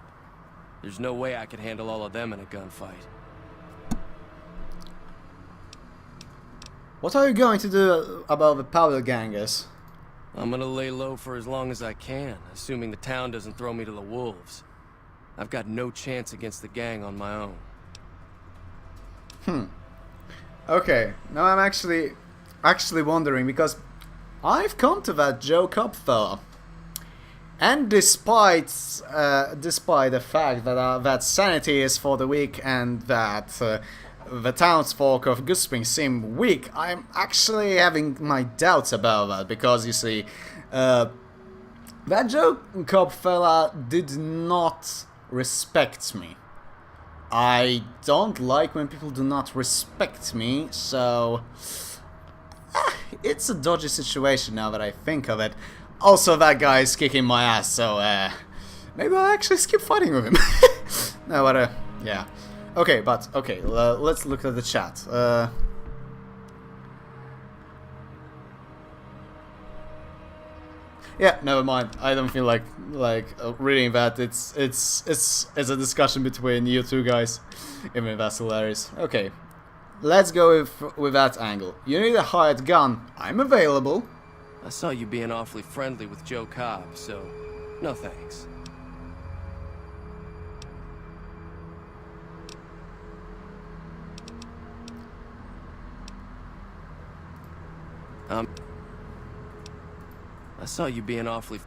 There's no way I could handle all of them in a gunfight. What are you going to do about the powder gangers? I'm gonna lay low for as long as I can, assuming the town doesn't throw me to the wolves. I've got no chance against the gang on my own. Okay, now I'm actually wondering, because I've come to that Joe Cobb fella. And despite the fact that that sanity is for the weak and that the townsfolk of Goodsprings seem weak, I'm actually having my doubts about that, because you see, that Joe Cobb fella did not respect me. I don't like when people do not respect me, so it's a dodgy situation now that I think of it. Also, that guy is kicking my ass, so maybe I'll actually skip fighting with him. No, but yeah. Okay, but okay, let's look at the chat. Yeah, never mind. I don't feel like reading that. It's a discussion between you two guys. Even if that's hilarious. Okay, let's go with that angle. You need a hired gun. I'm available. I saw you being awfully friendly with Joe Cobb, so no thanks. I saw you being awfully...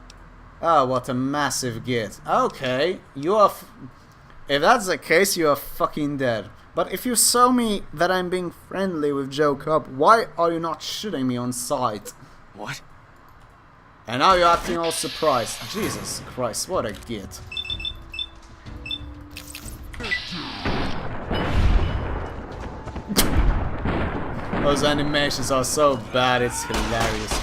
Ah, what a massive git. Okay, you are... If that's the case, you are fucking dead. But if you saw me that I'm being friendly with Joe Cobb, why are you not shooting me on sight? What? And now you're acting all surprised. Jesus Christ, what a git. Those animations are so bad, it's hilarious.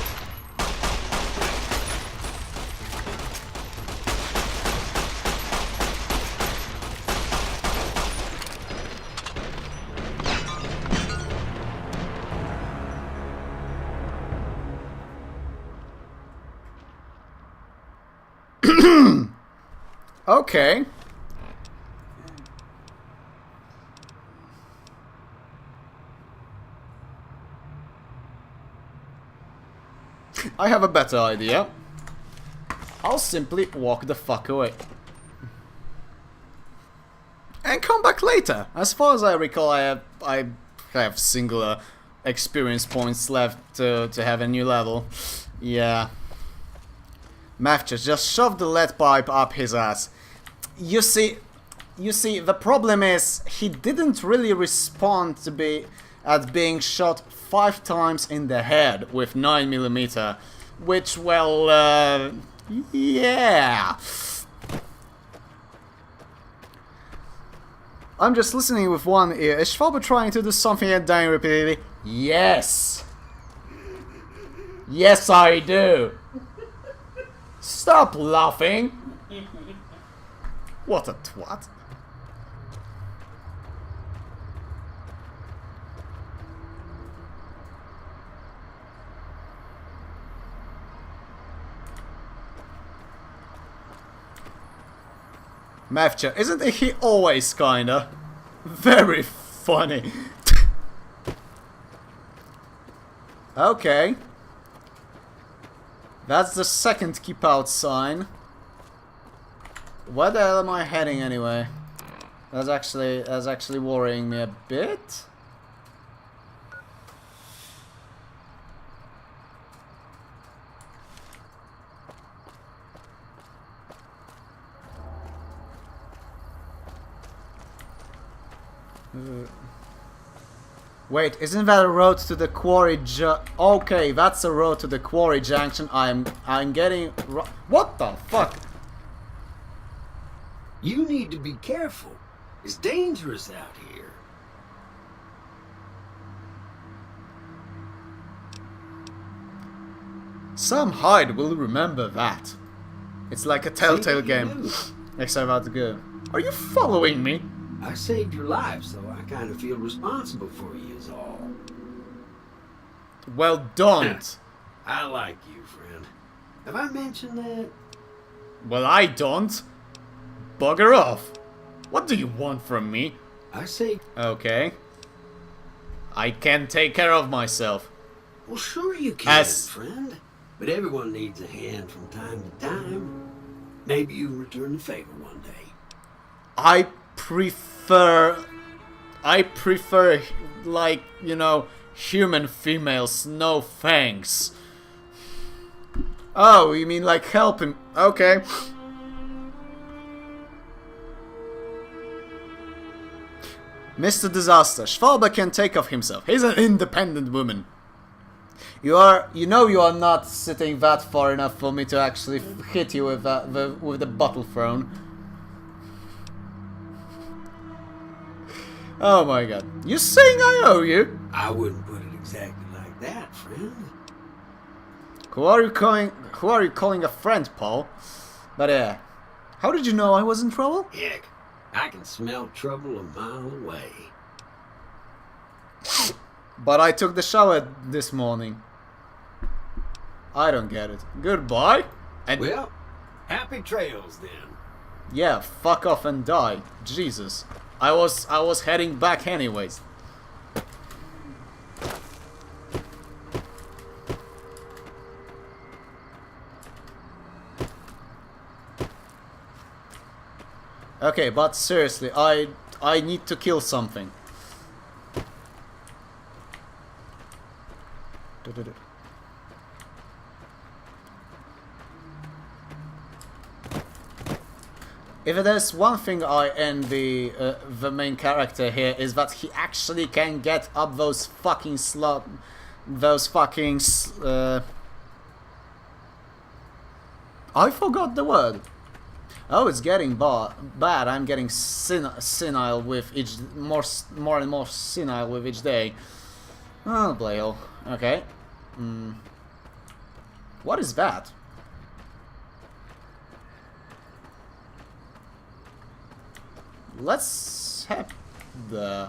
Okay. I have a better idea. I'll simply walk the fuck away. And come back later. As far as I recall, I have singular experience points left to have a new level. Yeah. Matthews just shoved the lead pipe up his ass. You see, the problem is he didn't really respond to being shot 5 times in the head with 9mm, which, well, yeah. I'm just listening with one ear. Is Schwalbe trying to do something and dying repeatedly? Yes. Yes, I do. Stop laughing. What a twat. Mavcha, isn't he always kinda? Very funny. Okay. That's the second keep out sign. Where the hell am I heading anyway? That's actually worrying me a bit. Wait, isn't that a road to the quarry okay, that's a road to the quarry junction. I'm getting what the fuck? You need to be careful. It's dangerous out here. Some hide will remember that. It's like a telltale game. Except about the good. Are you following me? I saved your life, so I kind of feel responsible for you is all. Well, don't. I like you, friend. Have I mentioned that? Well, I don't. Bugger off. What do you want from me? I say... Okay. I can take care of myself. Well, sure you can, friend. But everyone needs a hand from time to time. Maybe you return the favor one day. I prefer, like, you know, human females. No thanks. Oh, you mean like helping? Okay. Mr. Disaster, Schwalbe can take of himself. He's an independent woman. You know you are not sitting that far enough for me to actually hit you with the bottle thrown. Oh my god. You saying I owe you? I wouldn't put it exactly like that, friend. Who are you calling a friend, Paul? But yeah. How did you know I was in trouble? Heck, I can smell trouble a mile away. But I took the shower this morning. I don't get it. Goodbye. And well, happy trails then. Yeah, fuck off and die. Jesus. I was heading back anyways. Okay, but seriously, I need to kill something. If there's one thing I envy the main character here is that he actually can get up those fucking I forgot the word. Oh, it's getting bad. I'm getting senile with each more and more senile with each day. Oh, Blale. Okay. What is that? Let's have the...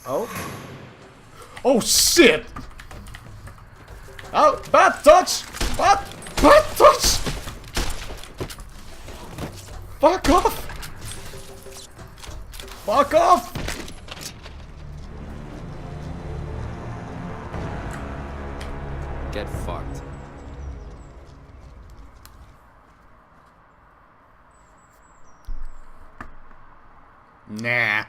Oh. Oh, shit! Oh, bad touch! Bad touch! Fuck off! Fuck off! Get fucked. Nah.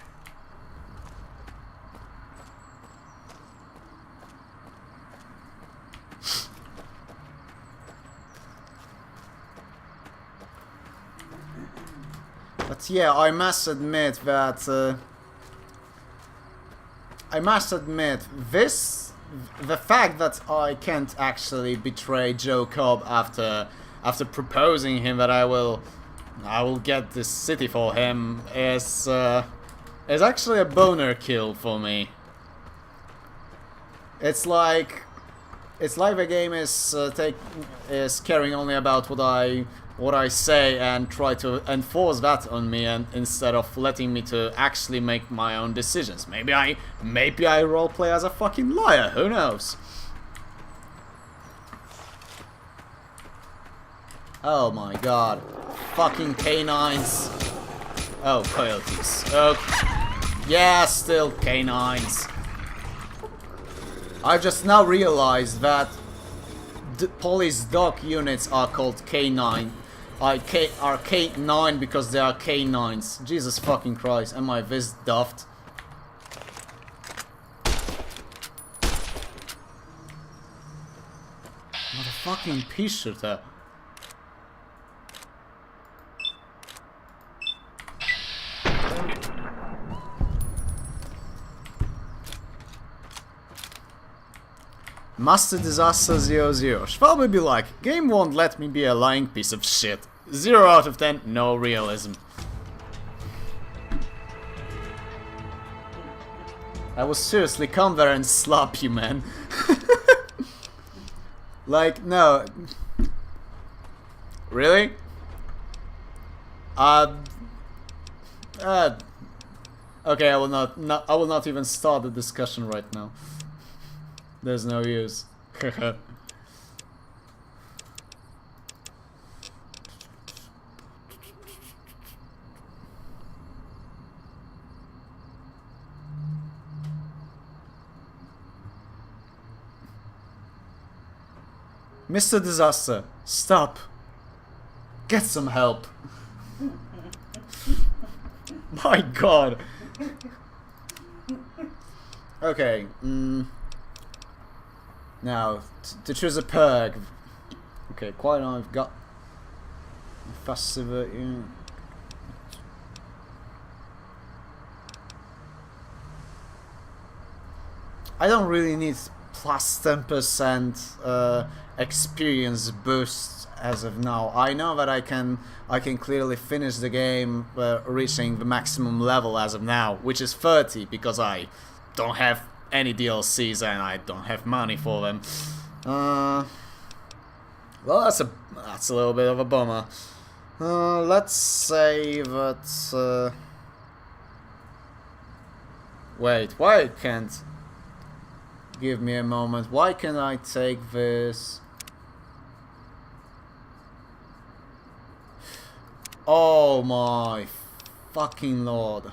But yeah, I must admit that the fact that I can't actually betray Joe Cobb after proposing him that I will get this city for him is actually a boner kill for me. It's like the game is caring only about what I say and try to enforce that on me, and instead of letting me to actually make my own decisions. Maybe I roleplay as a fucking liar. Who knows? Oh my god. Fucking canines. Oh, coyotes. Oh, yeah, still canines. I just now realized that police dog units are called K9. Are K9 because they are canines. Jesus fucking Christ, am I this daft? Motherfucking pea-shooter. Master Disaster 00. Schwalbe be like, game won't let me be a lying piece of shit. 0 out of 10, no realism. I will seriously come there and slap you, man. Like, no. Really? Okay, I will not even start the discussion right now. There's no use. Mr. Disaster, stop. Get some help. My god. Okay, now, to choose a perk. Okay, quite now I've got passive. I don't really need plus 10% experience boost as of now. I know that I can clearly finish the game reaching the maximum level as of now, which is 30 because I don't have any DLCs and I don't have money for them. Well, that's a little bit of a bummer. Let's say that. Wait, why can't? Give me a moment. Why can't I take this? Oh my fucking lord.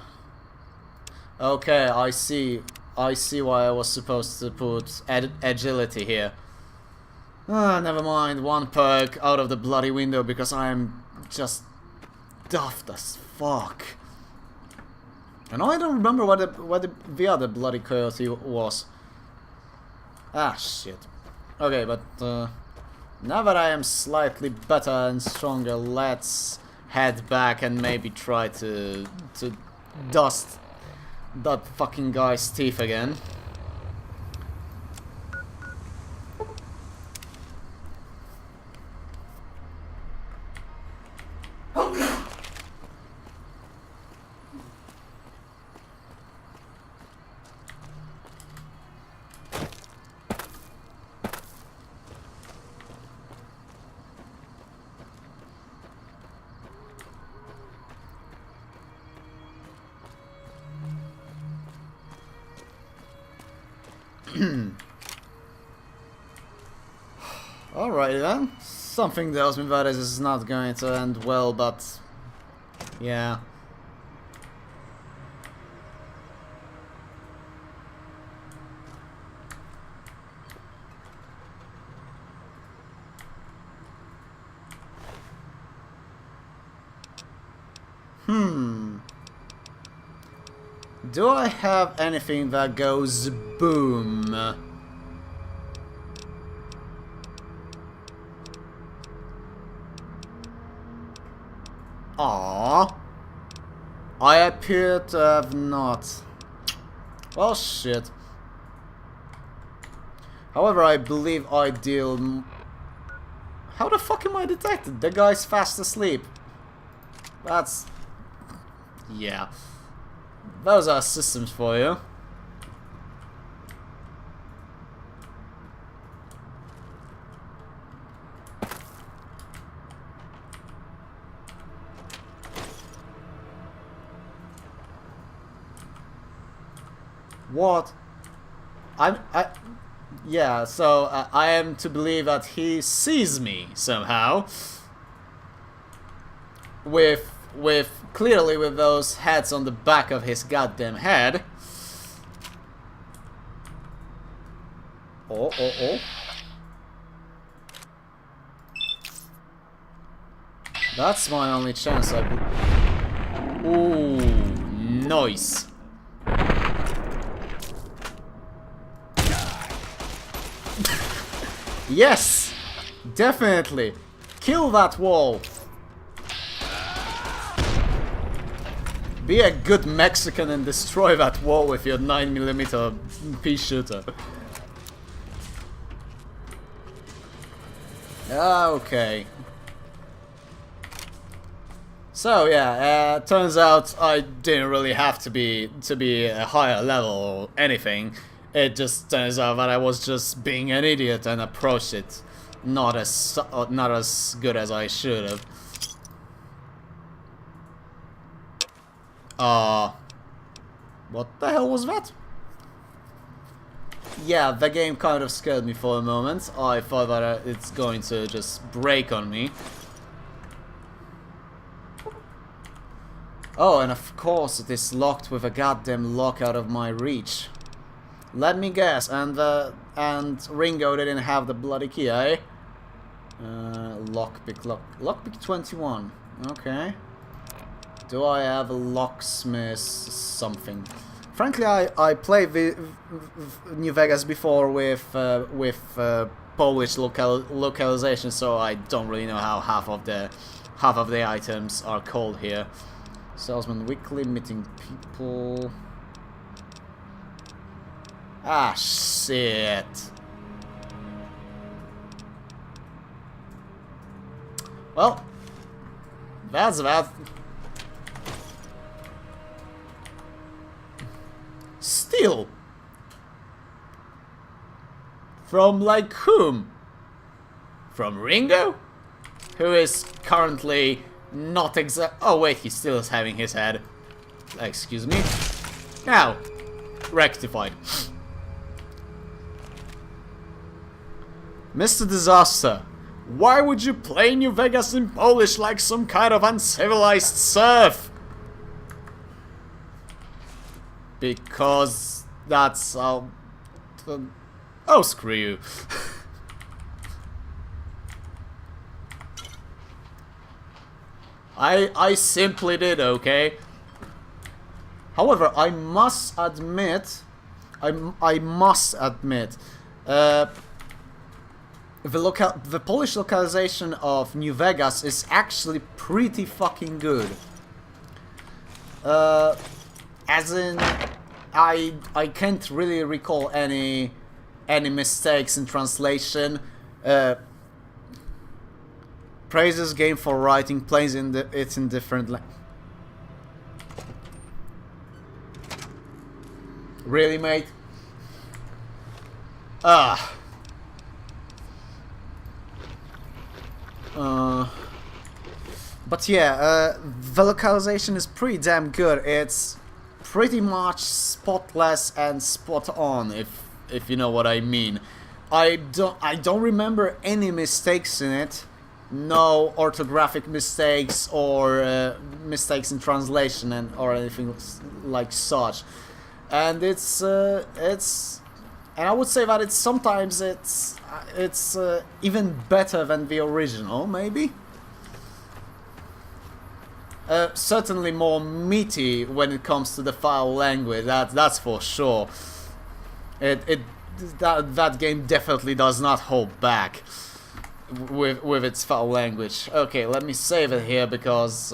Okay, I see why I was supposed to put agility here. Never mind, one perk out of the bloody window because I'm just daft as fuck. And I don't remember what the other bloody coyote was. Ah, shit. Okay, but now that I am slightly better and stronger, let's head back and maybe try to dust that fucking guy's teeth again. Alright then. Something tells me that this is not going to end well, but yeah. Do I have anything that goes boom? Aww. I appear to have not. Well, shit. However, I believe I deal... How the fuck am I detected? The guy's fast asleep. That's... Yeah. Those are systems for you. What? Yeah, so I am to believe that he sees me somehow. Clearly with those heads on the back of his goddamn head. Oh. That's my only chance, I believe. Ooh, nice. Yes! Definitely! Kill that wall! Be a good Mexican and destroy that wall with your 9mm pea shooter. Okay. So yeah, turns out I didn't really have to be a higher level or anything. It just turns out that I was just being an idiot and approached it not as good as I should have. What the hell was that? Yeah, the game kind of scared me for a moment. I thought that it's going to just break on me. Oh, and of course it is locked with a goddamn lock out of my reach. Let me guess, and Ringo didn't have the bloody key, eh? Lockpick 21. Okay. Do I have a locksmith something? Frankly, I played New Vegas before with Polish localization, so I don't really know how half of the items are called here. Salesman Weekly, meeting people. Ah, shit. Well, that's that. Still. From like whom? From Ringo? Who is currently not exact. Oh wait, he still is having his head. Excuse me. Now, rectified. Mr. Disaster, why would you play New Vegas in Polish like some kind of uncivilized serf? Because that's how... Oh, screw you. I simply did, okay? However, I must admit... The Polish localization of New Vegas is actually pretty fucking good. As in, I can't really recall any mistakes in translation. Praises game for writing, plays it's in different Really, mate? But yeah, the localization is pretty damn good. It's pretty much spotless and spot on, if you know what I mean. I don't remember any mistakes in it. No orthographic mistakes or mistakes in translation or anything like such. And it's and I would say that sometimes it's even better than the original, maybe. Certainly more meaty when it comes to the foul language. That's for sure. That game definitely does not hold back with its foul language. Okay, let me save it here because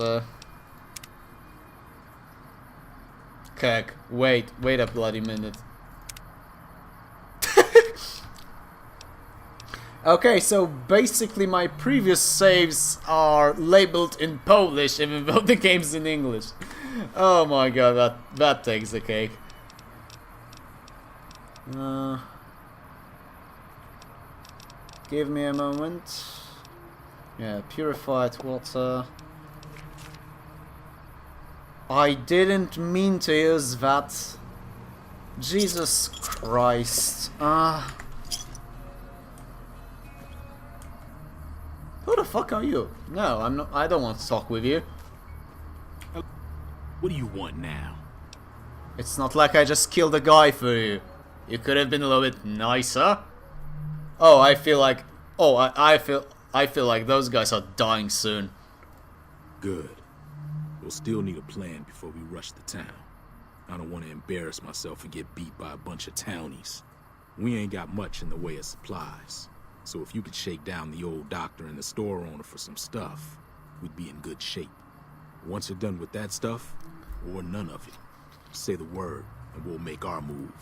Kek, wait a bloody minute. Okay, so basically my previous saves are labeled in Polish even though the game's in English. Oh my god, that takes the cake. Give me a moment. Yeah, purified water. I didn't mean to use that. Jesus Christ. Who the fuck are you? No, I'm not. I don't want to talk with you. What do you want now? It's not like I just killed a guy for you. You could have been a little bit nicer. Oh, I feel like. Oh, I feel like those guys are dying soon. Good. We'll still need a plan before we rush the town. I don't want to embarrass myself and get beat by a bunch of townies. We ain't got much in the way of supplies. So if you could shake down the old doctor and the store owner for some stuff, we'd be in good shape. Once you're done with that stuff, or none of it, say the word and we'll make our move.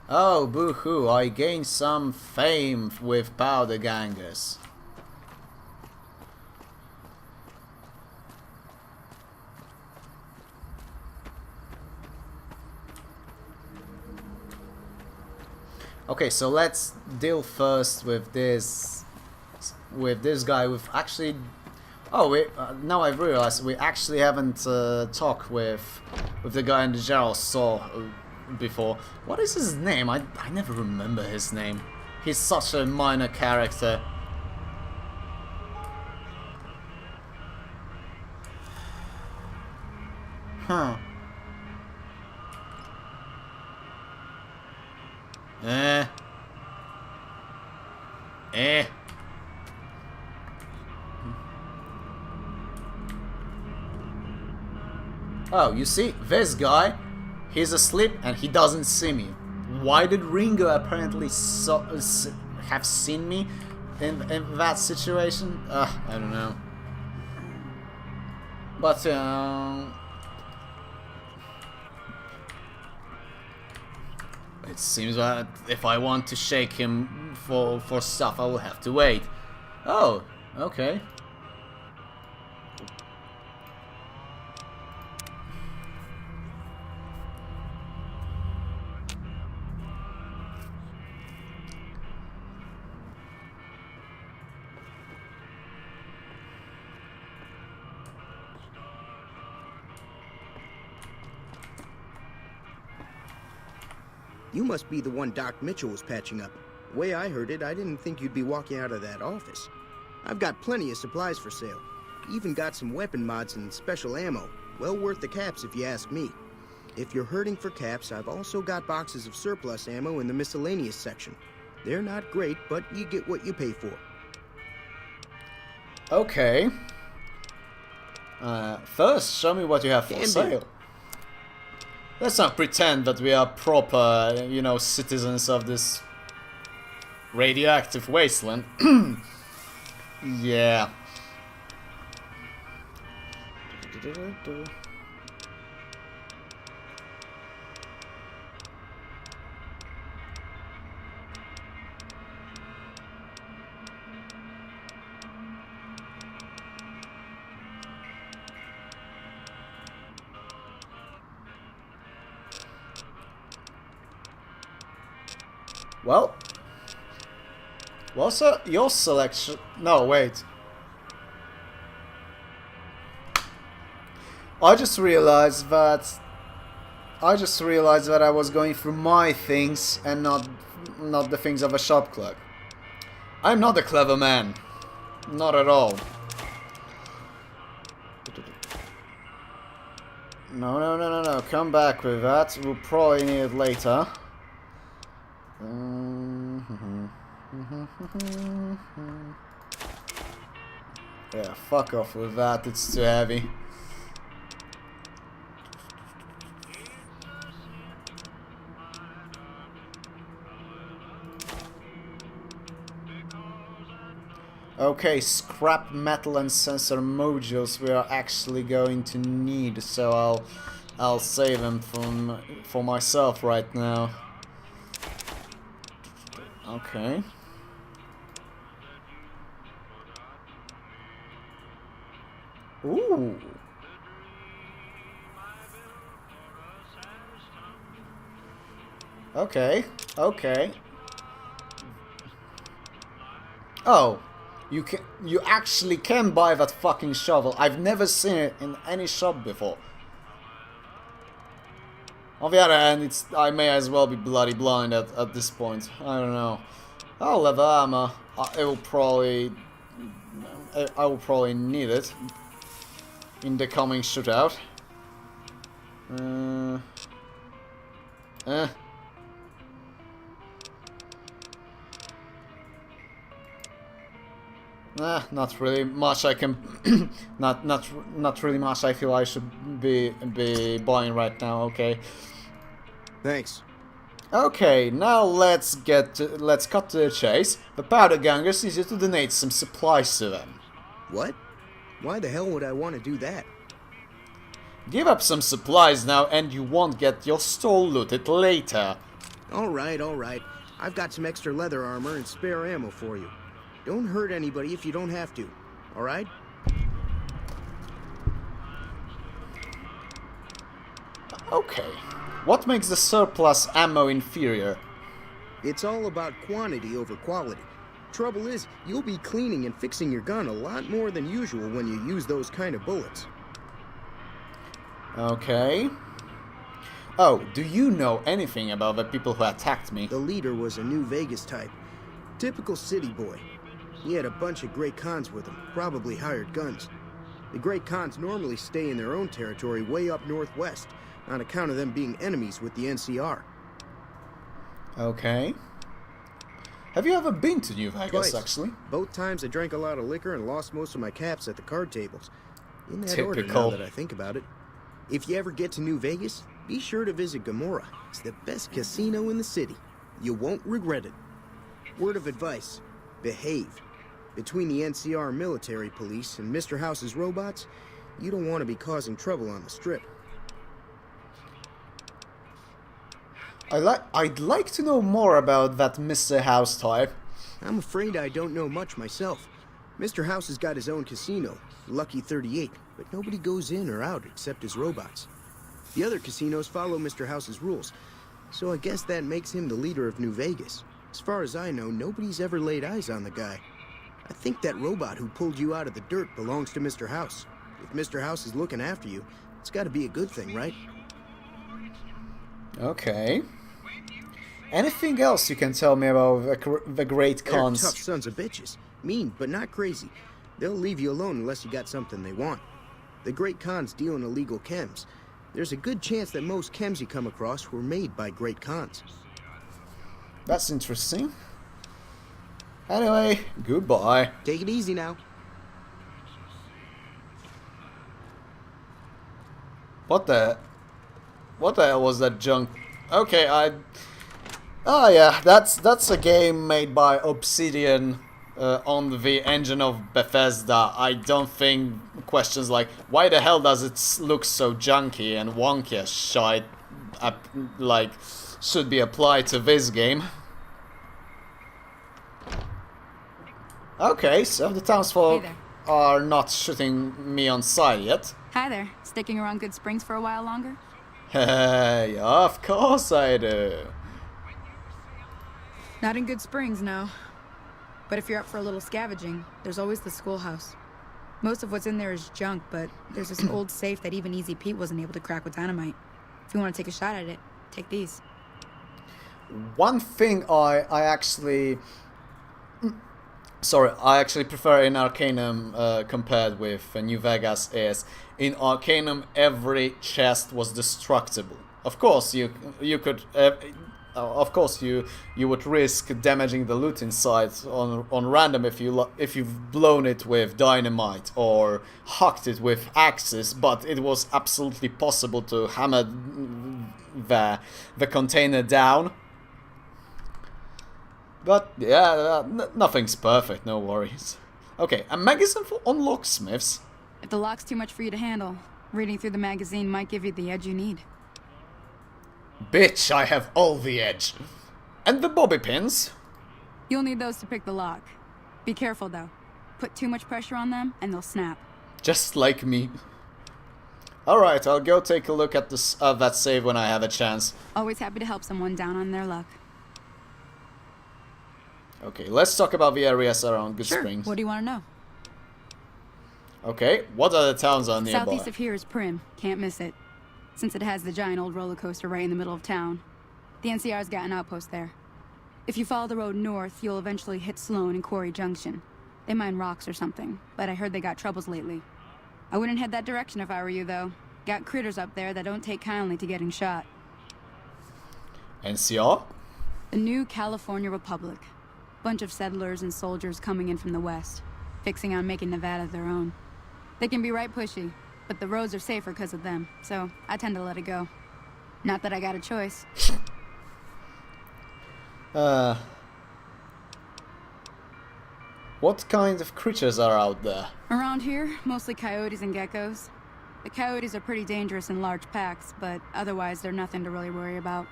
Oh, boo-hoo, I gained some fame with powder gangers. Okay, so let's deal first with this guy. We've actually, now I've realized we actually haven't talked with the guy in the general store before. What is his name? I never remember his name. He's such a minor character. Huh. Oh, you see, this guy, he's asleep and he doesn't see me. Why did Ringo apparently have seen me in that situation? I don't know. But it seems that if I want to shake him for stuff, I will have to wait. Oh, okay. You must be the one Doc Mitchell was patching up. The way I heard it, I didn't think you'd be walking out of that office. I've got plenty of supplies for sale. Even got some weapon mods and special ammo. Well worth the caps if you ask me. If you're hurting for caps, I've also got boxes of surplus ammo in the miscellaneous section. They're not great, but you get what you pay for. Okay. First, show me what you have for sale. Let's not pretend that we are proper, you know, citizens of this radioactive wasteland. Yeah. Well, sir, your selection... No, wait. I just realized that I was going through my things and not the things of a shop clerk. I'm not a clever man. Not at all. No. Come back with that. We'll probably need it later. Yeah, fuck off with that. It's too heavy. Okay, scrap metal and sensor modules we are actually going to need, so I'll save them for myself right now. Okay. Ooh. Okay. Okay. Oh, you actually can buy that fucking shovel. I've never seen it in any shop before. On the other hand, I may as well be bloody blind at this point. I don't know. Oh, leather armor. I will probably need it in the coming shootout. Not really much I can not really much I feel I should be buying right now. Okay. Thanks. Okay, now let's cut to the chase. The powder gangers need you to donate some supplies to them. What? Why the hell would I want to do that? Give up some supplies now and you won't get your stole looted later. Alright, alright. I've got some extra leather armor and spare ammo for you. Don't hurt anybody if you don't have to, alright? Okay. What makes the surplus ammo inferior? It's all about quantity over quality. Trouble is, you'll be cleaning and fixing your gun a lot more than usual when you use those kind of bullets. Okay. Oh, do you know anything about the people who attacked me? The leader was a New Vegas type. Typical city boy. He had a bunch of Great Khans with him, probably hired guns. The Great Khans normally stay in their own territory way up northwest, on account of them being enemies with the NCR. Okay. Have you ever been to New Vegas, Twice. Actually? Both times I drank a lot of liquor and lost most of my caps at the card tables. In that Typical. order, now that I think about it. If you ever get to New Vegas, be sure to visit Gomorrah. It's the best casino in the city. You won't regret it. Word of advice, behave. Between the NCR military police and Mr. House's robots, you don't want to be causing trouble on the strip. I'd like to know more about that Mr. House type. I'm afraid I don't know much myself. Mr. House has got his own casino, Lucky 38, but nobody goes in or out except his robots. The other casinos follow Mr. House's rules, so I guess that makes him the leader of New Vegas. As far as I know, nobody's ever laid eyes on the guy. I think that robot who pulled you out of the dirt belongs to Mr. House. If Mr. House is looking after you, it's got to be a good thing, right? Okay. Anything else you can tell me about the Great Khans? They're tough sons of bitches. Mean, but not crazy. They'll leave you alone unless you got something they want. The Great Khans deal in illegal chems. There's a good chance that most chems you come across were made by Great Khans. That's interesting. Anyway, goodbye. Take it easy now. What the hell was that junk? Okay, oh yeah, that's a game made by Obsidian on the engine of Bethesda. I don't think questions like why the hell does it look so junky and wonky as shite like should be applied to this game. Okay, so the townsfolk are not shooting me on sight yet. Hi there. Sticking around Good Springs for a while longer? Hey, of course I do. Not in Good Springs, no. But if you're up for a little scavenging, there's always the schoolhouse. Most of what's in there is junk, but there's this old safe that even Easy Pete wasn't able to crack with dynamite. If you want to take a shot at it, take these. One thing I actually prefer in Arcanum compared with New Vegas is in Arcanum every chest was destructible. Of course you could of course you would risk damaging the loot inside on random if you've blown it with dynamite or hacked it with axes, but it was absolutely possible to hammer the container down. But yeah, nothing's perfect, no worries. Okay, a magazine on locksmiths? If the lock's too much for you to handle, reading through the magazine might give you the edge you need. Bitch, I have all the edge. And the bobby pins? You'll need those to pick the lock. Be careful though. Put too much pressure on them and they'll snap. Just like me. Alright, I'll go take a look at this that save when I have a chance. Always happy to help someone down on their luck. Okay, let's talk about the areas around Good Sure. Springs. What do you want to know? Okay, what are the towns on nearby? Southeast of here is Prim. Can't miss it. Since it has the giant old roller coaster right in the middle of town. The NCR's got an outpost there. If you follow the road north, you'll eventually hit Sloan and Quarry Junction. They mine rocks or something, but I heard they got troubles lately. I wouldn't head that direction if I were you, though. Got critters up there that don't take kindly to getting shot. NCR? The new California Republic. Bunch of settlers and soldiers coming in from the west, fixing on making Nevada their own. They can be right pushy, but the roads are safer because of them, so I tend to let it go. Not that I got a choice. What kind of creatures are out there? Around here, mostly coyotes and geckos. The coyotes are pretty dangerous in large packs, but otherwise they're nothing to really worry about.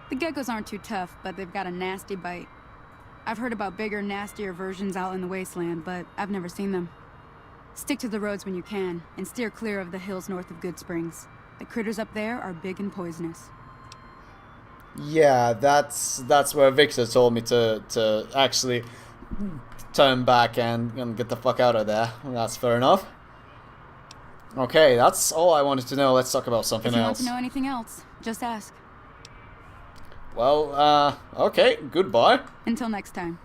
The geckos aren't too tough, but they've got a nasty bite. I've heard about bigger, nastier versions out in the wasteland, but I've never seen them. Stick to the roads when you can, and steer clear of the hills north of Good Springs. The critters up there are big and poisonous. Yeah, that's where Victor told me to actually turn back and get the fuck out of there. That's fair enough. Okay, that's all I wanted to know. Let's talk about something If you else. want to know anything else, just ask. Well, okay, goodbye. Until next time.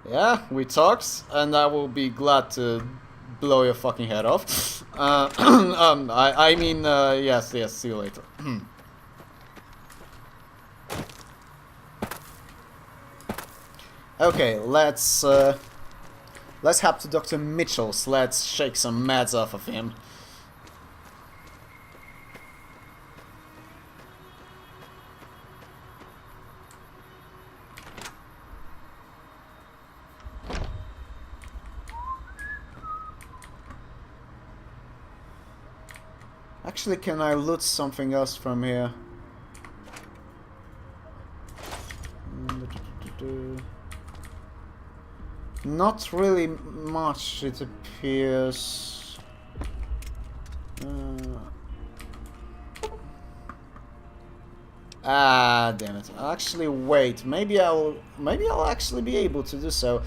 Yeah, we talked, and I will be glad to blow your fucking head off. I mean, yes, see you later. Okay, let's head to Dr. Mitchell's. Let's shake some meds off of him. Actually, can I loot something else from here? Not really much, it appears. Damn it. Actually, wait. Maybe I'll actually be able to do so.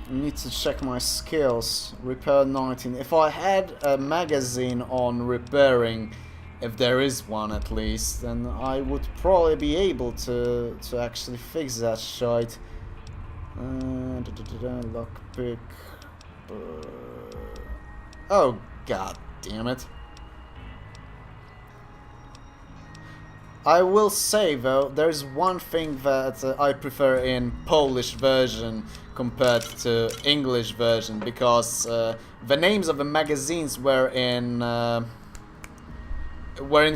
I need to check my skills. Repair 19. If I had a magazine on repairing, if there is one at least, then I would probably be able to actually fix that shite. Lockpick. Oh, god damn it. I will say though, there's one thing that I prefer in Polish version compared to English version, because the names of the magazines were in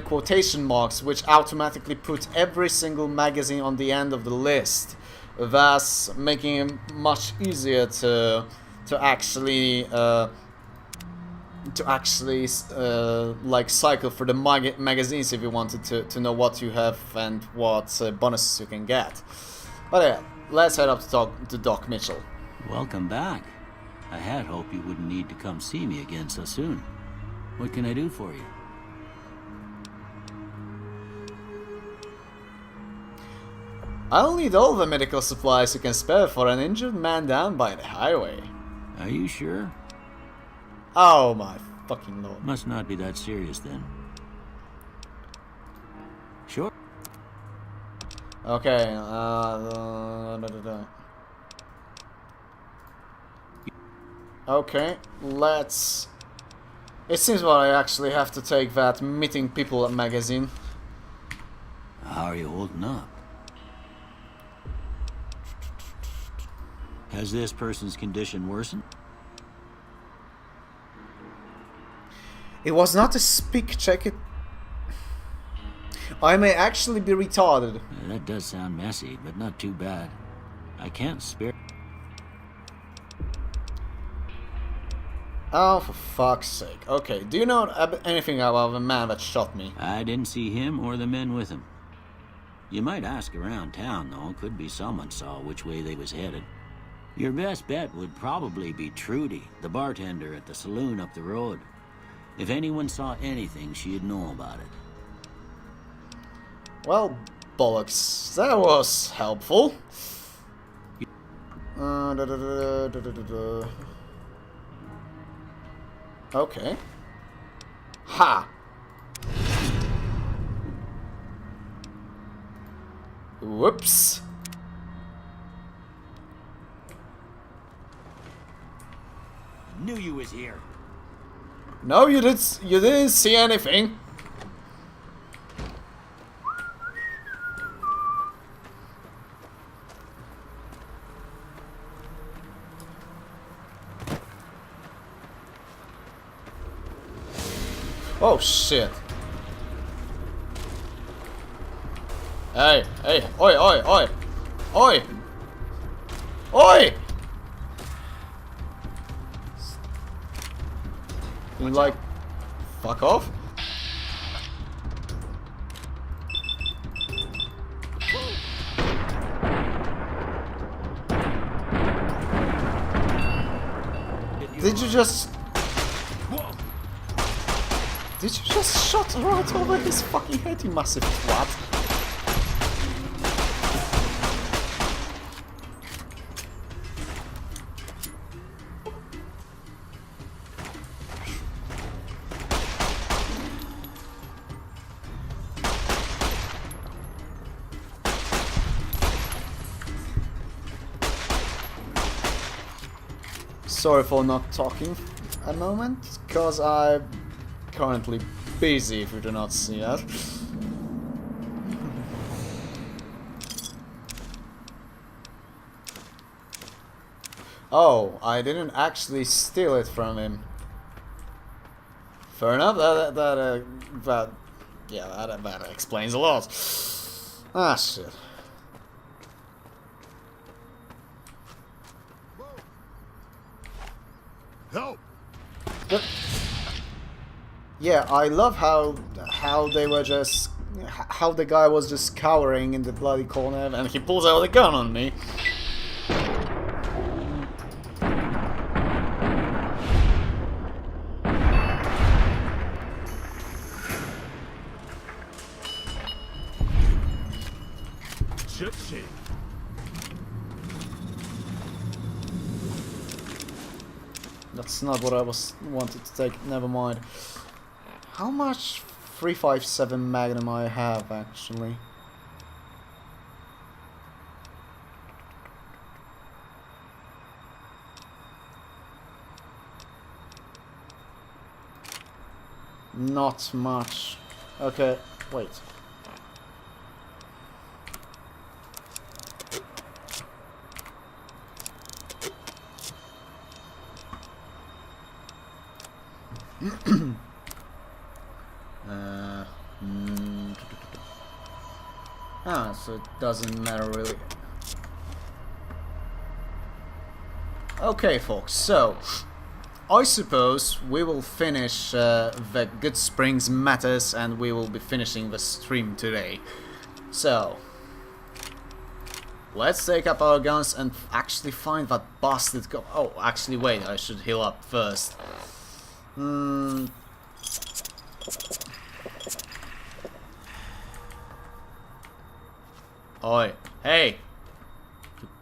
quotation marks, which automatically put every single magazine on the end of the list, thus making it much easier to actually like cycle for the magazines if you wanted to know what you have and what bonuses you can get. But yeah, let's head up to Doc Mitchell. Welcome back. I had hoped you wouldn't need to come see me again so soon. What can I do for you? I'll need all the medical supplies you can spare for an injured man down by the highway. Are you sure? Oh my fucking lord. Must not be that serious then. Sure. Okay, okay, let's... It seems like I actually have to take that Meeting People magazine. How are you holding up? Has this person's condition worsened? It was not a speak check. I may actually be retarded. That does sound messy, but not too bad. I can't spare... Oh, for fuck's sake. Okay, do you know anything about the man that shot me? I didn't see him or the men with him. You might ask around town, though. Could be someone saw which way they was headed. Your best bet would probably be Trudy, the bartender at the saloon up the road. If anyone saw anything, she'd know about it. Well, bollocks. That was helpful. Da, da, da, da, da, da, da. Okay. Ha! Whoops. Knew you was here. No, you didn't see anything. Oh shit. Hey, hey, oi, oi, oi, oi, oi! You like, fuck off? Did you just... Did you just shot right over his fucking head, you massive twat? Sorry for not talking a moment, because I'm currently busy if you do not see that. Oh, I didn't actually steal it from him. Fair enough, that explains a lot. Ah, shit. Help! Yeah, I love how they were just how the guy was just cowering in the bloody corner and he pulls out the gun on me. Shit. That's not what I wanted to take. Never mind. How much 357 Magnum I have actually? Not much. Okay, wait. So it doesn't matter really. Okay, folks, so I suppose we will finish the Good Springs matters and we will be finishing the stream today. So let's take up our guns and actually find that bastard oh, actually wait, I should heal up first. Oi, hey!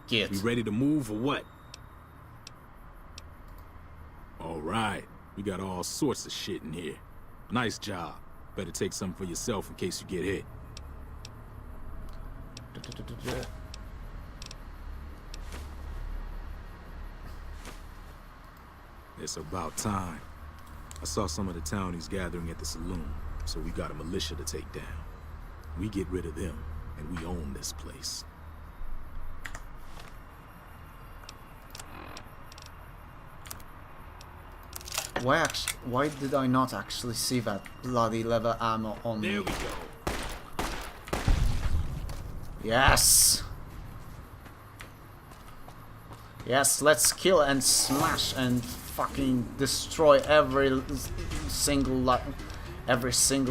Get. We ready to move or what? Alright, we got all sorts of shit in here. Nice job. Better take some for yourself in case you get hit. It's about time. I saw some of the townies gathering at the saloon, so we got a militia to take down. We get rid of them, and we own this place. Why did I not actually see that bloody leather ammo on me? There we go. Yes! Yes, let's kill and smash and fucking destroy every single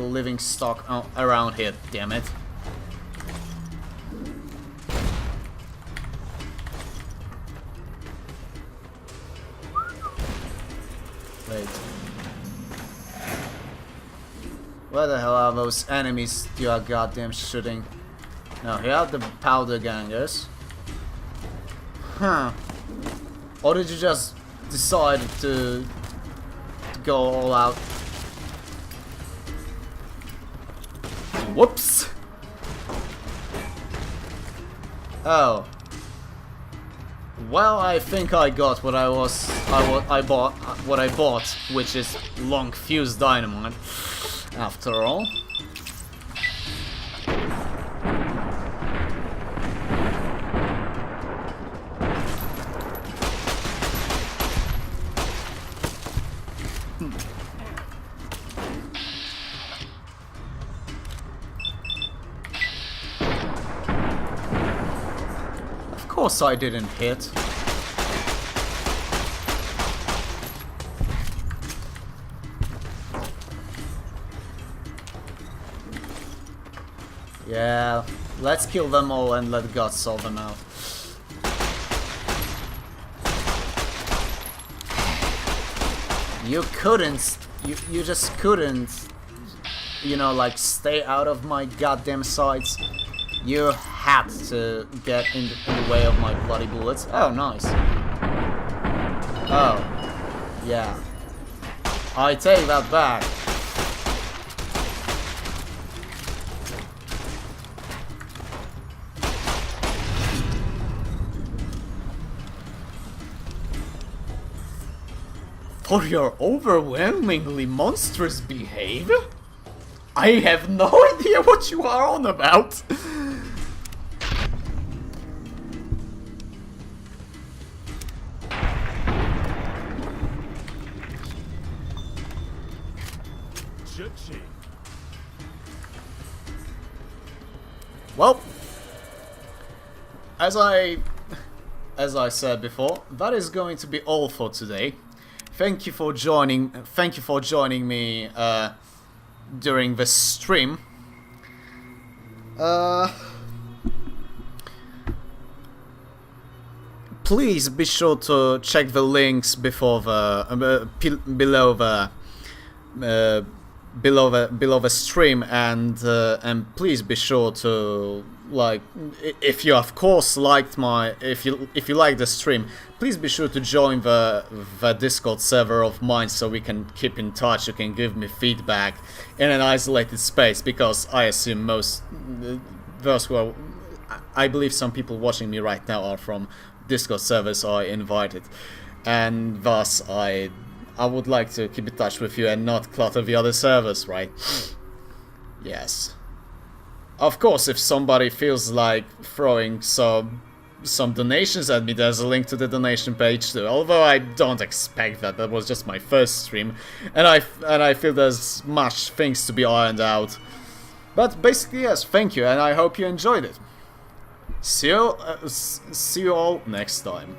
living stock around here, damn it. Wait. Where the hell are those enemies you are goddamn shooting? No, here are the powder gangers. Huh. Or did you just decide to go all out? Whoops! Oh. Well, I think I got what I bought, which is long fuse dynamite. After all. Of course I didn't hit. Yeah, let's kill them all and let God sort them out. You couldn't, you just couldn't, you know, like, stay out of my goddamn sights. You had to get in the way of my bloody bullets. Oh, nice. Oh, yeah. I take that back. For your overwhelmingly monstrous behavior? I have no idea what you are on about. Well, as I said before, that is going to be all for today. Thank you for joining me during the stream. Please be sure to check the links before the below the stream, and please be sure to, like, if you of course liked if you like the stream, please be sure to join the Discord server of mine so we can keep in touch. You can give me feedback in an isolated space, because I assume those who are, I believe some people watching me right now are from Discord servers I invited, and thus I would like to keep in touch with you and not clutter the other servers, right? Yes. Of course, if somebody feels like throwing some donations at me, there's a link to the donation page too. Although I don't expect that. That was just my first stream, and I feel there's much things to be ironed out. But basically, yes, thank you, and I hope you enjoyed it. See you all next time.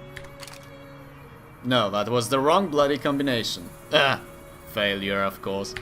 No, that was the wrong bloody combination. Failure, of course.